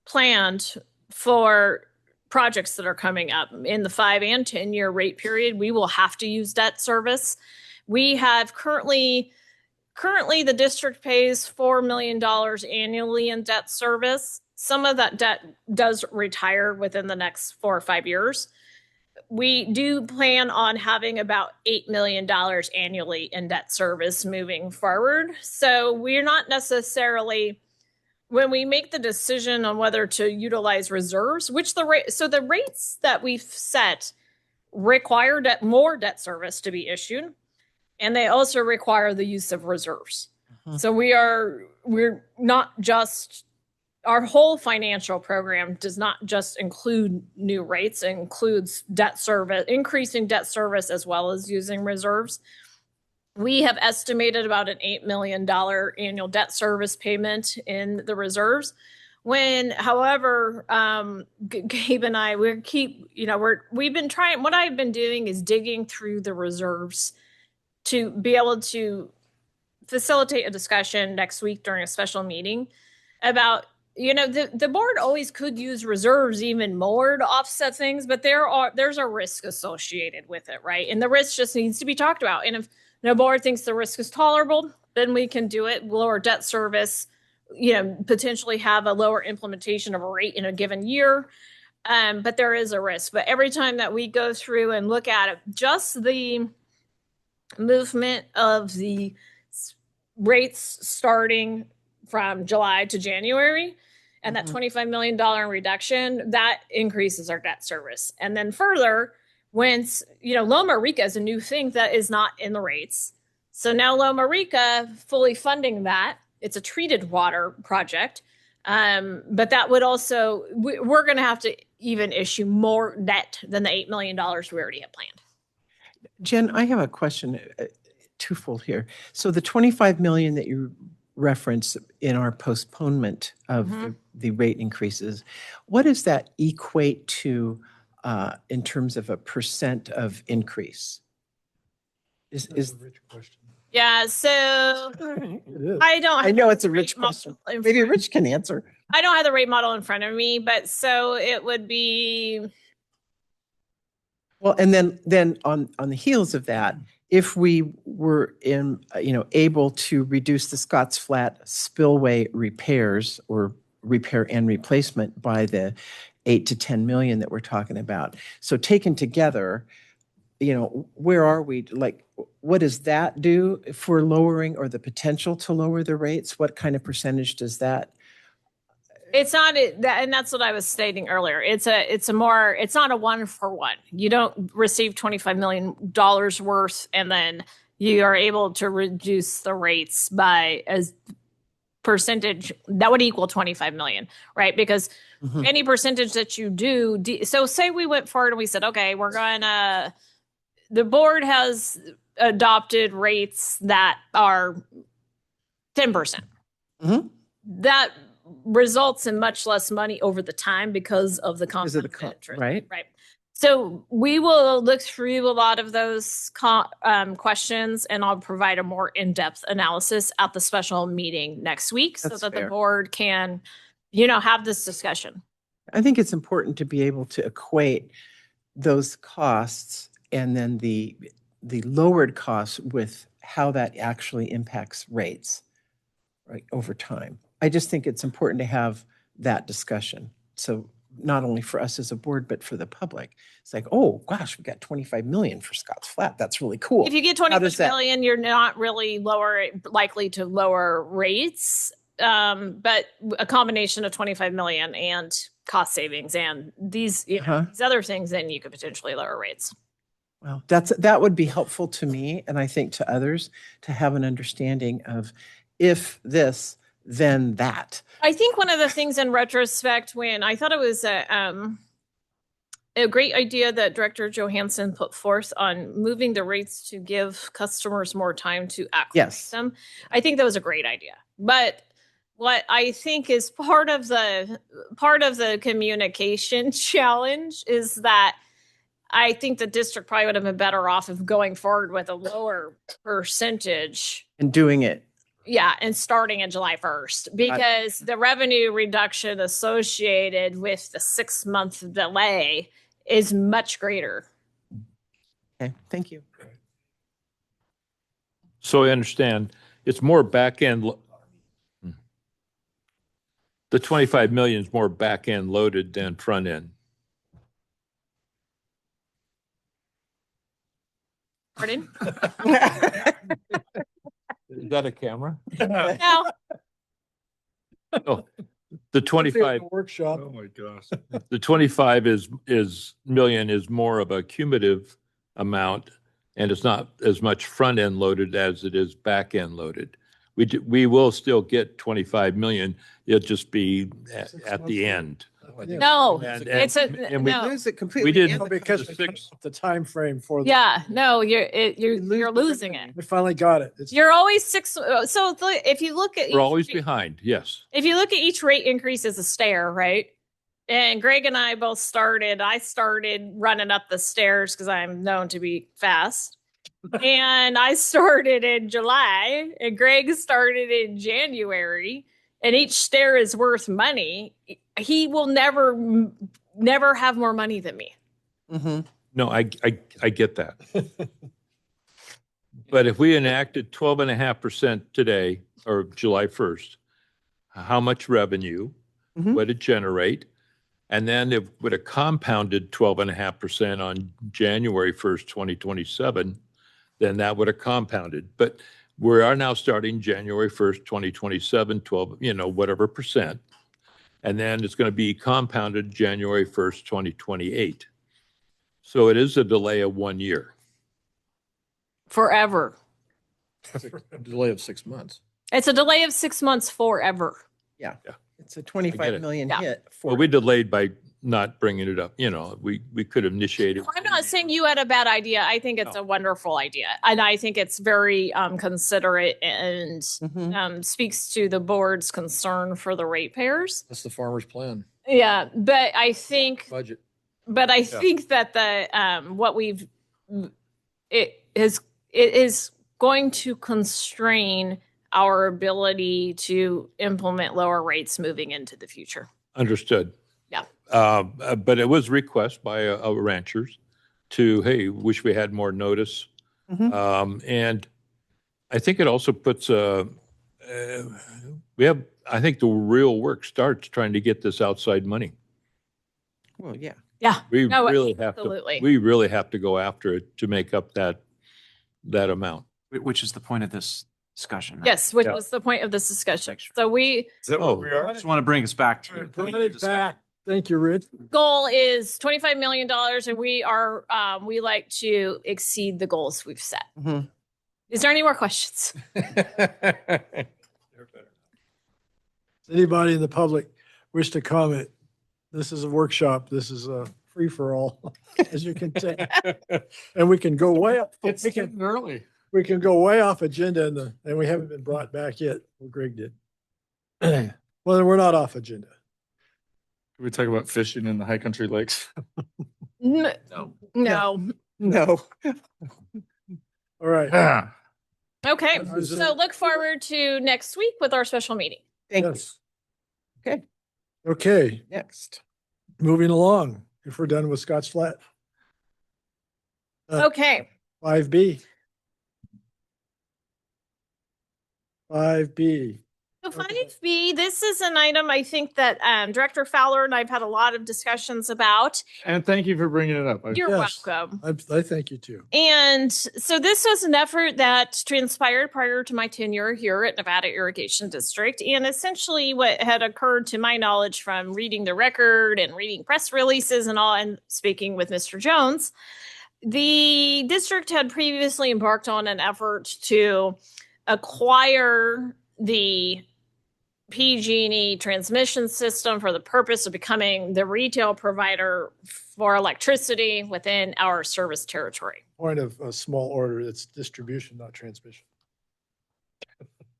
planned for projects that are coming up in the 5 and 10-year rate period. We will have to use debt service. We have currently the district pays $4 million annually in debt service. Some of that debt does retire within the next 4 or 5 years. We do plan on having about $8 million annually in debt service moving forward. So we're not necessarily, when we make the decision on whether to utilize reserves, which the rates that we've set require more debt service to be issued, and they also require the use of reserves. So we're not just, our whole financial program does not just include new rates, it includes debt service, increasing debt service as well as using reserves. We have estimated about an $8 million annual debt service payment in the reserves. However, Gabe and I, we've been trying, what I've been doing is digging through the reserves to be able to facilitate a discussion next week during a special meeting about, the board always could use reserves even more to offset things, but there's a risk associated with it, right? And the risk just needs to be talked about. And if the board thinks the risk is tolerable, then we can do it, lower debt service, potentially have a lower implementation of a rate in a given year. But there is a risk. But every time that we go through and look at it, just the movement of the rates starting from July to January, and that $25 million reduction, that increases our debt service. And then further, when, Loma Rica is a new thing that is not in the rates. So now Loma Rica fully funding that. It's a treated water project. But that would also, we're going to have to even issue more debt than the $8 million we already have planned. Jen, I have a question, twofold here. So the 25 million that you reference in our postponement of the rate increases, what does that equate to in terms of a percent of increase? That's a rich question. Yeah, so I know it's a rich question. Maybe Rich can answer. I don't have the rate model in front of me, but so it would be. Well, and then on the heels of that, if we were able to reduce the Scotts Flat spillway repairs or repair and replacement by the 8 to 10 million that we're talking about. So taken together, where are we? Like, what does that do for lowering or the potential to lower the rates? What kind of percentage does that? It's not that, and that's what I was stating earlier. It's not a 1-for-1. You don't receive $25 million worth, and then you are able to reduce the rates by as percentage that would equal 25 million, right? Because any percentage that you do, so say we went forward and we said, okay, the board has adopted rates that are 10%. That results in much less money over the time because of the compound interest, right? So we will look through a lot of those questions, and I'll provide a more in-depth analysis at the special meeting next week. That's so that fair. the board can, have this discussion. I think it's important to be able to equate those costs and then the lowered costs with how that actually impacts rates, right, over time. I just think it's important to have that discussion. So not only for us as a board, but for the public. It's like, oh, gosh, we got 25 million for Scotts Flat. That's really cool. If you get How 25 does that- million, you're not really likely to lower rates. But a combination of 25 million and cost savings and these, these other things, then you could potentially lower rates. Well, that would be helpful to me, and I think to others, to have an understanding of if this, then that. I think one of the things in retrospect, when I thought it was a great idea that Director Johansson put forth on moving the rates to give customers more time to acclimate them. I think that was a great idea. But what I think is part of the communication challenge is that I think the district probably would have been better off of going forward with a lower percentage. And doing it. Yeah, and starting in July 1st, because the revenue reduction associated with the 6-month delay is much greater. Okay, thank you. So I understand it's more back end. The 25 million is more back end loaded than front end. Pardon? Is that a camera? No. Oh, the 25 workshop. Oh my gosh. The 25 million is more of a cumulative amount, and it's not as much front end loaded as it is back end loaded. We will still get 25 million. It'll just be at the end. No, it's a we no. Lose it completely. We didn't No, because the time frame for the, Yeah, no, you're losing it. we finally got it. It's You're always if you look at We're always behind. Yes. if you look at each rate increase as a stair, right? And Greg and I both I started running up the stairs because I'm known to be fast. And I started in July and Greg started in January, and each stair is worth money. He will never have more money than me. Mm-hmm. No, I get that. But if we enacted 12.5% today or July 1st, how much revenue would it generate? And then if would have compounded 12.5% on January 1st, 2027, then that would have compounded. But we are now starting January 1st, 2027, 12, whatever percent. And then it's going to be compounded January 1st, 2028. So it is a delay of 1 year. Forever. A delay of 6 months. It's a delay of 6 months forever. Yeah. Yeah. It's a 25 million Yeah. hit. Well, we delayed by not bringing it up. We could have initiated. I'm not saying you had a bad idea. I think it's a wonderful idea. And I think it's very considerate and speaks to the board's concern for the ratepayers. That's the farmer's plan. Yeah, but I think Budget. But I think that it is going to constrain our ability to implement lower rates moving into the future. Understood. Yeah. But it was a request by ranchers to, hey, wish we had more notice. And I think it also puts I think the real work starts trying to get this outside money. Well, yeah. Yeah. We No, really absolutely. have to go after it to make up that amount. Which is the point of this discussion. Right? Yes, which was the point of this discussion. So Is that what we are? I just want to bring us back to bring it back. Thank you, Rich. goal is $25 million, and we like to exceed the goals we've set. Is there any more questions? Anybody in the public wish to comment? This is a workshop. This is a free for all, as you can tell. And we can go way up. It's early. We can go way off agenda and we haven't been brought back yet. Well, Greg did. Well, we're not off agenda. Can we talk about fishing in the high country lakes? No. No. All right. Okay, so look forward to next week with our special meeting. Thank Yes. you. Okay. Okay, Next. moving along. If we're done with Scotts Flat. Okay. 5B. 5B. So 5B, this is an item I think that Director Fowler and I've had a lot of discussions about. And thank you for bringing it up. You're Yes. welcome. I thank you too. And so this was an effort that transpired prior to my tenure here at Nevada Irrigation District. And essentially what had occurred to my knowledge from reading the record and reading press releases and all, and speaking with Mr. Jones, the district had previously embarked on an effort to acquire the PG&E transmission system for the purpose of becoming the retail provider for electricity within our service territory. Point of a small order, it's distribution, not transmission.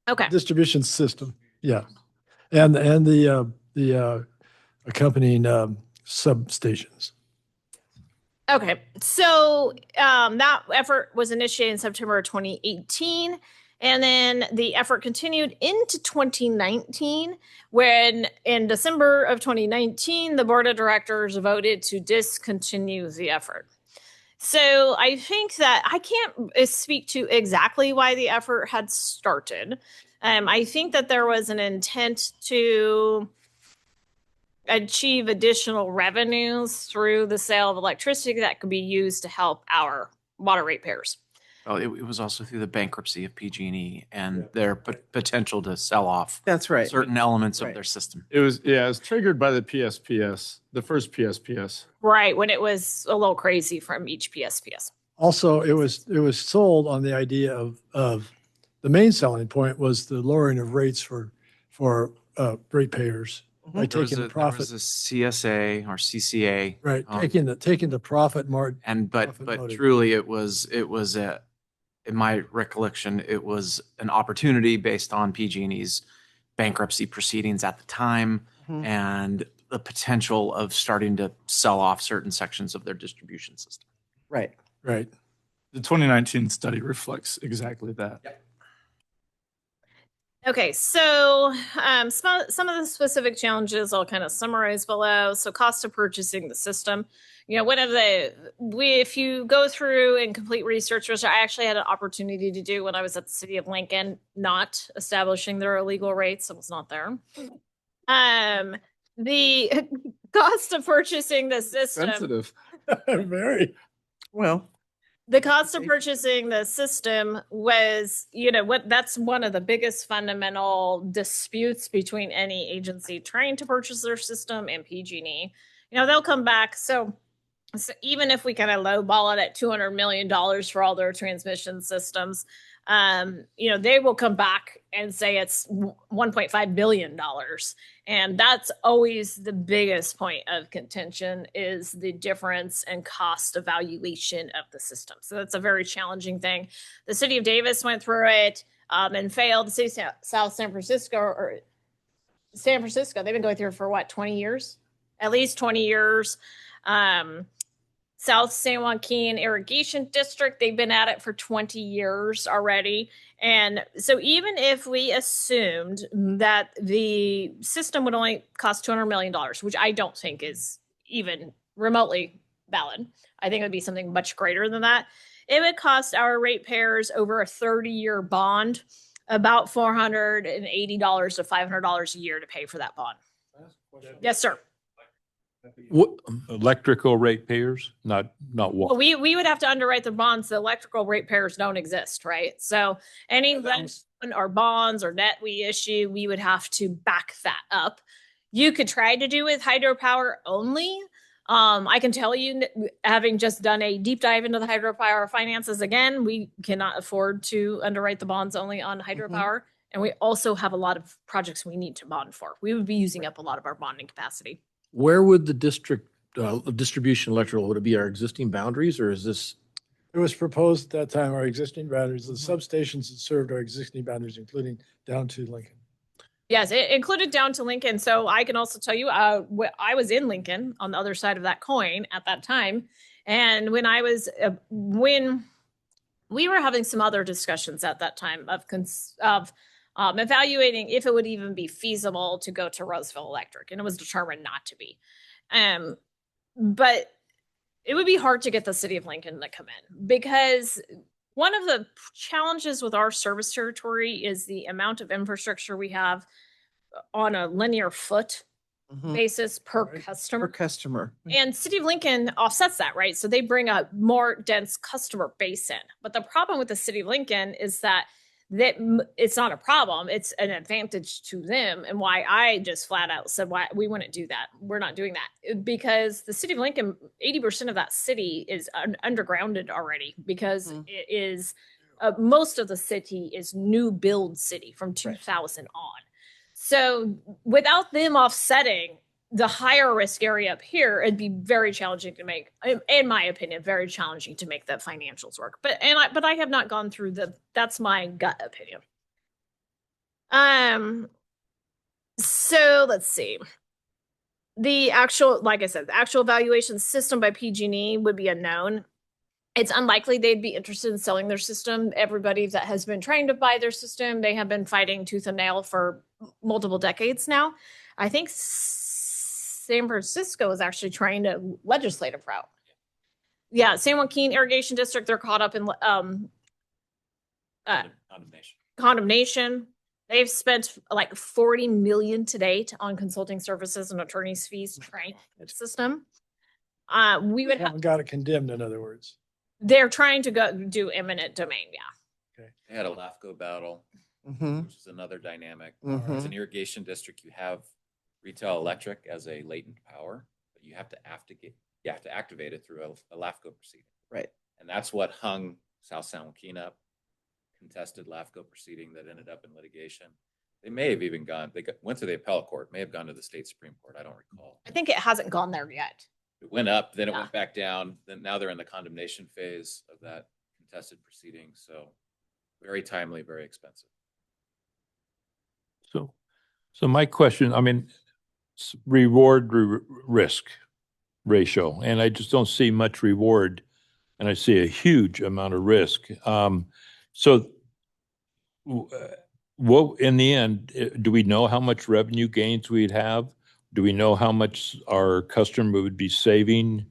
Okay. Distribution system, yeah. And the accompanying substations. Okay. So that effort was initiated in September of 2018. And then the effort continued into 2019, when in December of 2019, the board of directors voted to discontinue the effort. So I think that I can't speak to exactly why the effort had started. I think that there was an intent to achieve additional revenues through the sale of electricity that could be used to help our water ratepayers. Well, it was also through the bankruptcy of PG&E and their potential to sell off That's right. certain elements Right. of their system. It was triggered by the PSPS, the first PSPS. Right, when it was a little crazy from each PSPS. Also, it was sold on the idea of the main selling point was the lowering of rates for ratepayers by There was taking the There profit. was a CSA or CCA. Right, taking the profit more. And but motive. truly it was in my recollection, it was an opportunity based on PG&E's bankruptcy proceedings at the time and the potential of starting to sell off certain sections of their distribution system. Right. Right. The 2019 study reflects exactly that. Okay, so some of the specific challenges I'll kind of summarize below. So cost of purchasing the system. You know, if you go through and complete research, which I actually had an opportunity to do when I was at the city of Lincoln, not establishing their illegal rates, I was not there. The cost of purchasing the system. Sensitive. Very. Well, The cost of purchasing the system was, that's one of the biggest fundamental disputes between any agency trying to purchase their system and PG&E. They'll come back. So even if we kind of lowball it at $200 million for all their transmission systems, they will come back and say it's $1.5 billion. And that's always the biggest point of contention, is the difference in cost evaluation of the system. So that's a very challenging thing. The city of Davis went through it and failed. The city of South San Francisco, they've been going through it for what, 20 years? At least 20 years. South San Joaquin Irrigation District, they've been at it for 20 years already. And so even if we assumed that the system would only cost $200 million, which I don't think is even remotely valid, I think it would be something much greater than that. It would cost our ratepayers over a 30-year bond about $480 to $500 a year to pay for that bond. Yes, sir. What, electrical ratepayers, not water? Well, we would have to underwrite the bonds. The electrical ratepayers don't exist, right? So any loan or bonds or debt we issue, we would have to back that up. You could try to do with hydropower only. I can tell you, having just done a deep dive into the hydropower finances, again, we cannot afford to underwrite the bonds only on hydropower. And we also have a lot of projects we need to bond for. We would be using up a lot of our bonding capacity. Where would the district distribution electrical, would it be our existing boundaries, or is this? It was proposed at that time, our existing boundaries, the substations that served our existing boundaries, including down to Lincoln. Yes, it included down to Lincoln. So I can also tell you, I was in Lincoln on the other side of that coin at that time. And when we were having some other discussions at that time of evaluating if it would even be feasible to go to Roseville Electric, and it was determined not to be. But it would be hard to get the city of Lincoln to come in, because one of the challenges with our service territory is the amount of infrastructure we have on a linear foot basis per Per customer. customer. And City of Lincoln offsets that, right? So they bring a more dense customer base in. But the problem with the City of Lincoln is that it's not a problem. It's an advantage to them. And why I just flat out said why we wouldn't do that. We're not doing that because the City of Lincoln, 80% of that city is undergrounded already because it is most of the city is new build city from 2000 on. So without them offsetting the higher risk area up here, it'd be very challenging to make, in my opinion, very challenging to make the financials work. But I have not gone through that's my gut opinion. So let's see. The actual, like I said, the actual evaluation system by PG&E would be unknown. It's unlikely they'd be interested in selling their system. Everybody that has been trying to buy their system, they have been fighting tooth and nail for multiple decades now. I think San Francisco is actually trying to legislative route. Yeah, San Joaquin Irrigation District, they're caught up in condemnation. They've spent like $40 million to date on consulting services and attorneys' fees trying the system. We would have got it condemned, in other words. They're trying to go do eminent domain. Yeah. Okay. They had a LAFCO battle, which is another dynamic. As an irrigation district, you have retail electric as a latent power, but you have to activate it through a LAFCO proceeding. Right. And that's what hung South San Joaquin up, contested LAFCO proceeding that ended up in litigation. They may have even went to the appellate court, may have gone to the state Supreme Court. I don't recall. I think it hasn't gone there yet. It went up, then it went back down. Then now they're in the condemnation phase of that contested proceeding. So very timely, very expensive. So my question, I mean, reward risk ratio, and I just don't see much reward, and I see a huge amount of risk. What in the end, do we know how much revenue gains we'd have? Do we know how much our customer would be saving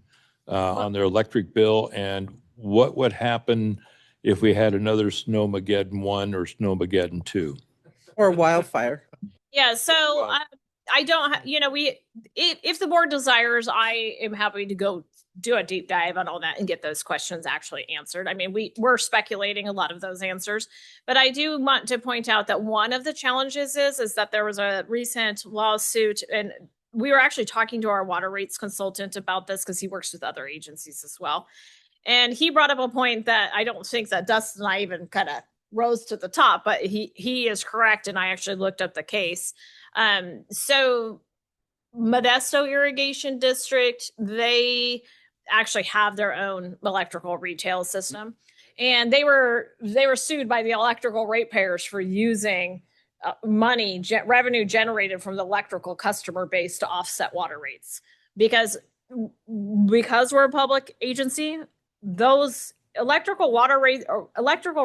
on their electric bill? And what would happen if we had another Snowmageddon 1 or Snowmageddon 2? Or wildfire. Yeah, so I don't, if the board desires, I am happy to go do a deep dive on all that and get those questions actually answered. I mean, we're speculating a lot of those answers, but I do want to point out that one of the challenges is that there was a recent lawsuit, and we were actually talking to our water rates consultant about this because he works with other agencies as well. And he brought up a point that I don't think that Dustin and I even kind of rose to the top, but he is correct. And I actually looked up the case. So Modesto Irrigation District, they actually have their own electrical retail system, and they were sued by the electrical ratepayers for using revenue generated from the electrical customer base to offset water rates. Because we're a public agency, those electrical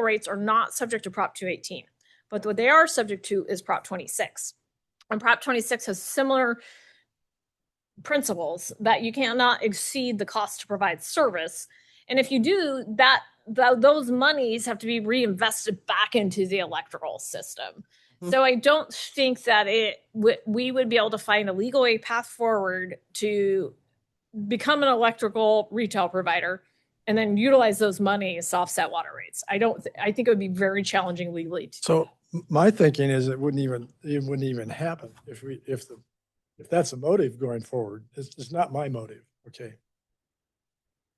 rates are not subject to Prop 218, but what they are subject to is Prop 26. And Prop 26 has similar principles that you cannot exceed the cost to provide service. And if you do that, those monies have to be reinvested back into the electrical system. So I don't think that we would be able to find a legal path forward to become an electrical retail provider and then utilize those monies to offset water rates. I think it would be very challenging legally. So my thinking is it wouldn't even happen if that's a motive going forward. It's not my motive. Okay.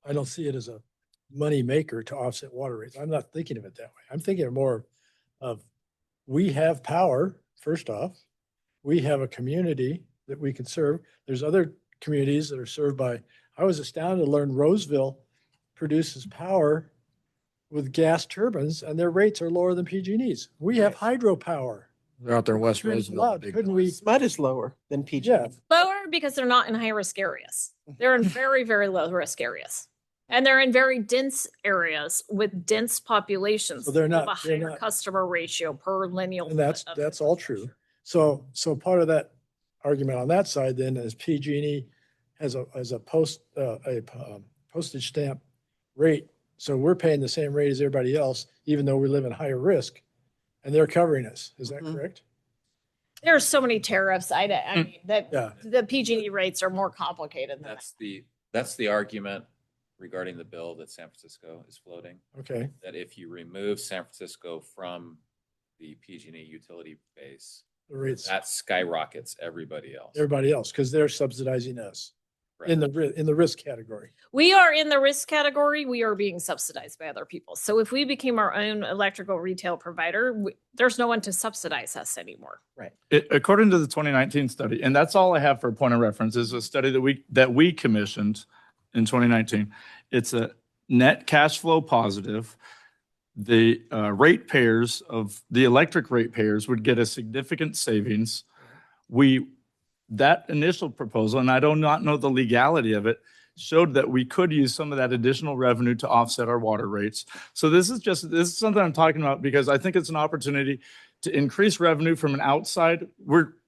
I don't see it as a money maker to offset water rates. I'm not thinking of it that way. I'm thinking more of we have power, first off. We have a community that we can serve. There's other communities that are served by, I was astounded to learn Roseville produces power with gas turbines and their rates are lower than PG&E's. We have hydropower. They're out there in West Roseville. Couldn't we? SMUD is lower than PG. Yeah. Lower because they're not in high risk areas. They're in very, very low risk areas. And they're in very dense areas with dense populations. So they're not a higher customer ratio per lineal. And that's all true. So part of that argument on that side then is PG&E has a postage stamp rate So we're paying the same rate as everybody else, even though we live in higher risk, and they're covering us. Is that correct? There are so many tariffs. I mean, that Yeah. the PG&E rates are more complicated than that. That's the argument regarding the bill that San Francisco is floating. Okay. That if you remove San Francisco from the PG&E utility base, The rates, that skyrockets everybody else. because they're subsidizing us in the risk category. We are in the risk category. We are being subsidized by other people. So if we became our own electrical retail provider, there's no one to subsidize us anymore. Right. According to the 2019 study, and that's all I have for a point of reference, is a study that we commissioned in 2019. It's a net cash flow positive. The ratepayers of the electric ratepayers would get a significant savings. That initial proposal, and I do not know the legality of it, showed that we could use some of that additional revenue to offset our water rates. So this is something I'm talking about because I think it's an opportunity to increase revenue from an outside.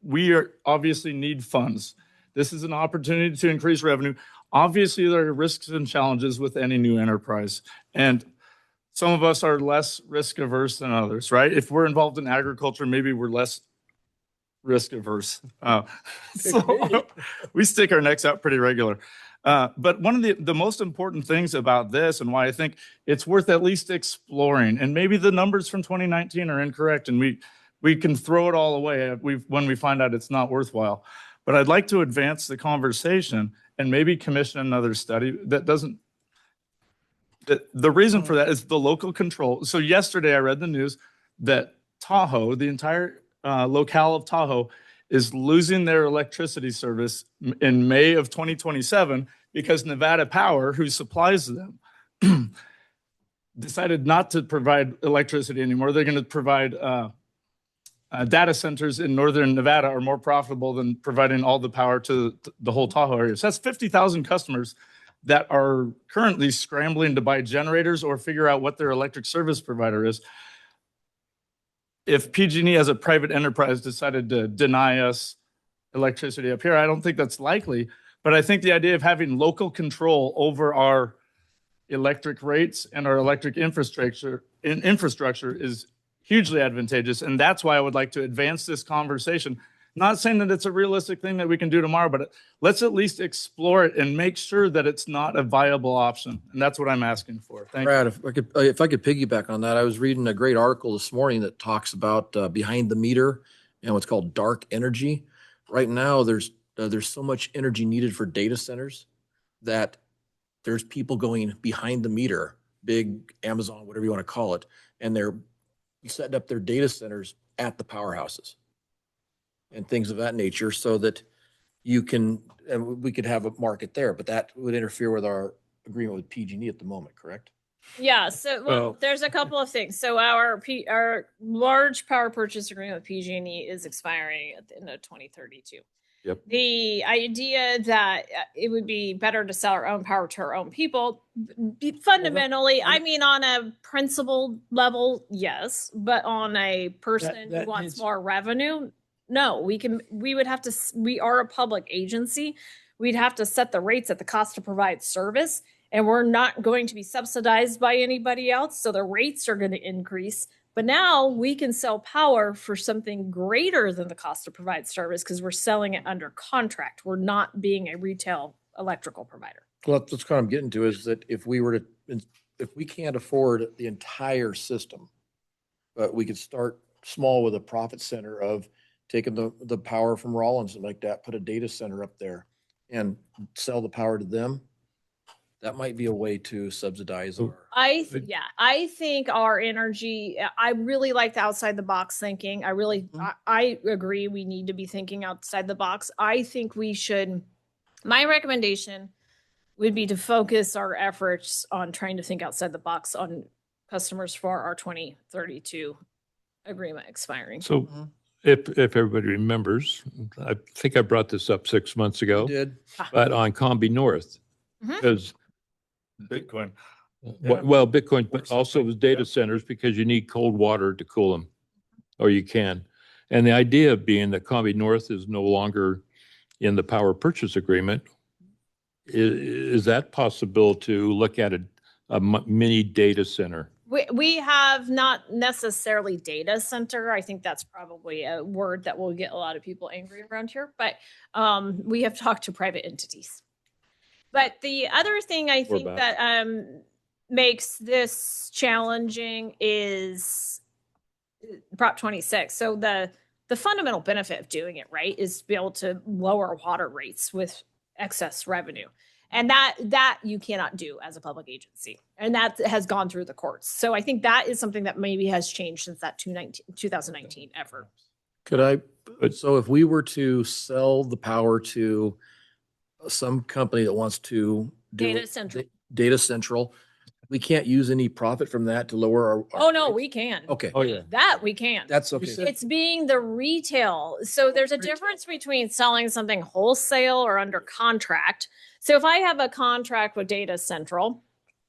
We obviously need funds. This is an opportunity to increase revenue. Obviously, there are risks and challenges with any new enterprise. And some of us are less risk averse than others, right? If we're involved in agriculture, maybe we're less risk averse. So we stick our necks out pretty regular. But one of the most important things about this and why I think it's worth at least exploring, and maybe the numbers from 2019 are incorrect and we can throw it all away when we find out it's not worthwhile. But I'd like to advance the conversation and maybe commission another study that doesn't. The reason for that is the local control. So yesterday I read the news that Tahoe, the entire locale of Tahoe, is losing their electricity service in May of 2027 because Nevada Power, who supplies them, decided not to provide electricity anymore. They're going to provide data centers in northern Nevada are more profitable than providing all the power to the whole Tahoe area. So that's 50,000 customers that are currently scrambling to buy generators or figure out what their electric service provider is. If PG&E as a private enterprise decided to deny us electricity up here, I don't think that's likely. But I think the idea of having local control over our electric rates and our electric infrastructure is hugely advantageous. And that's why I would like to advance this conversation. Not saying that it's a realistic thing that we can do tomorrow, but let's at least explore it and make sure that it's not a viable option. And that's what I'm asking for. Thank Brad, you. if I could piggyback on that, I was reading a great article this morning that talks about behind the meter and what's called dark energy. Right now, there's so much energy needed for data centers that there's people going behind the meter, big Amazon, whatever you want to call it, and they're setting up their data centers at the powerhouses and things of that nature so that we could have a market there, but that would interfere with our agreement with PG&E at the moment, correct? Yeah, so there's a couple of things. So our large power purchase agreement with PG&E is expiring at the end of 2032. Yep. The idea that it would be better to sell our own power to our own people, fundamentally, I mean, on a principle level, yes, but on a person who wants more revenue, no. We are a public agency. We'd have to set the rates at the cost to provide service, and we're not going to be subsidized by anybody else, so the rates are going to increase. But now we can sell power for something greater than the cost to provide service because we're selling it under contract. We're not being a retail electrical provider. Well, that's what I'm getting to is that if we can't afford the entire system, but we could start small with a profit center of taking the power from Rollins and like that, put a data center up there and sell the power to them. That might be a way to subsidize our. I think our energy, I really like the outside the box thinking. I agree. We need to be thinking outside the box. I think my recommendation would be to focus our efforts on trying to think outside the box on customers for our 2032 agreement expiring. So if everybody remembers, I think I brought this up 6 months ago. You did. But on Combie North, because Bitcoin. Well, Bitcoin, but also with data centers because you need cold water to cool them, or you can. And the idea being that Combie North is no longer in the power purchase agreement, is that possible to look at a mini data center? We have not necessarily data center. I think that's probably a word that will get a lot of people angry around here, but we have talked to private entities. But the other thing I think that makes this challenging is Prop 26. So the fundamental benefit of doing it right is to be able to lower water rates with excess revenue. And that you cannot do as a public agency. And that has gone through the courts. So I think that is something that maybe has changed since that 2019 effort. Could I, so if we were to sell the power to some company that wants to do Data Central, we can't use any profit from that to lower our. Oh, no, we can. Okay. Oh, yeah. That we can. That's okay. It's being the retail. So there's a difference between selling something wholesale or under contract. So if I have a contract with Data Central,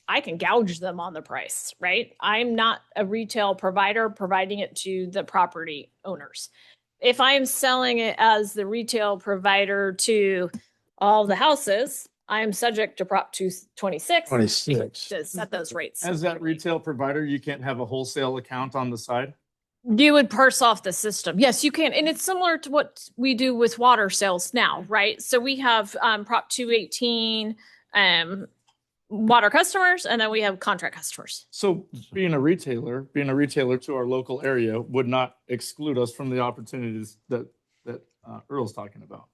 I can gouge them on the price, right? I'm not a retail provider providing it to the property owners. If I'm selling it as the retail provider to all the houses, I'm subject to Prop 226 to set those rates. As that retail provider, you can't have a wholesale account on the side? You would parse off the system. Yes, you can. And it's similar to what we do with water sales now, right? So we have Prop 218 water customers, and then we have contract customers. So being a retailer to our local area would not exclude us from the opportunities that Earl's talking about.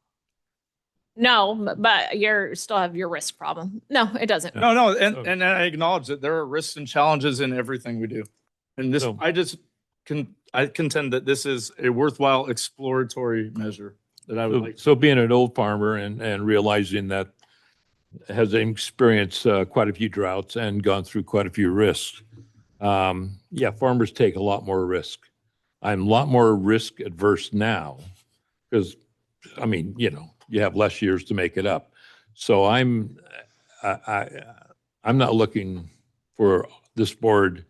No, but you still have your risk problem. No, it doesn't. No, and I acknowledge that there are risks and challenges in everything we do. And this, I contend that this is a worthwhile exploratory measure that I would like. So being an old farmer and realizing that has experienced quite a few droughts and gone through quite a few risks. Farmers take a lot more risk. I'm a lot more risk adverse now because, I mean, you have less years to make it up. So I'm not looking for this board,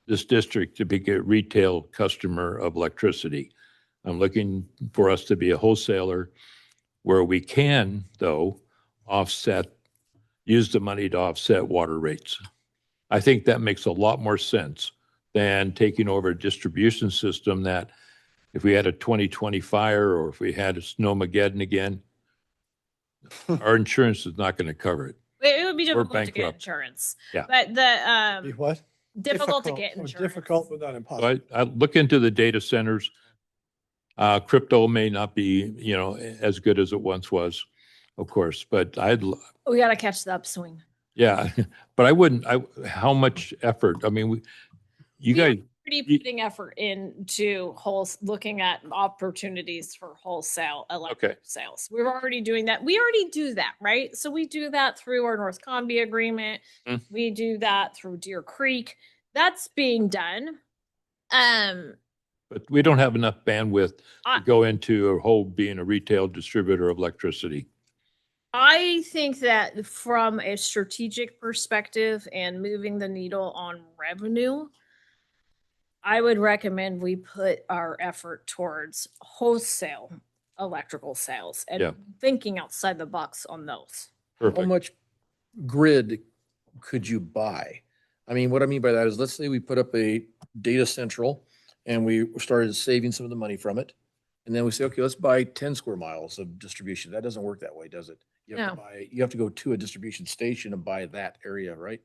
this district to be a retail customer of electricity. I'm looking for us to be a wholesaler where we can, though, use the money to offset water rates. I think that makes a lot more sense than taking over a distribution system that if we had a 2020 fire or if we had a snowmageddon again, our insurance is not going to cover it. It would be difficult to get bankrupt. insurance. Yeah. But Be what? difficult to get Oh, insurance. difficult, but not impossible. So I look into the data centers. Crypto may not be, as good as it once was, of course, but We got to catch the upswing. yeah, but I wouldn't, how much effort? I mean, you guys, Putting effort into looking at opportunities for wholesale electric sales. We're already doing that. We already do that, right? So we do that through our North Combie agreement. We do that through Deer Creek. That's being done. but we don't have enough bandwidth to go into being a retail distributor of electricity. I think that from a strategic perspective and moving the needle on revenue, I would recommend we put our effort towards wholesale electrical sales and thinking outside the box on those. Perfect. How much grid could you buy? I mean, what I mean by that is, let's say we put up a Data Central and we started saving some of the money from it. And then we say, okay, let's buy 10 square miles of distribution. That doesn't work that way, does it? You have to go to a distribution station and buy that area, right?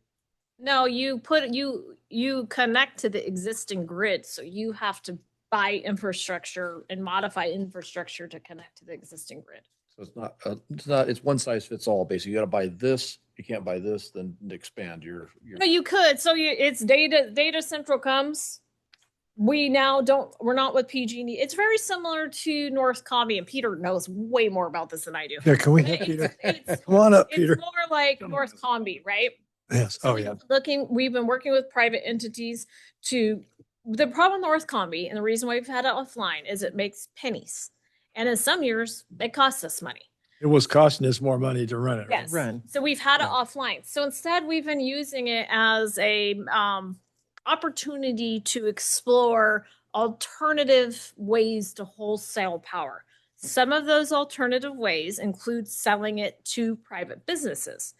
No, you connect to the existing grid, so you have to buy infrastructure and modify infrastructure to connect to the existing grid. So it's one size fits all. Basically, you got to buy this. You can't buy this, then expand your. No, you could. So it's Data Central comes. We're not with PG&E. It's very similar to North Combie, and Peter knows way more about this than I do. Yeah, can we have Peter? Come on up, Peter. It's more like North Combie, right? Yes. Oh, yeah. We've been working with private entities the problem with North Combie, and the reason why we've had it offline is it makes pennies. And in some years, it costs us money. It was costing us more money to run it. Yes. So we've had it offline. So instead, we've been using it as a opportunity to explore alternative ways to wholesale power. Some of those alternative ways include selling it to private businesses.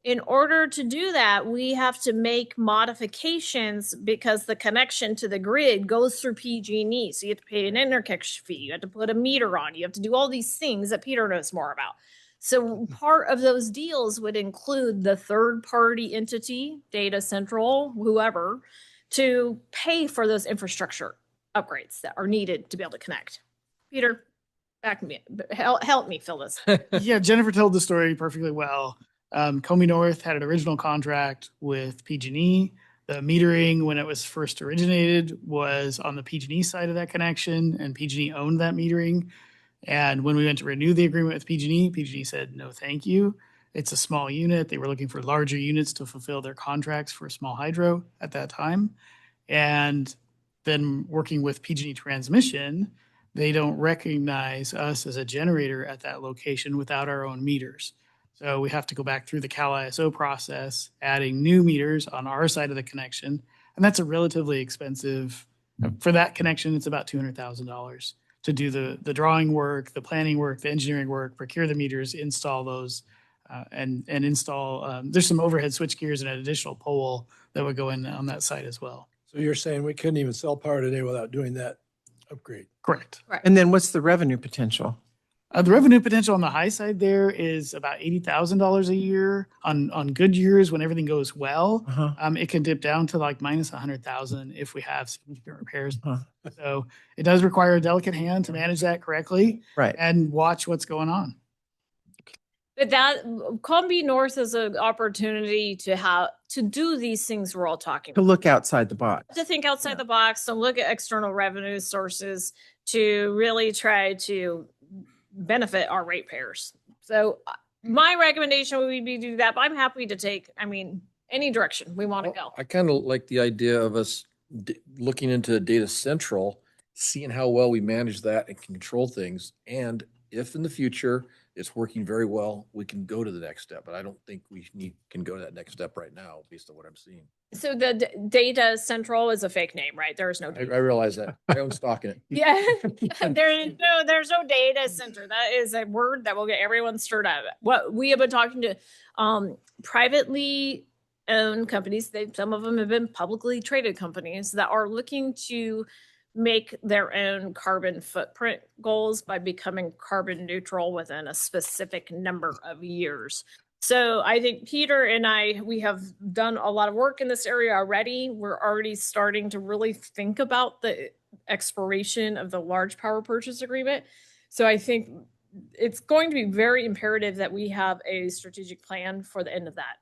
In order to do that, we have to make modifications because the connection to the grid goes through PG&E. So you have to pay an interconnection fee. You have to put a meter on. You have to do all these things that Peter knows more about. So part of those deals would include the third-party entity, Data Central, whoever, to pay for those infrastructure upgrades that are needed to be able to connect. Peter, back me, help me fill this. Yeah, Jennifer told the story perfectly well. Combie North had an original contract with PG&E. The metering, when it was first originated, was on the PG&E side of that connection, and PG&E owned that metering. And when we went to renew the agreement with PG&E, PG&E said, no, thank you. It's a small unit. They were looking for larger units to fulfill their contracts for small hydro at that time. And then working with PG&E Transmission, they don't recognize us as a generator at that location without our own meters. So we have to go back through the Cal ISO process, adding new meters on our side of the connection. And that's a relatively expensive, for that connection, it's about $200,000 to do the drawing work, the planning work, the engineering work, procure the meters, install those, and install, there's some overhead switch gears and an additional pole that would go in on that site as well. So you're saying we couldn't even sell power today without doing that upgrade? Correct. Right. And then what's the revenue potential? The revenue potential on the high side there is about $80,000 a year. On good years, when everything goes well, it can dip down to like minus 100,000 if we have significant repairs. So it does require a delicate hand to manage that correctly, Right. and watch what's going on. But that Combie North is an opportunity to do these things we're all talking To about. look outside the box. To think outside the box, to look at external revenue sources, to really try to benefit our ratepayers. So my recommendation would be to do that, but I'm happy to take, any direction we want to go. I kind of like the idea of us looking into Data Central, seeing how well we manage that and can control things. And if in the future it's working very well, we can go to the next step. But I don't think we can go to that next step right now, based on what I'm seeing. So the Data Central is a fake name, right? There is no I realize that. I own stock in it. Yeah, there's no data center. That is a word that will get everyone stirred up. What we have been talking to privately owned companies, some of them have been publicly traded companies that are looking to make their own carbon footprint goals by becoming carbon neutral within a specific number of years. So I think Peter and we have done a lot of work in this area already. We're already starting to really think about the expiration of the large power purchase agreement. So I think it's going to be very imperative that we have a strategic plan for the end of that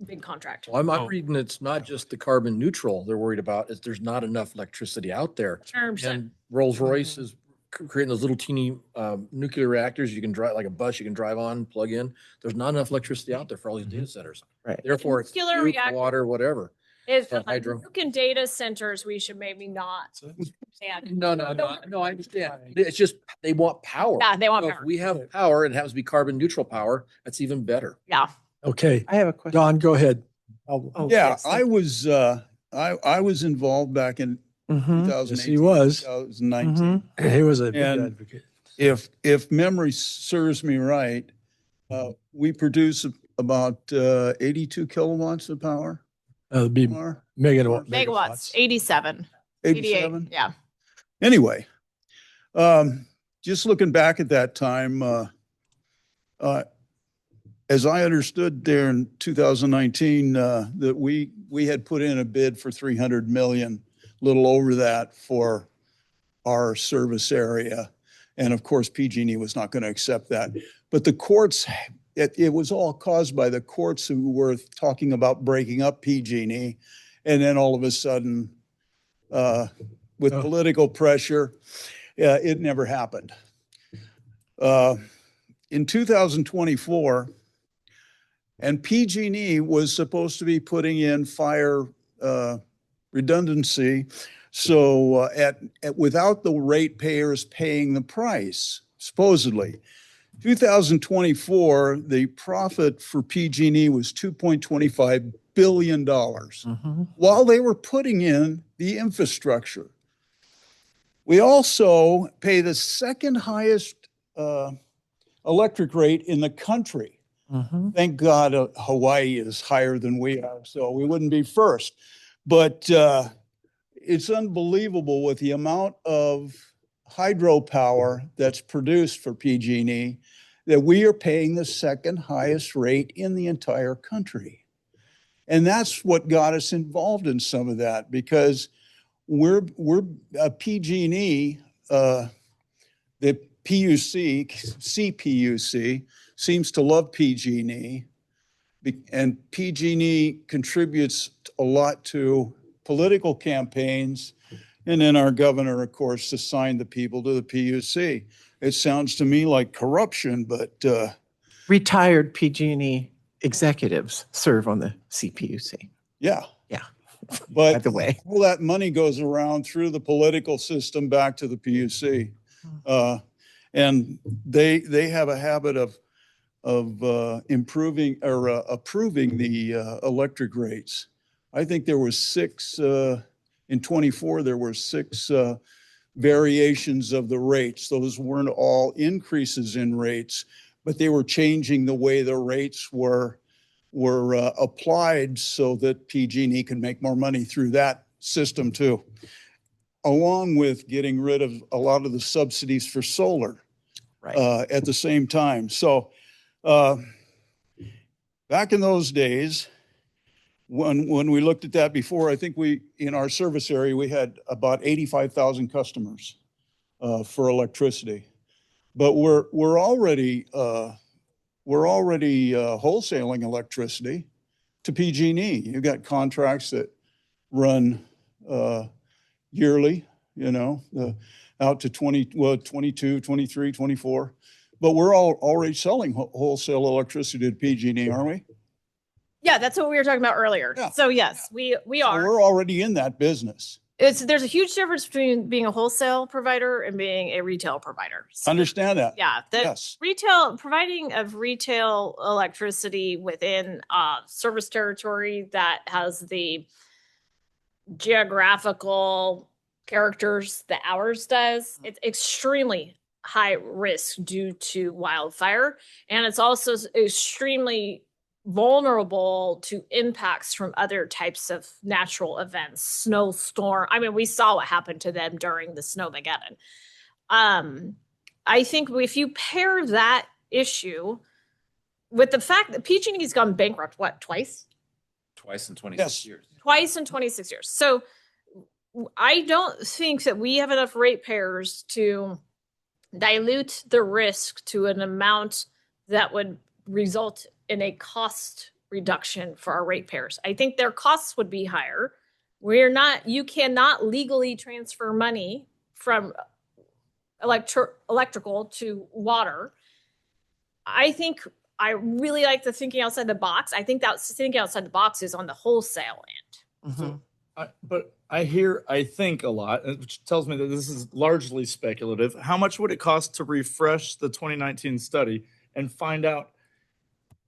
big contract. Well, I'm reading it's not just the carbon neutral they're worried about, is there's not enough electricity out there. 100%. And Rolls-Royce is creating those little teeny nuclear reactors you can drive, like a bus you can drive on, plug in. There's not enough electricity out there for all these data centers. Right. Therefore, it's Nuclear nuke, reactor- water, whatever. If hydro. nuke and data centers, we should maybe not. No, I understand. It's just, they want power. Yeah, they want So if power. we have power and it happens to be carbon neutral power, that's even better. Yeah. Okay, I have a question. Don, go ahead. Oh, Yeah, yes, I was involved back in Mhm. 2018, Yes, he was. 2019. He was a big And advocate. If memory serves me right, we produce about 82 kilowatts of power. It'd be Or Megawatts, 87. 87? Yeah. Anyway, just looking back at that time, as I understood there in 2019, that we had put in a bid for 300 million, little over that for our service area. And of course, PG&E was not going to accept that. But the courts, it was all caused by the courts who were talking about breaking up PG&E. And then all of a sudden, with political pressure, it never happened. In 2024, and PG&E was supposed to be putting in fire redundancy, so without the ratepayers paying the price, supposedly. 2024, the profit for PG&E was $2.25 billion while they were putting in the infrastructure. We also pay the second highest electric rate in the country. Thank God Hawaii is higher than we are, so we wouldn't be first. But it's unbelievable with the amount of hydropower that's produced for PG&E that we are paying the second highest rate in the entire country. And that's what got us involved in some of that, because we're PG&E, the PUC, CPUC seems to love PG&E, and PG&E contributes a lot to political campaigns. And then our governor, of course, assigned the people to the PUC. It sounds to me like corruption, but Retired PG&E executives serve on the CPUC. yeah. Yeah. But by the way, all that money goes around through the political system back to the PUC. And they have a habit of improving or approving the electric rates. I think there was six, in 24, there were six variations of the rates. Those weren't all increases in rates, but they were changing the way the rates were applied so that PG&E could make more money through that system too, along with getting rid of a lot of the subsidies for solar at the same time. So back in those days, when we looked at that before, I think in our service area, we had about 85,000 customers for electricity. But we're already wholesaling electricity to PG&E. You've got contracts that run yearly, out to 22, 23, 24. But we're already selling wholesale electricity to PG&E, aren't we? Yeah, that's what we were talking about earlier. Yeah. So yes, we are. So we're already in that business. There's a huge difference between being a wholesale provider and being a retail provider. So, understand that. Yeah. Yes. Providing of retail electricity within service territory that has the geographical characters that ours does, it's extremely high risk due to wildfire. And it's also extremely vulnerable to impacts from other types of natural events, snowstorm. I mean, we saw what happened to them during the Snowmageddon. I think if you pair that issue with the fact that PG&E's gone bankrupt, twice? Twice in 26 years. Twice in 26 years. So I don't think that we have enough ratepayers to dilute the risk to an amount that would result in a cost reduction for our ratepayers. I think their costs would be higher. You cannot legally transfer money from electrical to water. I really like the thinking outside the box. I think that thinking outside the box is on the wholesale end. So, but I think a lot, which tells me that this is largely speculative. How much would it cost to refresh the 2019 study and find out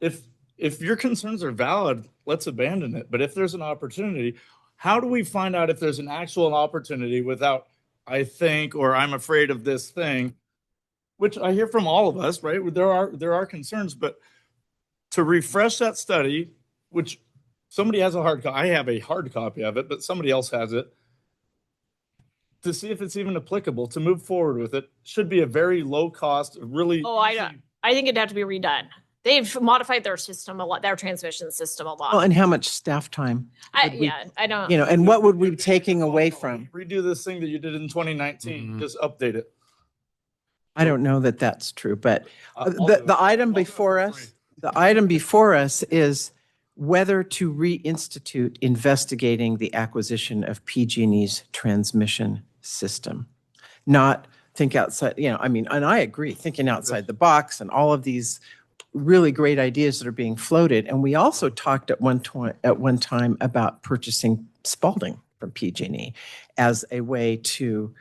if your concerns are valid, let's abandon it. But if there's an opportunity, how do we find out if there's an actual opportunity without, I think, or I'm afraid of this thing, which I hear from all of us, right? There are concerns, but to refresh that study, which somebody has I have a hard copy of it, but somebody else has it, to see if it's even applicable, to move forward with it, should be a very low cost, really. Oh, I think it'd have to be redone. They've modified their system a lot, their transmission system a lot. Well, and how much staff time? I don't. And what would we be taking away from? Redo this thing that you did in 2019, just update it. I don't know that that's true, but the item before us is whether to reinstitute investigating the acquisition of PG&E's transmission system. Not think outside, and I agree, thinking outside the box and all of these really great ideas that are being floated. And we also talked at one time about purchasing Spalding from PG&E as a way to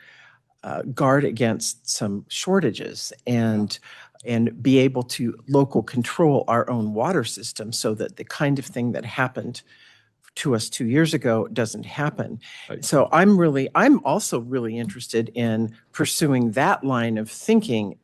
guard against some shortages and be able to local control our own water system so that the kind of thing that happened to us 2 years ago doesn't happen. Right. So I'm also really interested in pursuing that line of thinking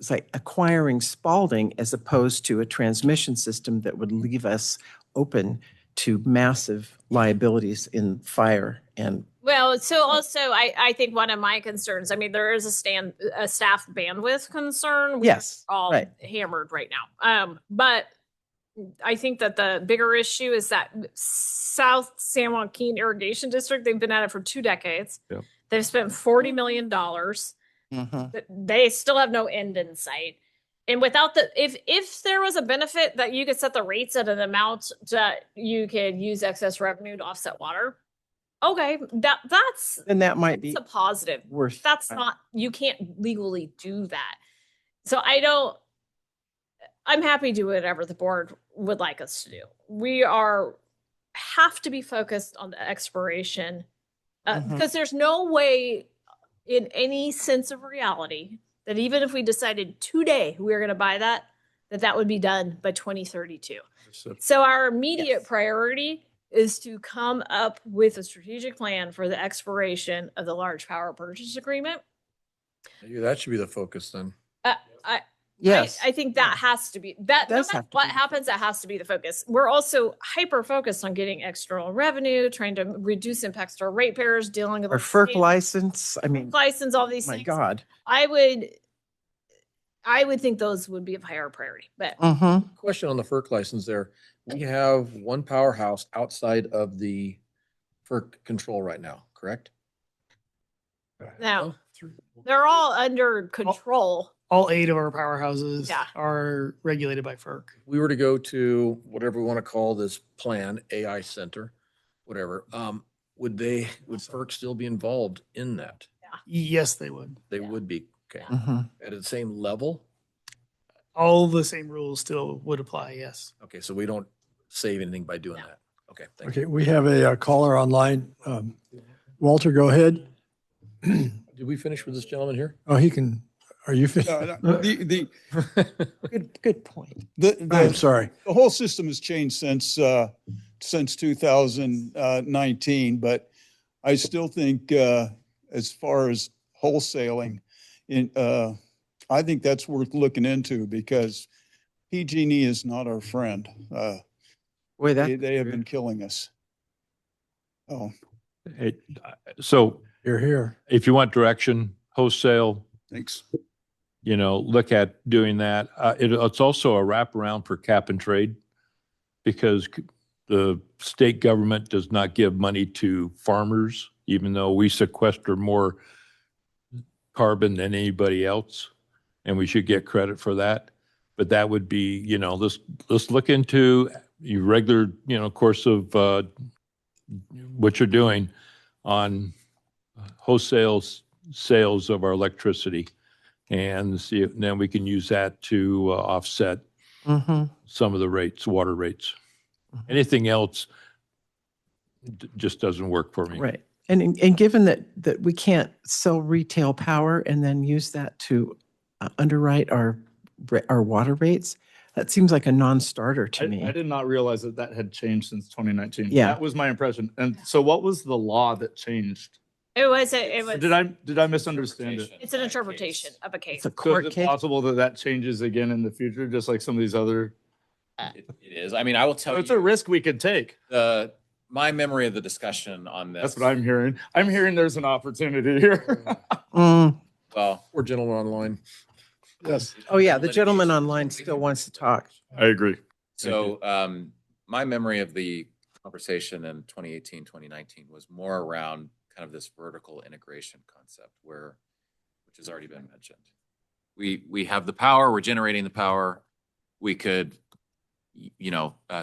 it's like acquiring Spalding as opposed to a transmission system that would leave us open to massive liabilities in fire and Well, so also I think one of my concerns, I mean, there is a staff bandwidth concern. We're Yes, all right. hammered right now. But I think that the bigger issue is that South San Joaquin Irrigation District, they've been at it for 2 decades. Yep. They've spent $40 million. They still have no end in sight. And without if there was a benefit that you could set the rates at an amount that you could use excess revenue to offset water, okay, that's then that might be a positive. worth. That's not, you can't legally do that. So I'm happy to do whatever the board would like us to do. We have to be focused on the expiration because there's no way in any sense of reality that even if we decided today we were going to buy that would be done by 2032. So our immediate priority is to come up with a strategic plan for the expiration of the large power purchase agreement. Maybe that should be the focus then. Yes. I think that has to be that. No matter what happens, that has to be the focus. We're also hyper focused on getting external revenue, trying to reduce impacts to our ratepayers, dealing with Our FERC license. I mean, license, all these my things. God. I would think those would be of higher priority. But Question on the FERC license there. We have one powerhouse outside of the FERC control right now, correct? no, they're all under control. All 8 of our powerhouses Yeah. are regulated by FERC. We were to go to whatever we want to call this plan, AI Center, whatever. Would FERC still be involved in that? Yes, they would. They would be, okay. Mhm. At the same level? All the same rules still would apply, yes. Okay, so we don't save anything by doing that. Okay, thank you. Okay, we have a caller online. Walter, go ahead. Did we finish with this gentleman here? Oh, he can, are you finished? Good point. I'm sorry. The whole system has changed since 2019, but I still think as far as wholesaling, I think that's worth looking into because PG&E is not our friend. Boy, They have been killing us. Oh, So You're here. if you want direction, wholesale, thanks. Look at doing that. It's also a wraparound for cap and trade because the state government does not give money to farmers, even though we sequester more carbon than anybody else, and we should get credit for that. But that would be, let's look into your regular, course of what you're doing on wholesale sales of our electricity. And see if then we can use that to offset some of the rates, water rates. Anything else just doesn't work for me. Right. And given that we can't sell retail power and then use that to underwrite our water rates, that seems like a non-starter to me. I did not realize that had changed since 2019. Yeah. That was my impression. And so what was the law that changed? It was. Did I misunderstand it? It's an interpretation of a case. It's a So court is it case. possible that changes again in the future, just like some of these other? It is. I mean, I will tell So you. it's a risk we could take. My memory of the discussion on this. That's what I'm hearing. I'm hearing there's an opportunity here. Well, Poor gentleman online. Yes. Oh, yeah. The gentleman online still wants to talk. I agree. So my memory of the conversation in 2018, 2019 was more around kind of this vertical integration concept which has already been mentioned. We have the power, we're generating the power. We could,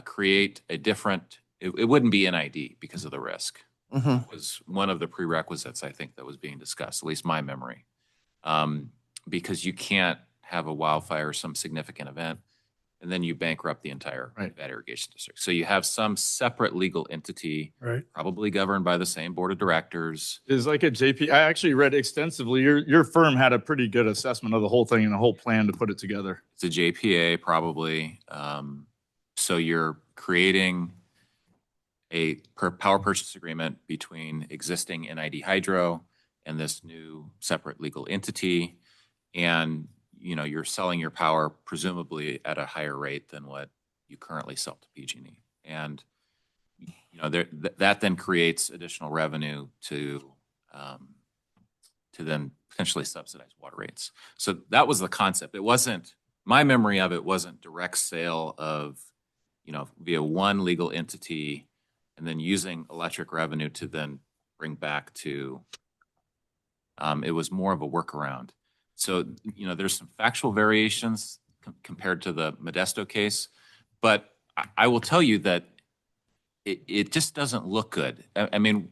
create a different, it wouldn't be NID because of the risk. It was one of the prerequisites, I think, that was being discussed, at least my memory. Because you can't have a wildfire or some significant event, and then you bankrupt the entire irrigation district. So you have some separate legal entity, probably governed by the same board of directors. Is like a JP. I actually read extensively. Your firm had a pretty good assessment of the whole thing and a whole plan to put it together. It's a JPA probably. So you're creating a power purchase agreement between existing NID Hydro and this new separate legal entity. And you're selling your power presumably at a higher rate than what you currently sell to PG&E. And, that then creates additional revenue to then potentially subsidize water rates. So that was the concept. It wasn't, my memory of it wasn't direct sale of, via one legal entity and then using electric revenue to then bring back to, it was more of a workaround. So, there's some factual variations compared to the Modesto case, but I will tell you that it just doesn't look good. I mean,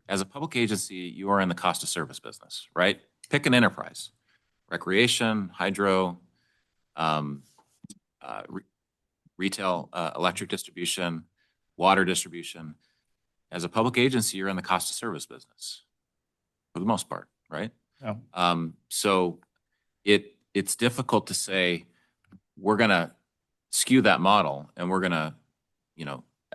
as a public agency, you are in the cost of service business, right? Pick an enterprise, recreation, hydro, retail, electric distribution, water distribution. As a public agency, you're in the cost of service business for the most part, right? Yeah. So it's difficult to say we're going to skew that model and we're going to,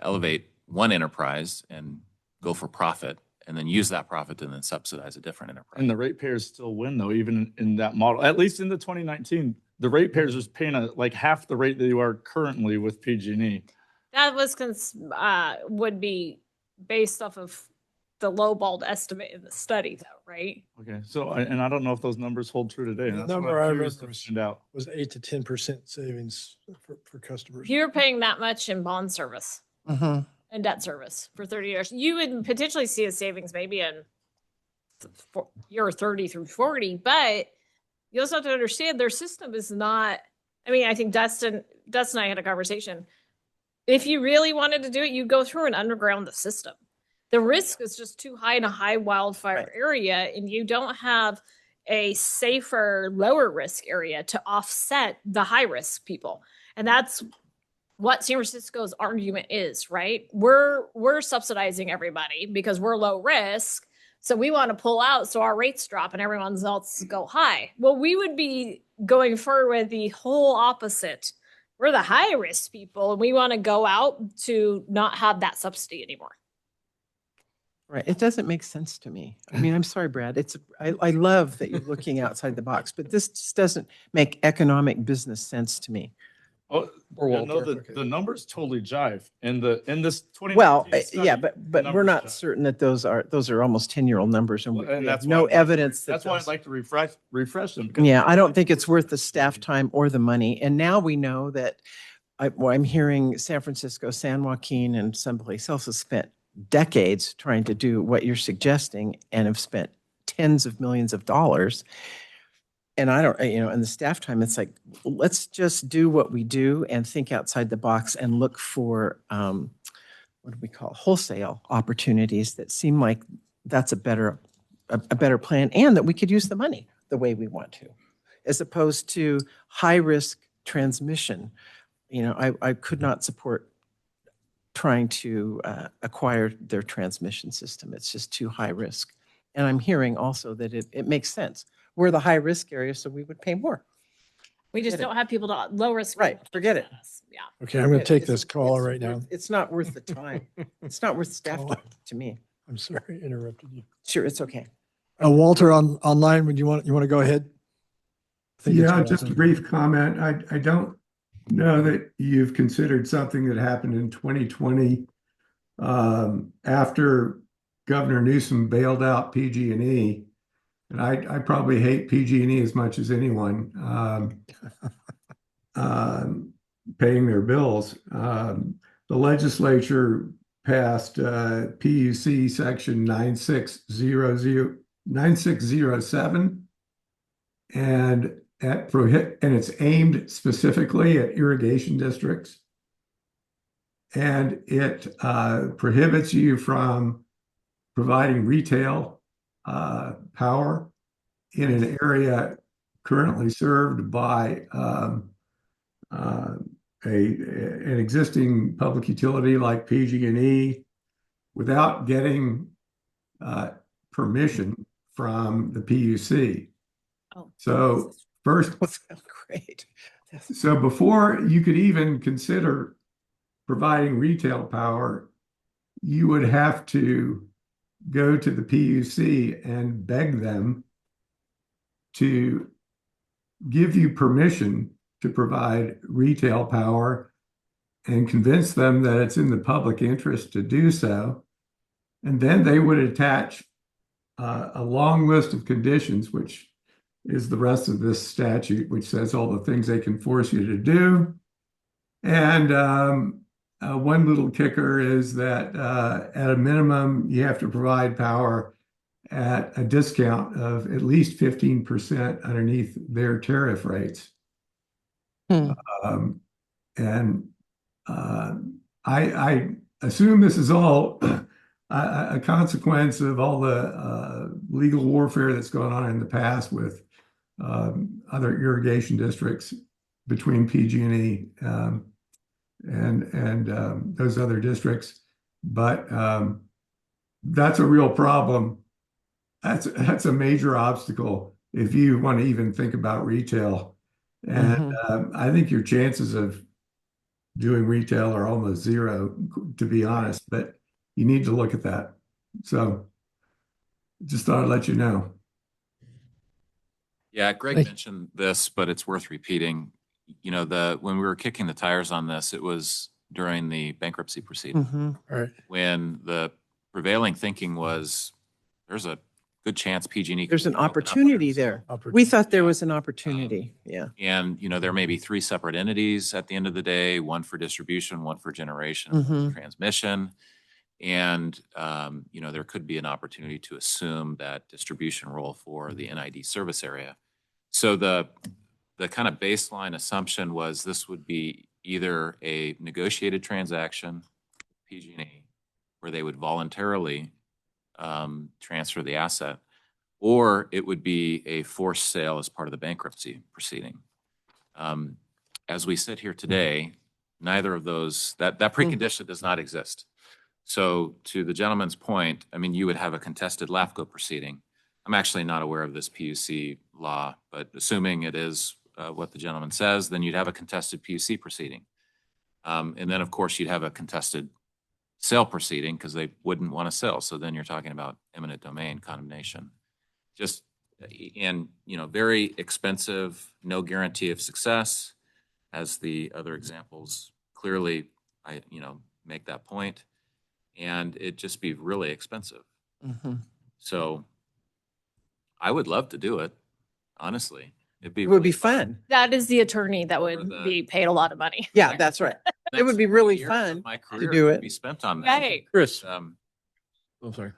elevate one enterprise and go for profit and then use that profit to then subsidize a different enterprise. And the ratepayers still win though, even in that model. At least in the 2019, the ratepayers is paying like half the rate that you are currently with PG&E. That was would be based off of the lowballed estimate in the study, though, right? Okay, so I don't know if those numbers hold true today. The That's number what I I'm curious remember to find out. was 8 to 10% savings for customers. You're paying that much in bond service Mm-hmm. and debt service for 30 years. You would potentially see a savings maybe in year 30 through 40, but you also have to understand their system is not, I mean, I think Dustin and I had a conversation. If you really wanted to do it, you go through and underground the system. The risk is just too high in a high wildfire area, and you don't have a safer, lower risk area to offset the high risk people. And that's what San Francisco's argument is, right? We're subsidizing everybody because we're low risk. So we want to pull out so our rates drop and everyone else go high. Well, we would be going forward with the whole opposite. We're the high risk people and we want to go out to not have that subsidy anymore. Right. It doesn't make sense to me. I mean, I'm sorry, Brad. I love that you're looking outside the box, but this just doesn't make economic business sense to me. Oh, no, the numbers totally jive in this 2019 Well, study, yeah, the but we're numbers not jive. certain that those are almost 10-year-old numbers, and we And have that's no why I'd like to evidence that That's why I'd those- like to refresh them. because- Yeah, I don't think it's worth the staff time or the money. And now we know that I'm hearing San Francisco, San Joaquin, and someplace else has spent decades trying to do what you're suggesting and have spent tens of millions of dollars. And I don't, in the staff time, it's like, let's just do what we do and think outside the box and look for, what do we call, wholesale opportunities that seem like that's a better plan and that we could use the money the way we want to, as opposed to high risk transmission. I could not support trying to acquire their transmission system. It's just too high risk. And I'm hearing also that it makes sense. We're the high risk area, so we would pay more. We just Forget it. don't have people to low risk. Right, forget it. Yeah. Okay, I'm going to take It's- this call it's right now. worth- It's not worth the time. It's not worth staff time to me. I'm sorry, I interrupted you. Sure, it's okay. Walter online, would you want to go ahead? I think it's Yeah, just a Walter. brief comment. I don't know that you've considered something that happened in 2020 after Governor Newsom bailed out PG&E. And I probably hate PG&E as much as anyone paying their bills. The legislature passed PUC section 9607 and it's aimed specifically at irrigation districts. And it prohibits you from providing retail power in an area currently served by an existing public utility like PG&E without getting permission from the PUC. Oh, so first, great. So before you could even consider providing retail power, you would have to go to the PUC and beg them to give you permission to provide retail power and convince them that it's in the public interest to do so. And then they would attach a long list of conditions, which is the rest of this statute, which says all the things they can force you to do. And one little kicker is that at a minimum, you have to provide power at a discount of at least 15% underneath their tariff rates. Um, and I assume this is all a consequence of all the legal warfare that's gone on in the past with other irrigation districts between PG&E and those other districts. But that's a real problem. That's a major obstacle if you want to even think about retail. And I think your chances of doing retail are almost zero, to be honest, but you need to look at that. So just thought I'd let you know. Yeah, Greg mentioned this, but it's worth repeating. You know, when we were kicking the tires on this, it was during the bankruptcy proceeding. Right. When the prevailing thinking was there's a good chance PG&E. There's an opportunity there. We thought there was an opportunity. Yeah. And, you know, there may be 3 separate entities at the end of the day, one for distribution, one for generation, one for transmission. And, you know, there could be an opportunity to assume that distribution role for the NID service area. So the kind of baseline assumption was this would be either a negotiated transaction, PG&E, where they would voluntarily transfer the asset, or it would be a forced sale as part of the bankruptcy proceeding. As we sit here today, neither of those, that precondition does not exist. So to the gentleman's point, I mean, you would have a contested LAFCO proceeding. I'm actually not aware of this PUC law, but assuming it is what the gentleman says, then you'd have a contested PUC proceeding. And then, of course, you'd have a contested sale proceeding because they wouldn't want to sell. So then you're talking about eminent domain condemnation. Just, and, you know, very expensive, no guarantee of success, as the other examples clearly, make that point. And it'd just be really expensive. So I would love to do it, honestly. It would be fun. That is the attorney that would be paid a lot of money. Yeah, that's right. It would be really fun to do it. Be spent on that. Right. Chris, I'm sorry.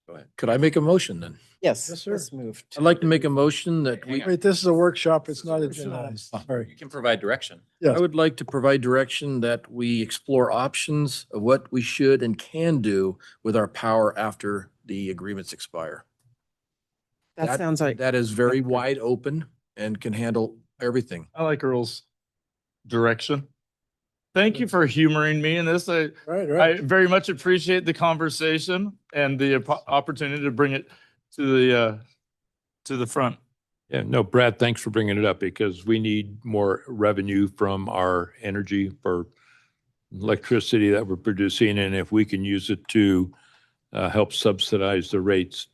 Go ahead. Could I make a motion then? Yes, Yes, sir. let's move. I'd like to make a motion that we, Wait, this is a workshop. It's not agendized. Sorry. You can provide direction. Yes. I would like to provide direction that we explore options of what we should and can do with our power after the agreements expire. That sounds like. That is very wide open and can handle everything. I like Earl's direction. Thank you for humoring me in this. I very much appreciate the conversation and the opportunity to bring it to the front. Yeah, no, Brad, thanks for bringing it up because we need more revenue from our energy for electricity that we're producing. And if we can use it to help subsidize the rates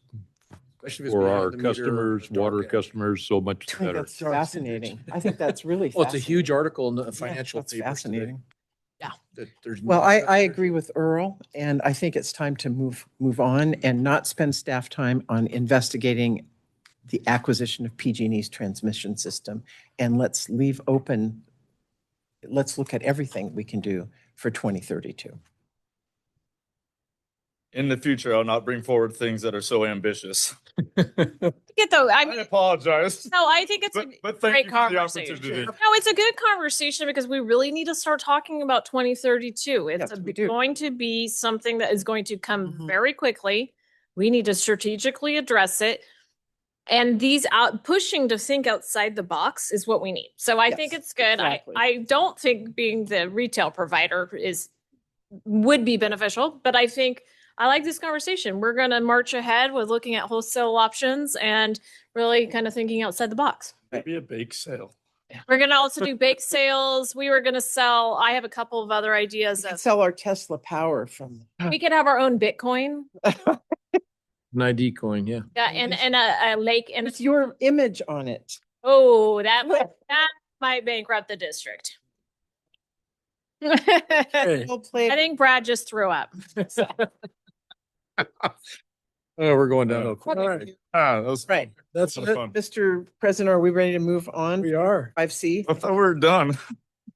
for our customers, water customers, so much I think better. that's fascinating. I think that's really Well, it's a fascinating. huge article in the financial that's papers today. fascinating. Yeah. There's Well, I agree with Earl, and I think it's time to move on and not spend staff time on investigating the acquisition of PG&E's transmission system. And let's leave open, let's look at everything we can do for 2032. In the future, I'll not bring forward things that are so ambitious. I apologize. No, I think it's But a thank great you for the conversation. opportunity. No, it's a good conversation because we really need to start talking about 2032. It's going to be something that is going to come very quickly. We need to strategically address it. And these pushing to think outside the box is what we need. So I think it's good. exactly. I don't think being the retail provider would be beneficial, but I think I like this conversation. We're going to march ahead with looking at wholesale options and really kind of thinking outside the box. Maybe a bake sale. We're going to also do bake sales. We were going to sell, I have a couple of other ideas. Sell our Tesla power from. We could have our own Bitcoin. NID coin, yeah. Yeah, and a lake. And With your image on it. Oh, that might bankrupt the district. I think Brad just threw up. Oh, we're going downhill. All right, That was Right. that's kind it. of fun. Mr. President, are we ready to move on? We are. 5C? I thought we were done.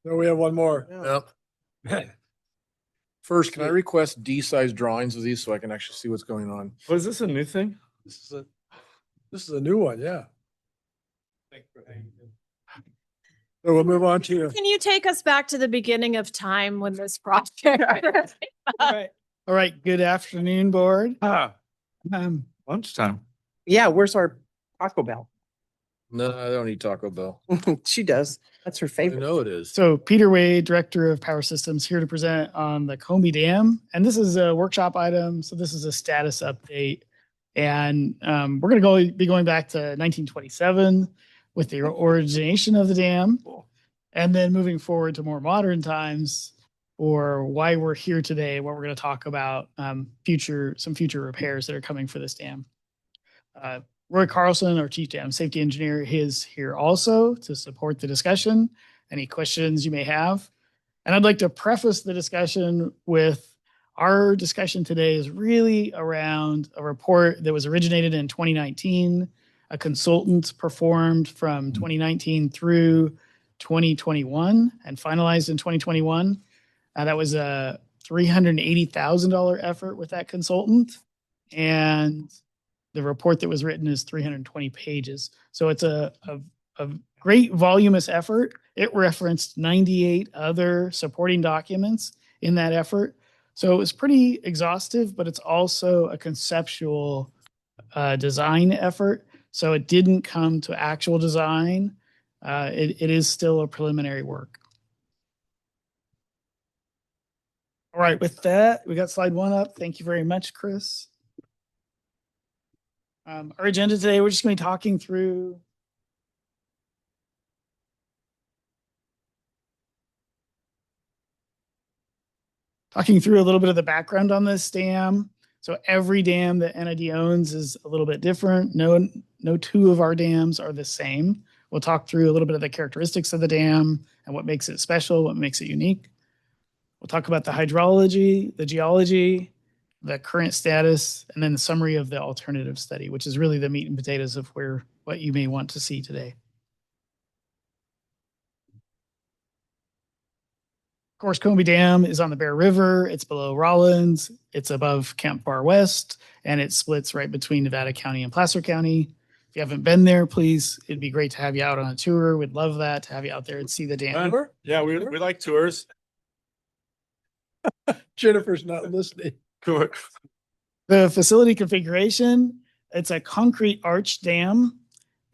No, we have one more. Yep. First, can I request D-size drawings of these so I can actually see what's going on? Was this a new thing? This is a new one, yeah. So we'll move on to. Can you take us back to the beginning of time when this project? All right. Good afternoon, board. Lunchtime. Yeah, where's our Taco Bell? No, I don't eat Taco Bell. She does. That's her I favorite. know it is. So Peter Wade, Director of Power Systems, here to present on the Combie Dam. And this is a workshop item. So this is a status update. And we're going to be going back to 1927 with the origination of the dam. And then moving forward to more modern times for why we're here today, what we're going to talk about, some future repairs that are coming for this dam. Roy Carlson, our Chief Dam Safety Engineer, is here also to support the discussion. Any questions you may have. And I'd like to preface the discussion with our discussion today is really around a report that was originated in 2019. A consultant performed from 2019 through 2021 and finalized in 2021. That was a $380,000 effort with that consultant. And the report that was written is 320 pages. So it's a great voluminous effort. It referenced 98 other supporting documents in that effort. So it was pretty exhaustive, but it's also a conceptual design effort. So it didn't come to actual design. It is still a preliminary work. All right, with that, we got slide 1 up. Thank you very much, Chris. Our agenda today, we're just going to be talking through a little bit of the background on this dam. So every dam that NID owns is a little bit different. No two of our dams are the same. We'll talk through a little bit of the characteristics of the dam and what makes it special, what makes it unique. We'll talk about the hydrology, the geology, the current status, and then the summary of the alternative study, which is really the meat and potatoes of what you may want to see today. Of course, Combie Dam is on the Bear River. It's below Rollins. It's above Camp Bar West, and it splits right between Nevada County and Placer County. If you haven't been there, please, it'd be great to have you out on a tour. We'd love that, to have you out there and see the dam. Yeah, we like tours. Jennifer's not listening. The facility configuration, it's a concrete arch dam,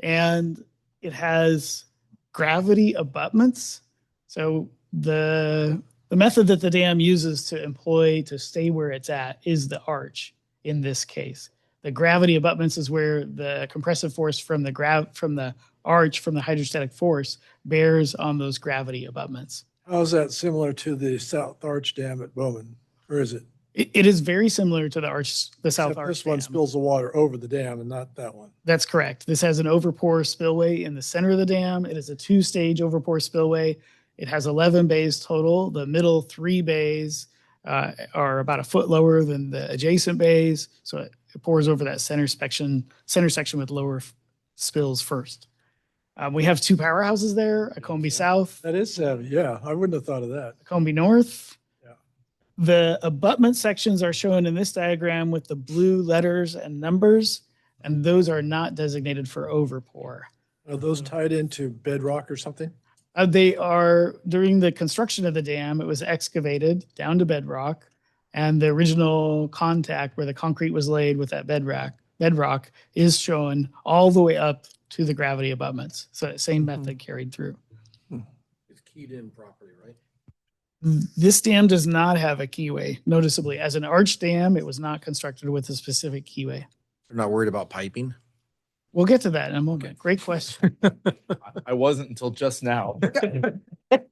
and it has gravity abutments. So the method that the dam uses to employ to stay where it's at is the arch in this case. The gravity abutments is where the compressive force from the arch, from the hydrostatic force, bears on those gravity abutments. How's that similar to the South Arch Dam at Bowman? Or is it? It is very similar to the South Arch This one Dam. spills the water over the dam and not that one. That's correct. This has an overpour spillway in the center of the dam. It is a 2-stage overpour spillway. It has 11 bays total. The middle 3 bays are about a foot lower than the adjacent bays. So it pours over that center section with lower spills first. We have 2 powerhouses there, a Combie South, That is heavy. Yeah, I wouldn't have thought of that. a Combie North. Yeah. The abutment sections are shown in this diagram with the blue letters and numbers, and those are not designated for overpour. Are those tied into bedrock or something? They are, during the construction of the dam, it was excavated down to bedrock, and the original contact where the concrete was laid with that bedrock is shown all the way up to the gravity abutments. So that same method carried through. It's keyed in properly, right? This dam does not have a keyway, noticeably. As an arch dam, it was not constructed with a specific keyway. They're not worried about piping? We'll get to that in a moment. Great question. I wasn't until just now.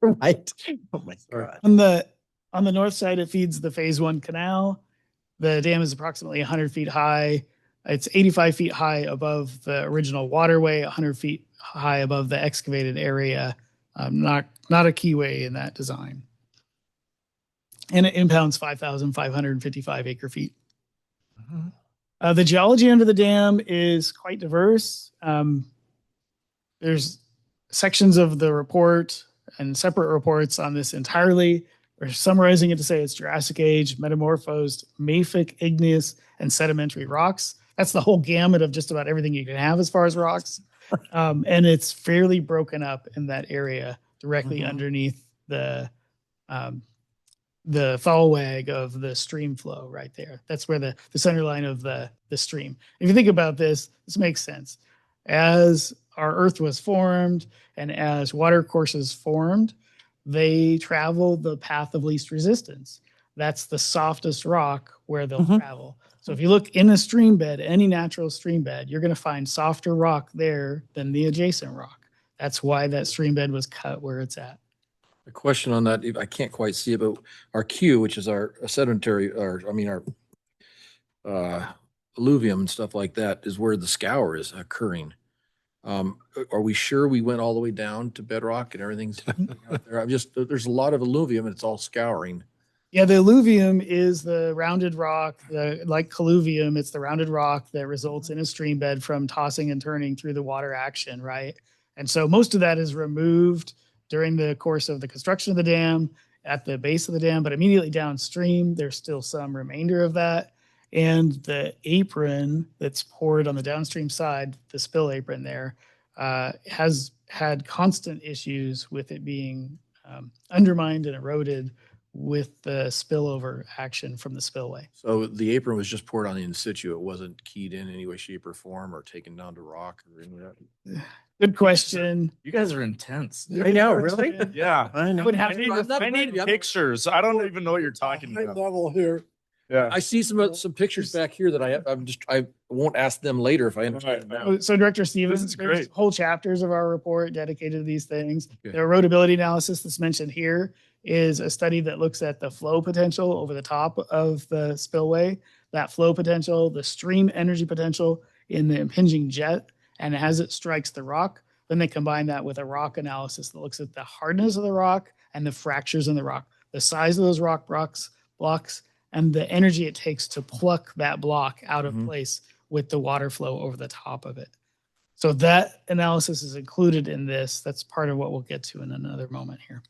Right. Oh my God. On the north side, it feeds the phase 1 canal. The dam is approximately 100 feet high. It's 85 feet high above the original waterway, 100 feet high above the excavated area. Not a keyway in that design. And it impounds 5,555 acre feet. The geology under the dam is quite diverse. There's sections of the report and separate reports on this entirely. We're summarizing it to say it's Jurassic Age, metamorphosed, mafic, igneous, and sedimentary rocks. That's the whole gamut of just about everything you can have as far as rocks. And it's fairly broken up in that area directly underneath the thalweg of the stream flow right there. That's where the center line of the stream. If you think about this makes sense. As our Earth was formed and as water courses formed, they travel the path of least resistance. That's the softest rock where they'll travel. So if you look in a stream bed, any natural stream bed, you're going to find softer rock there than the adjacent rock. That's why that stream bed was cut where it's at. A question on that, I can't quite see it, but our Q, which is our sedimentary, our alluvium and stuff like that, is where the scour is occurring. Are we sure we went all the way down to bedrock and everything's out there? There's a lot of alluvium and it's all scouring. Yeah, the alluvium is the rounded rock, like colluvium, it's the rounded rock that results in a stream bed from tossing and turning through the water action, right? And so most of that is removed during the course of the construction of the dam at the base of the dam, but immediately downstream, there's still some remainder of that. And the apron that's poured on the downstream side, the spill apron there, has had constant issues with it being undermined and eroded with the spillover action from the spillway. So the apron was just poured on the in situ. It wasn't keyed in any way, shape, or form or taken down to rock or any of that? Good question. You guys are intense. I know, really? Yeah. I know. I need pictures. I don't even know what you're talking High about. level here. Yeah. I see some pictures back here that I won't ask them later if I understand now. So Director Stevens, This is there's great. whole chapters of our report dedicated to these things. Okay. The erodibility analysis that's mentioned here is a study that looks at the flow potential over the top of the spillway, that flow potential, the stream energy potential in the impinging jet, and as it strikes the rock, then they combine that with a rock analysis that looks at the hardness of the rock and the fractures in the rock, the size of those rock blocks, and the energy it takes to pluck that block out of place with the water flow over the top of it. So that analysis is included in this. That's part of what we'll get to in another moment here.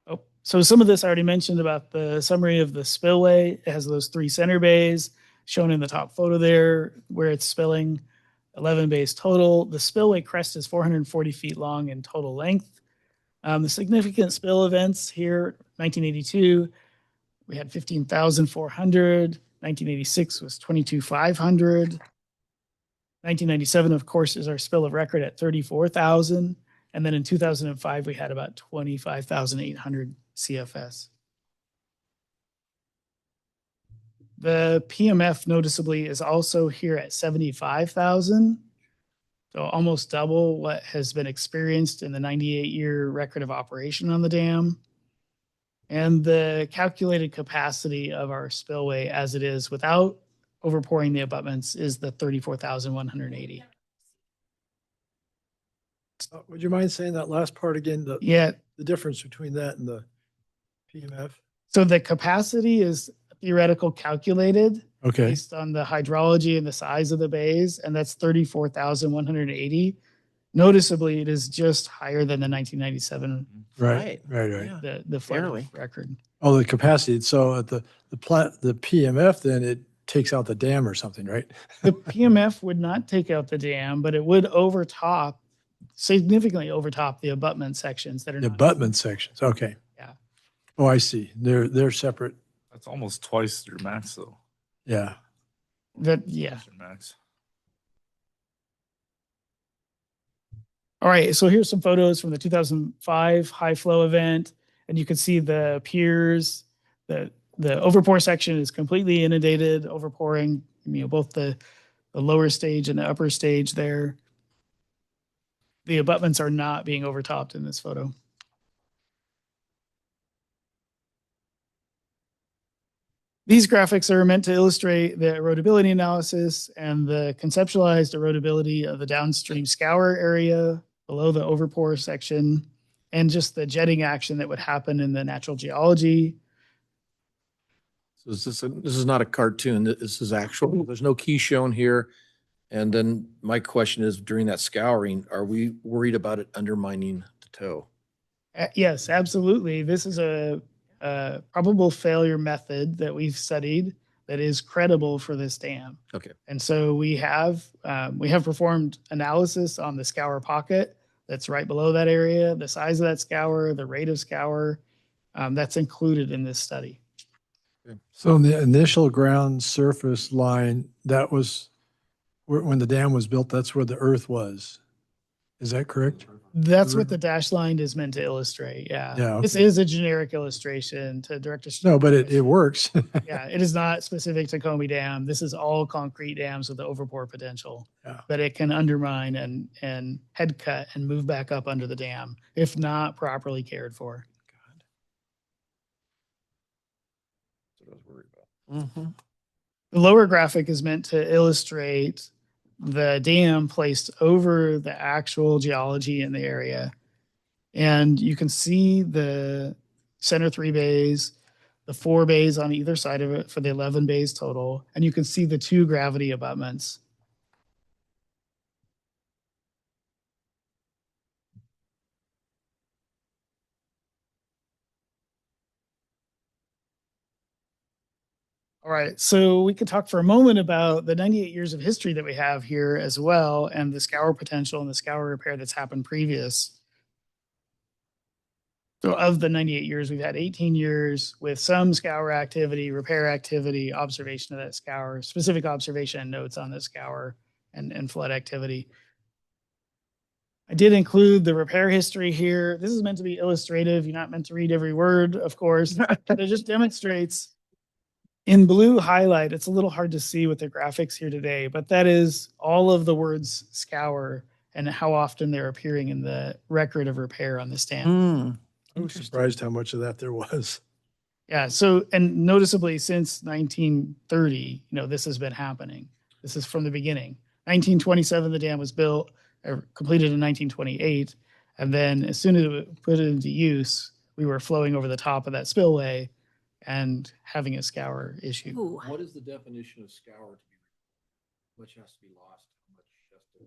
Oh, so some of this I already mentioned about the summary of the spillway. It has those 3 center bays shown in the top photo there where it's spilling, 11 bays total. The spillway crest is 440 feet long in total length. The significant spill events here, 1982, we had 15,400. 1986 was 22,500. 1997, of course, is our spill of record at 34,000. And then in 2005, we had about 25,800 CFS. The PMF noticeably is also here at 75,000. So almost double what has been experienced in the 98-year record of operation on the dam. And the calculated capacity of our spillway as it is without overpouring the abutments is the 34,180. Would you mind saying that last part again? Yeah. The difference between that and the PMF? So the capacity is theoretical calculated Okay. based on the hydrology and the size of the bays, and that's 34,180. Noticeably, it is just higher than the 1997 Right. the flood Barely. record. Oh, the capacity. So at the PMF, then it takes out the dam or something, right? The PMF would not take out the dam, but it would significantly overtop the abutment sections that are The not. abutment sections. Okay. Yeah. Oh, I see. They're separate. That's almost twice your max, though. Yeah. Yeah. Your max. All right, so here's some photos from the 2005 high flow event, and you can see the piers. The overpour section is completely inundated, overpouring, both the lower stage and the upper stage there. The abutments are not being overtopped in this photo. These graphics are meant to illustrate the erodibility analysis and the conceptualized erodibility of the downstream scour area below the overpour section, and just the jetting action that would happen in the natural geology. So this is not a cartoon. This is actual. There's no key shown here. And then my question is, during that scouring, are we worried about it undermining the toe? Yes, absolutely. This is a probable failure method that we've studied that is credible for this dam. Okay. And so we have performed analysis on the scour pocket that's right below that area, the size of that scour, the rate of scour, that's included in this study. So in the initial ground surface line, that was when the dam was built, that's where the earth was. Is that correct? That's what the dashed line is meant to illustrate. Yeah. Yeah, This okay. is a generic illustration to Director. No, but it works. Yeah, it is not specific to Combie Dam. This is all concrete dams with the overpour potential. Yeah. But it can undermine and head cut and move back up under the dam if not properly cared for. That's what I was worried about. The lower graphic is meant to illustrate the dam placed over the actual geology in the area. And you can see the center 3 bays, the 4 bays on either side of it for the 11 bays total. And you can see the 2 gravity abutments. All right, so we could talk for a moment about the 98 years of history that we have here as well, and the scour potential and the scour repair that's happened previous. So of the 98 years, we've had 18 years with some scour activity, repair activity, observation of that scour, specific observation and notes on the scour and flood activity. I did include the repair history here. This is meant to be illustrative. You're not meant to read every word, of course, but it just demonstrates in blue highlight. It's a little hard to see with the graphics here today, but that is all of the words scour and how often they're appearing in the record of repair on this dam. I was surprised how much of that there was. Yeah. So, and noticeably since 1930, this has been happening. This is from the beginning. 1927, the dam was built, completed in 1928. And then as soon as it put it into use, we were flowing over the top of that spillway and having a scour issue. What is the definition of scour to be? How much has to be lost? How much has to...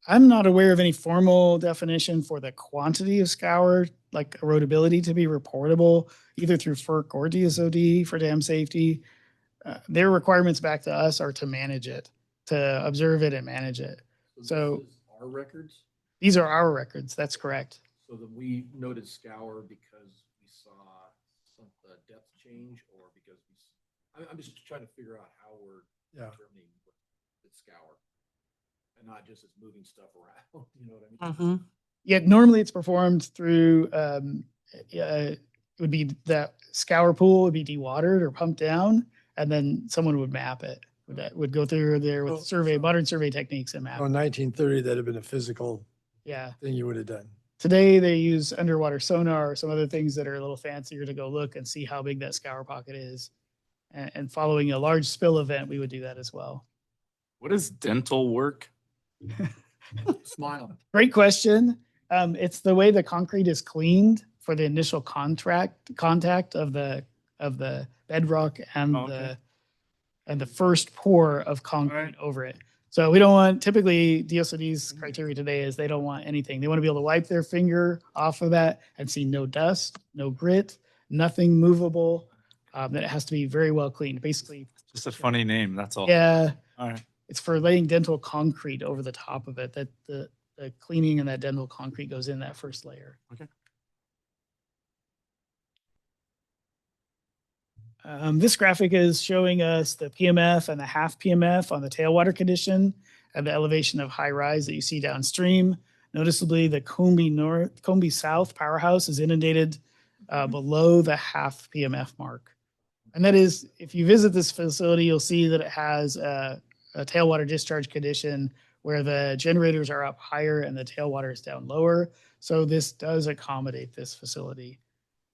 I'm not aware of any formal definition for the quantity of scour, like erodibility, to be reportable either through FERC or DSOD for dam safety. Their requirements back to us are to manage it, to observe it and manage it. So this is our records? These are our records. That's correct. So that we noted scour because we saw some depth change, or because I'm just trying to figure out how we're determining what scour, and not just as moving stuff around. You know what I mean? Yeah, normally it's performed through, it would be that scour pool would be dewatered or pumped down, and then someone would map it. Would go through there with modern survey techniques and map. In 1930, that'd have been a physical thing you would have done. Today they use underwater sonar or some other things that are a little fancier to go look and see how big that scour pocket is. And following a large spill event, we would do that as well. What is dental work? Smile. Great question. It's the way the concrete is cleaned for the initial contact of the bedrock and the first pour of concrete over it. So we don't want, typically DSOD's criteria today is they don't want anything. They want to be able to wipe their finger off of that and see no dust, no grit, nothing movable. That it has to be very well cleaned. Basically, Just a funny name, that's all. Yeah. All right. It's for laying dental concrete over the top of it, that the cleaning and that dental concrete goes in that first layer. Okay. This graphic is showing us the PMF and the half PMF on the tailwater condition and the elevation of high rise that you see downstream. Noticeably, the Combie South powerhouse is inundated below the half PMF mark. And that is, if you visit this facility, you'll see that it has a tailwater discharge condition where the generators are up higher and the tailwater is down lower. So this does accommodate this facility.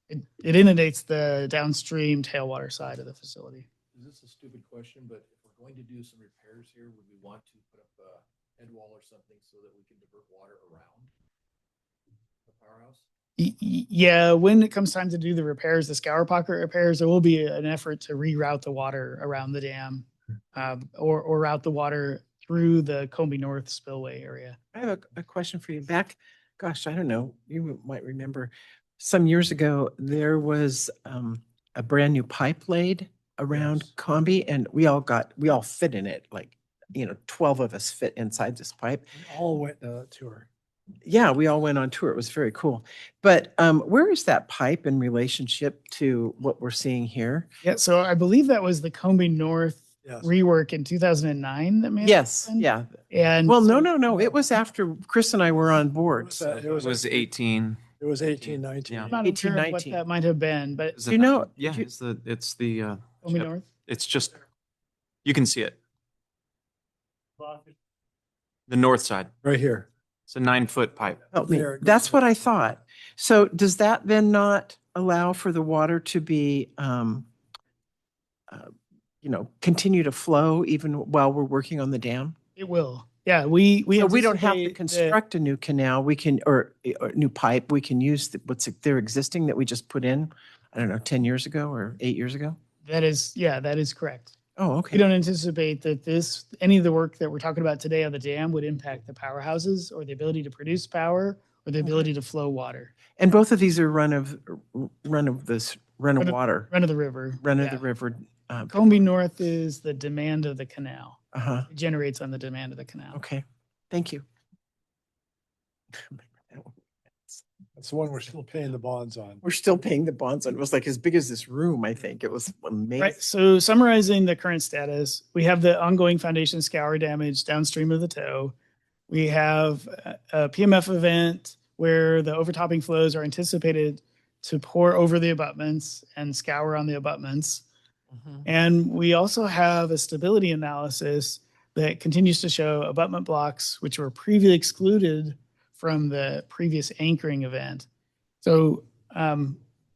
It inundates the downstream tailwater side of the facility. Is this a stupid question, but if we're going to do some repairs here, would we want to put up a head wall or something so that we can divert water around the powerhouse? Yeah, when it comes time to do the repairs, the scour pocket repairs, there will be an effort to reroute the water around the dam, or route the water through the Combie North spillway area. I have a question for you. Back, gosh, I don't know, you might remember, some years ago, there was a brand new pipe laid around Combie, and we all fit in it, like, 12 of us fit inside this pipe. We all went on a tour. Yeah, we all went on tour. It was very cool. But where is that pipe in relationship to what we're seeing here? Yeah, so I believe that was the Combie North rework in 2009 that made Yes, yeah. And well, no. It was after Chris and I were on board. It was 18. It was 18, 19. Yeah. I'm not sure what that might have been, but Is it- yeah, it's the Combie North. it's just, you can see it. The north side. Right here. It's a 9-foot pipe. Help me. That's what I thought. So does that then not allow for the water to be, continue to flow even while we're working on the dam? It will. Yeah, we So we don't have to anticipate that- construct a new canal. We can, or new pipe. We can use what's there existing that we just put in, I don't know, 10 years ago or 8 years ago. That is correct. Oh, okay. We don't anticipate that any of the work that we're talking about today on the dam would impact the powerhouses or the ability to produce power or the ability to flow water. And both of these are run of water. Run of the river. Run of yeah. the river. Combie North is the demand of the canal. Uh-huh. It generates on the demand of the canal. Okay. Thank you. That's the one we're still paying the bonds on. We're still paying the bonds on. It was like as big as this room, I think. It was amazing. Right. So summarizing the current status, we have the ongoing foundation scour damage downstream of the tow. We have a PMF event where the overtopping flows are anticipated to pour over the abutments and scour on the abutments. And we also have a stability analysis that continues to show abutment blocks, which were previously excluded from the previous anchoring event. So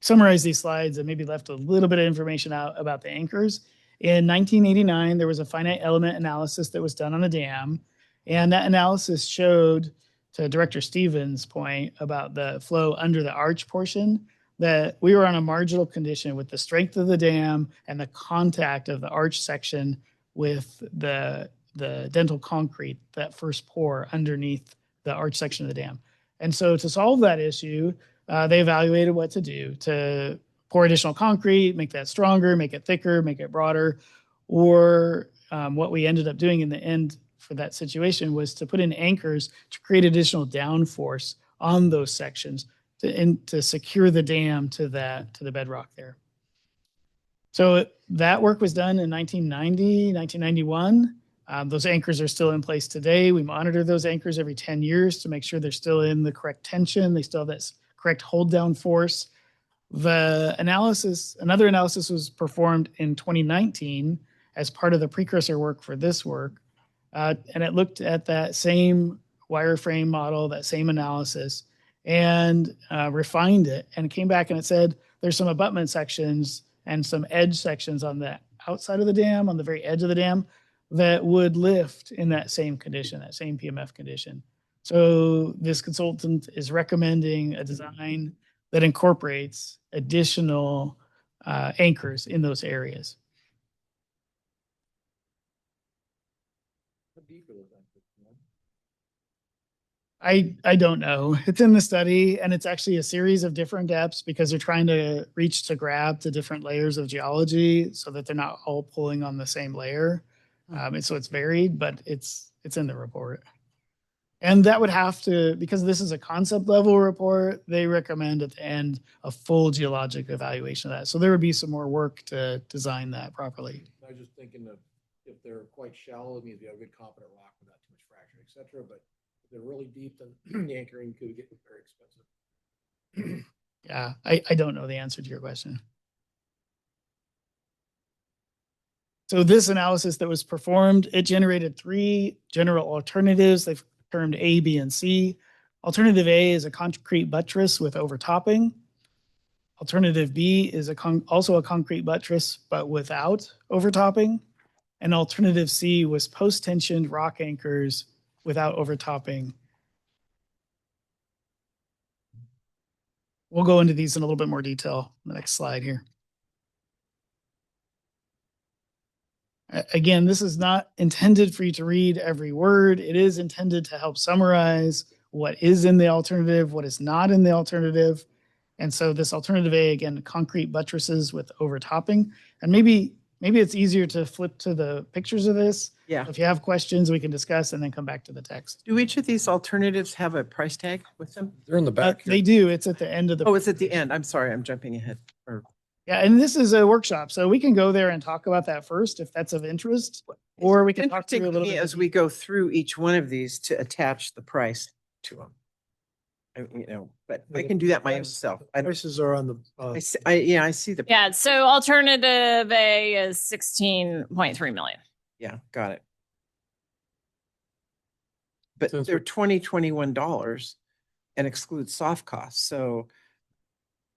summarize these slides and maybe left a little bit of information out about the anchors. In 1989, there was a finite element analysis that was done on the dam. And that analysis showed, to Director Stevens' point about the flow under the arch portion, that we were on a marginal condition with the strength of the dam and the contact of the arch section with the dental concrete, that first pour underneath the arch section of the dam. And so to solve that issue, they evaluated what to do to pour additional concrete, make that stronger, make it thicker, make it broader, or what we ended up doing in the end for that situation was to put in anchors to create additional downforce on those sections to secure the dam to the bedrock there. So that work was done in 1990, 1991. Those anchors are still in place today. We monitor those anchors every 10 years to make sure they're still in the correct tension. They still have that correct hold down force. Another analysis was performed in 2019 as part of the precursor work for this work. And it looked at that same wireframe model, that same analysis, and refined it, and came back and it said there's some abutment sections and some edge sections on the outside of the dam, on the very edge of the dam, that would lift in that same condition, that same PMF condition. So this consultant is recommending a design that incorporates additional anchors in those areas. I don't know. It's in the study, and it's actually a series of different depths because they're trying to reach to grab to different layers of geology so that they're not all pulling on the same layer. And so it's varied, but it's in the report. And that would have to, because this is a concept level report, they recommend at the end a full geologic evaluation of that. So there would be some more work to design that properly. I was just thinking of if they're quite shallow, it means you have good competent rock without too much fracture, et cetera. But if they're really deep, then the anchoring could get very expensive. Yeah, I don't know the answer to your question. So this analysis that was performed, it generated 3 general alternatives. They've termed A, B, and C. Alternative A is a concrete buttress with overtopping. Alternative B is also a concrete buttress, but without overtopping. And alternative C was post-tensioned rock anchors without overtopping. We'll go into these in a little bit more detail in the next slide here. Again, this is not intended for you to read every word. It is intended to help summarize what is in the alternative, what is not in the alternative. And so this alternative A, again, concrete buttresses with overtopping. And maybe it's easier to flip to the pictures of this. Yeah. If you have questions, we can discuss and then come back to the text. Do each of these alternatives have a price tag with them? They're in the back. They do. It's at the end of the. Oh, it's at the end. I'm sorry, I'm jumping ahead. Yeah, and this is a workshop, so we can go there and talk about that first if that's of interest, or we can talk through a little bit as we go through each one of these to attach the price to them. But I can do that myself. Prices are on the. I see the. Yeah, so alternative A is 16.3 million. Yeah, got it. But they're $21 and exclude soft costs, so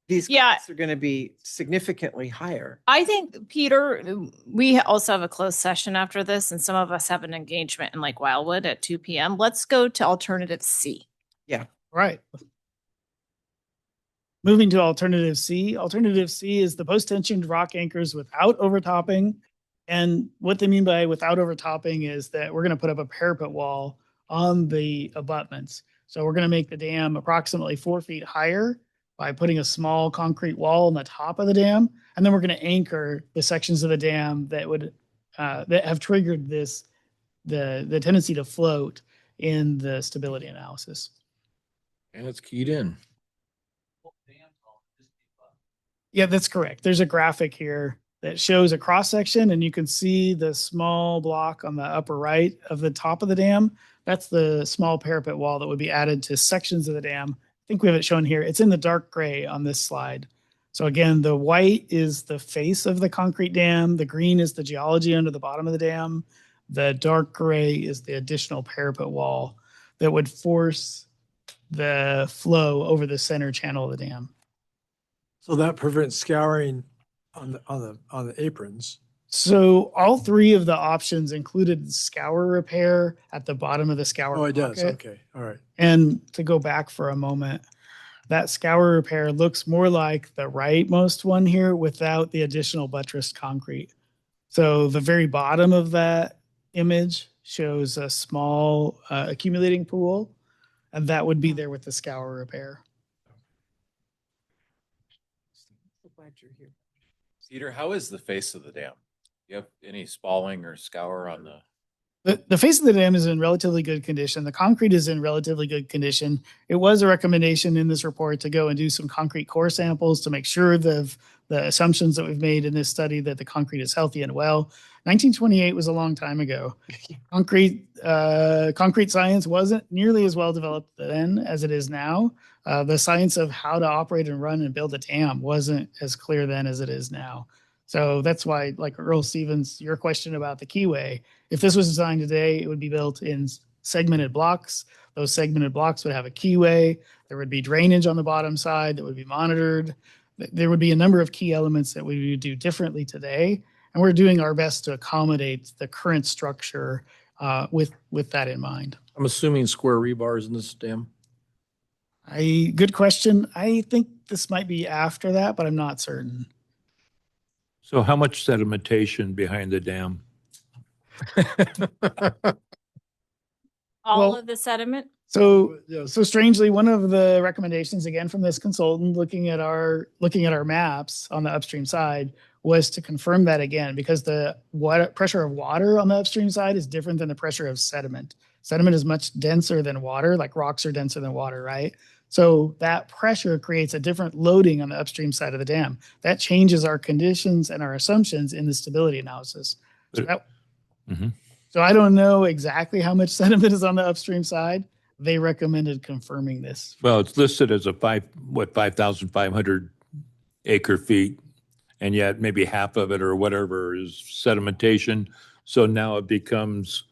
these costs are going to be significantly higher. I think, Peter, we also have a closed session after this, and some of us have an engagement in Lake Wildwood at 2 p.m. Let's go to alternative C. Yeah. Right. Moving to alternative C. Alternative C is the post-tensioned rock anchors without overtopping. And what they mean by without overtopping is that we're going to put up a parapet wall on the abutments. So we're going to make the dam approximately 4 feet higher by putting a small concrete wall on the top of the dam. And then we're going to anchor the sections of the dam that would that have triggered the tendency to float in the stability analysis. And it's keyed in. Yeah, that's correct. There's a graphic here that shows a cross section, and you can see the small block on the upper right of the top of the dam. That's the small parapet wall that would be added to sections of the dam. I think we have it shown here. It's in the dark gray on this slide. So again, the white is the face of the concrete dam. The green is the geology under the bottom of the dam. The dark gray is the additional parapet wall that would force the flow over the center channel of the dam. So that prevents scouring on the aprons. So all three of the options included scour repair at the bottom of the scour. Oh, it does. pocket. Okay. All right. And to go back for a moment, that scour repair looks more like the rightmost one here without the additional buttressed concrete. So the very bottom of that image shows a small accumulating pool, and that would be there with the scour repair. Peter, how is the face of the dam? Do you have any spalling or scour on the? The face of the dam is in relatively good condition. The concrete is in relatively good condition. It was a recommendation in this report to go and do some concrete core samples to make sure the assumptions that we've made in this study that the concrete is healthy and well. 1928 was a long time ago. Concrete science wasn't nearly as well developed then as it is now. The science of how to operate and run and build a dam wasn't as clear then as it is now. So that's why, like Earl Stevens, your question about the keyway, if this was designed today, it would be built in segmented blocks. Those segmented blocks would have a keyway. There would be drainage on the bottom side that would be monitored. There would be a number of key elements that we would do differently today. And we're doing our best to accommodate the current structure with that in mind. I'm assuming square rebars in this dam. Good question. I think this might be after that, but I'm not certain. So how much sedimentation behind the dam? All of the sediment? So strangely, one of the recommendations, again, from this consultant looking at our maps on the upstream side was to confirm that again, because the pressure of water on the upstream side is different than the pressure of sediment. Sediment is much denser than water, like rocks are denser than water, right? So that pressure creates a different loading on the upstream side of the dam. That changes our conditions and our assumptions in the stability analysis. So I don't know exactly how much sediment is on the upstream side. They recommended confirming this. Well, it's listed as a 5,500 acre feet, and yet maybe half of it or whatever is sedimentation. So now it becomes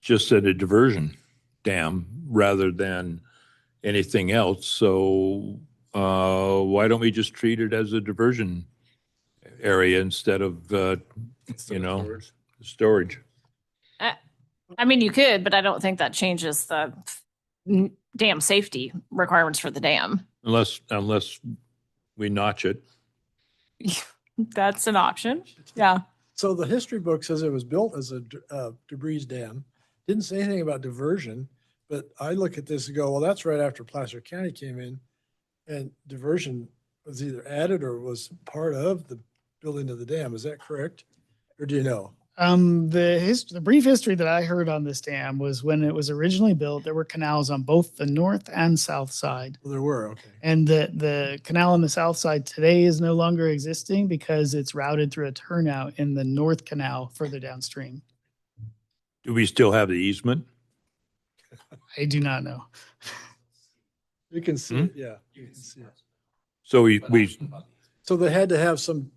just a diversion dam rather than anything else. So why don't we just treat it as a diversion area instead of, storage? I mean, you could, but I don't think that changes the dam safety requirements for the dam. Unless we notch it. That's an option. Yeah. So the history book says it was built as a debris dam. Didn't say anything about diversion, but I look at this and go, well, that's right after Placer County came in, and diversion was either added or was part of the building of the dam. Is that correct? Or do you know? The brief history that I heard on this dam was when it was originally built, there were canals on both the north and south side. Well, there were, okay. And the canal on the south side today is no longer existing because it's routed through a turnout in the north canal further downstream. Do we still have the easement? I do not know. You can see it, yeah. You can see it. So we So they had to have some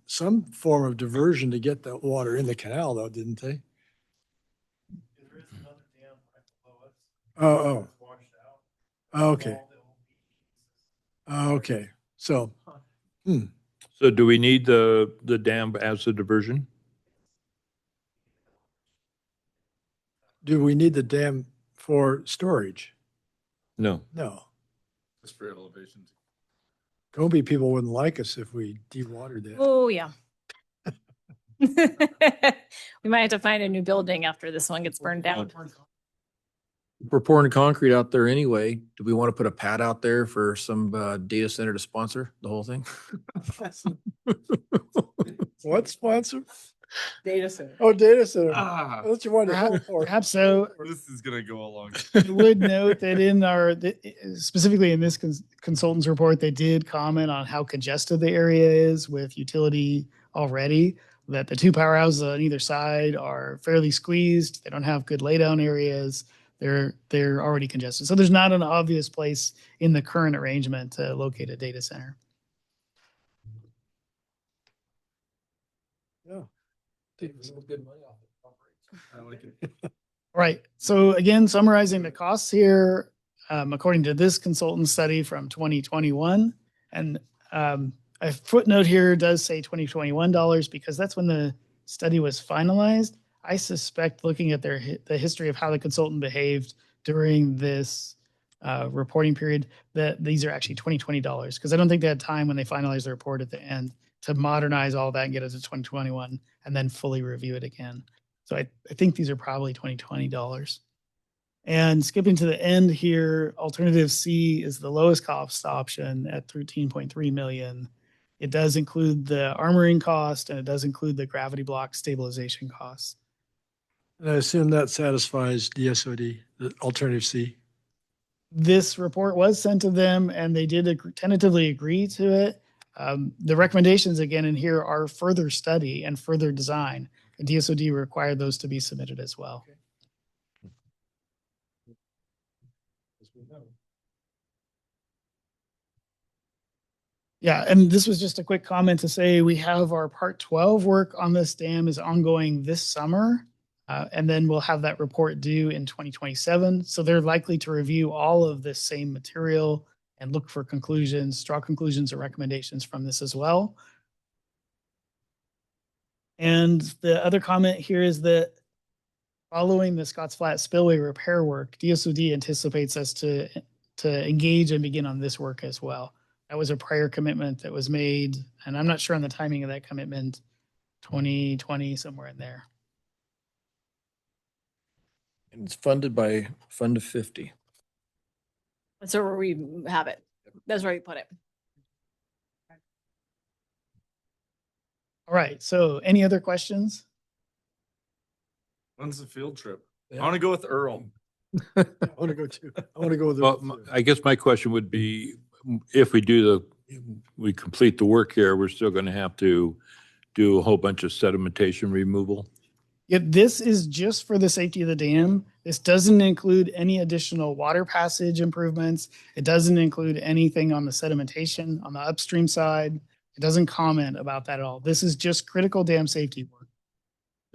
form of diversion to get the water in the canal, though, didn't they? Oh. Okay. Okay. So. So do we need the dam as a diversion? Do we need the dam for storage? No. No. Just for elevation. Combie people wouldn't like us if we dewatered that. Oh, yeah. We might have to find a new building after this one gets burned down. We're pouring concrete out there anyway. Do we want to put a pad out there for some data center to sponsor the whole thing? What sponsor? Data center. Oh, data center. Ah. That's what you wanted to help for. Perhaps so. This is gonna go along. I would note that in specifically in this consultant's report, they did comment on how congested the area is with utility already, that the two powerhouses on either side are fairly squeezed. They don't have good laydown areas. They're already congested. So there's not an obvious place in the current arrangement to locate a data center. Yeah. I like it. All right. So again, summarizing the costs here, according to this consultant study from 2021, and a footnote here does say $2021 because that's when the study was finalized. I suspect, looking at the history of how the consultant behaved during this reporting period, that these are actually $2020 because I don't think they had time when they finalized the report at the end to modernize all that and get it to 2021 and then fully review it again. So I think these are probably $2020. And skipping to the end here, alternative C is the lowest cost option at $13.3 million. It does include the armoring cost and it does include the gravity block stabilization costs. And I assume that satisfies DSOD, the alternative C. This report was sent to them and they did tentatively agree to it. The recommendations again in here are further study and further design. And DSOD required those to be submitted as well. Yeah, and this was just a quick comment to say we have our Part 12 work on this dam is ongoing this summer. And then we'll have that report due in 2027. So they're likely to review all of this same material and look for conclusions, draw conclusions or recommendations from this as well. And the other comment here is that following the Scotts Flat spillway repair work, DSOD anticipates us to engage and begin on this work as well. That was a prior commitment that was made, and I'm not sure on the timing of that commitment, 2020, somewhere in there. And it's funded by Fund of 50. That's where we have it. That's where we put it. All right, so any other questions? When's the field trip? I want to go with Earl. I want to go too. I want to go with Well, I guess my question would be, if we complete the work here, we're still going to have to do a whole bunch of sedimentation removal. Yeah, this is just for the safety of the dam. This doesn't include any additional water passage improvements. It doesn't include anything on the sedimentation on the upstream side. It doesn't comment about that at all. This is just critical dam safety work.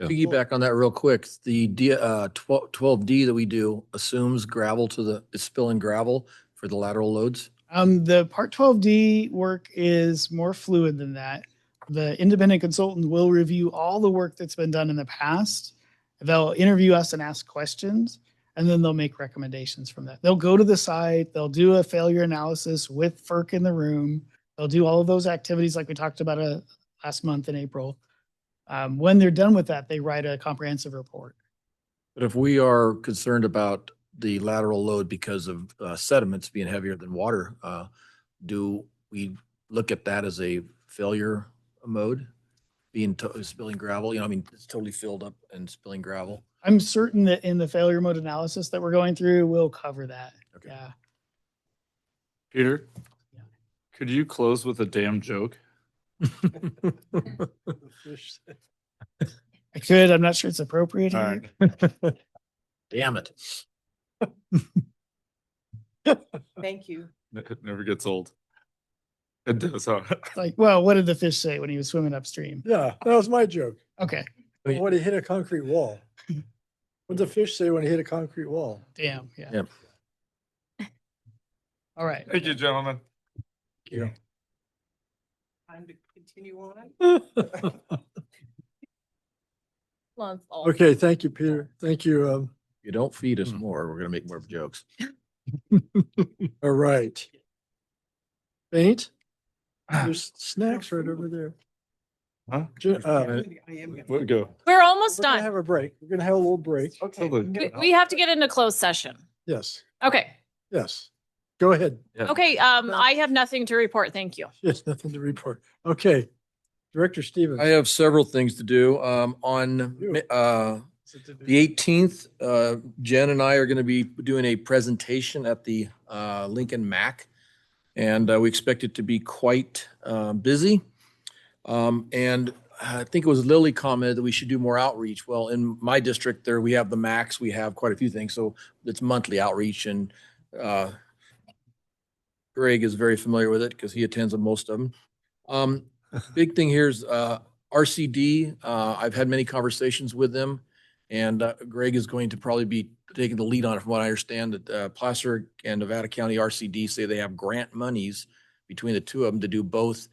Piggyback on that real quick. The 12D that we do assumes gravel it's spilling gravel for the lateral loads. The Part 12D work is more fluid than that. The independent consultant will review all the work that's been done in the past. They'll interview us and ask questions, and then they'll make recommendations from that. They'll go to the site, they'll do a failure analysis with FERC in the room. They'll do all of those activities like we talked about last month in April. When they're done with that, they write a comprehensive report. But if we are concerned about the lateral load because of sediments being heavier than water, do we look at that as a failure mode? Spilling gravel, I mean, it's totally filled up and spilling gravel. I'm certain that in the failure mode analysis that we're going through, we'll cover that. Okay. Yeah. Peter, could you close with a damn joke? I could. I'm not sure it's appropriate All here. right. Damn it. Thank you. It never gets old. It does, huh? Like, well, what did the fish say when he was swimming upstream? Yeah, that was my joke. Okay. When he hit a concrete wall. What did the fish say when he hit a concrete wall? Damn. Yeah. Yep. All right. Thank you, gentlemen. Yeah. Time to continue on. Okay, thank you, Peter. Thank you. You don't feed us more, we're gonna make more jokes. All right. Paint? There's snacks right over there. Huh? We'll go. We're almost We're gonna done. have a break. We're gonna have a little break. Okay. We have to get into closed session. Yes, Okay. yes. Go ahead. Okay. I have nothing to report. Thank you. Yes, nothing to report. Okay. Director Stevens. I have several things to do. On the 18th, Jen and I are going to be doing a presentation at the Lincoln Mac, and we expect it to be quite busy. And I think it was Lily commented that we should do more outreach. Well, in my district there, we have the Macs, we have quite a few things. So it's monthly outreach, and Greg is very familiar with it because he attends on most of them. Big thing here is RCD. I've had many conversations with them, and Greg is going to probably be taking the lead on it. From what I understand, that Placer and Nevada County RCD say they have grant monies between the two of them to do both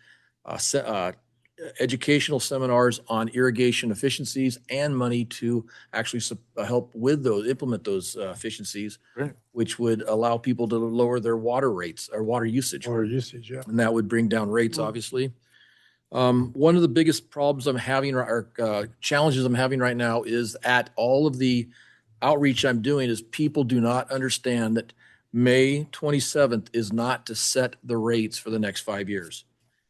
educational seminars on irrigation efficiencies and money to actually help with those, implement those efficiencies, which would allow people to lower their water rates or water usage. Water usage, yeah. And that would bring down rates, obviously. One of the biggest problems I'm having or challenges I'm having right now is at all of the outreach I'm doing is people do not understand that May 27th is not to set the rates for the next 5 years.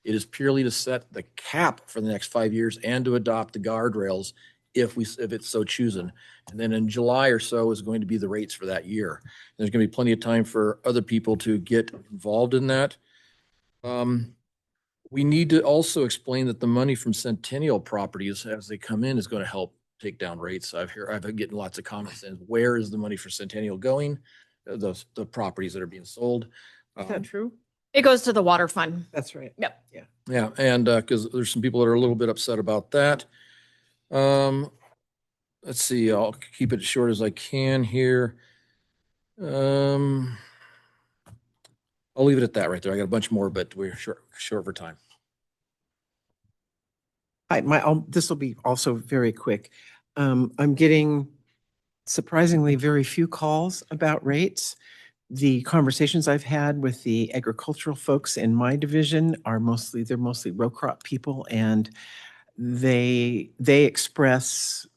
It is purely to set the cap for the next 5 years and to adopt the guardrails if it's so chosen. And then in July or so is going to be the rates for that year. And there's going to be plenty of time for other people to get involved in that. We need to also explain that the money from Centennial properties as they come in is going to help take down rates. I've been getting lots of comments saying, where is the money for Centennial going? The properties that are being sold. Is that true? It goes to the water fund. That's right. Yep. Yeah. Yeah, and because there's some people that are a little bit upset about that. Let's see, I'll keep it as short as I can here. I'll leave it at that right there. I got a bunch more, but we're short for time. This will be also very quick. I'm getting surprisingly very few calls about rates. The conversations I've had with the agricultural folks in my division are they're mostly row crop people, and they express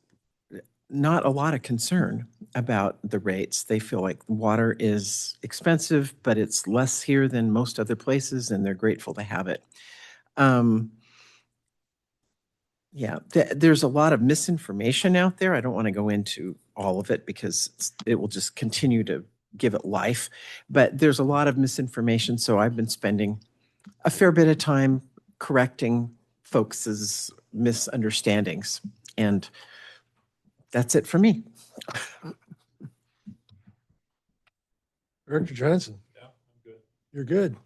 not a lot of concern about the rates. They feel like water is expensive, but it's less here than most other places, and they're grateful to have it. There's a lot of misinformation out there. I don't want to go into all of it because it will just continue to give it life. But there's a lot of misinformation, so I've been spending a fair bit of time correcting folks' misunderstandings. And that's it for me. Director Johnson. Yeah, I'm good. You're good.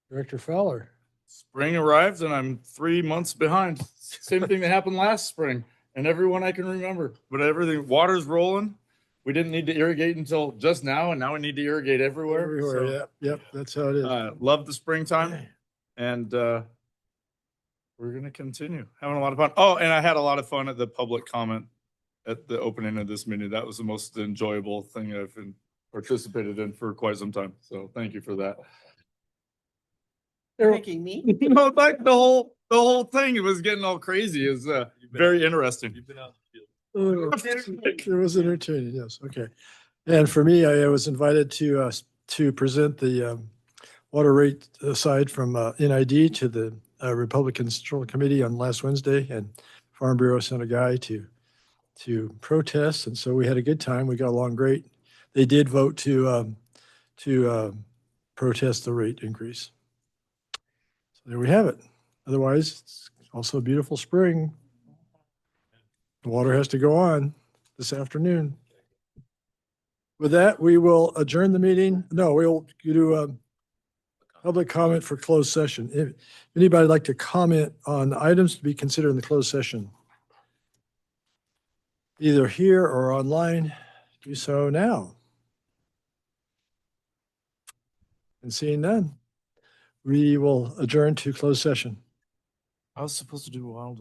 Director Fowler. Spring arrived and I'm 3 months behind. Same thing that happened last spring and everyone I can remember. But everything, water's rolling. we didn't need to irrigate until just now, and now we need to irrigate everywhere. Everywhere, So, yep, yep, that's how it is. love the springtime, and we're gonna continue having a lot of fun. Oh, and I had a lot of fun at the public comment at the opening of this meeting. That was the most enjoyable thing I've participated in for quite some time. So thank you for that. Thanking me? No, like the whole thing, it was getting all crazy. It was very interesting. It was entertaining, yes, okay. And for me, I was invited to present the water rate side from NID to the Republican Central Committee on last Wednesday, and Farm Bureau sent a guy to protest, and so we had a good time. We got along great. They did vote to protest the rate increase. So there we have it. Otherwise, it's also a beautiful spring. The water has to go on this afternoon. With that, we will adjourn the meeting. No, we'll do public comment for closed session. If anybody would like to comment on items to be considered in the closed session, either here or online, do so now. And seeing none, we will adjourn to closed session. I was supposed to do wild.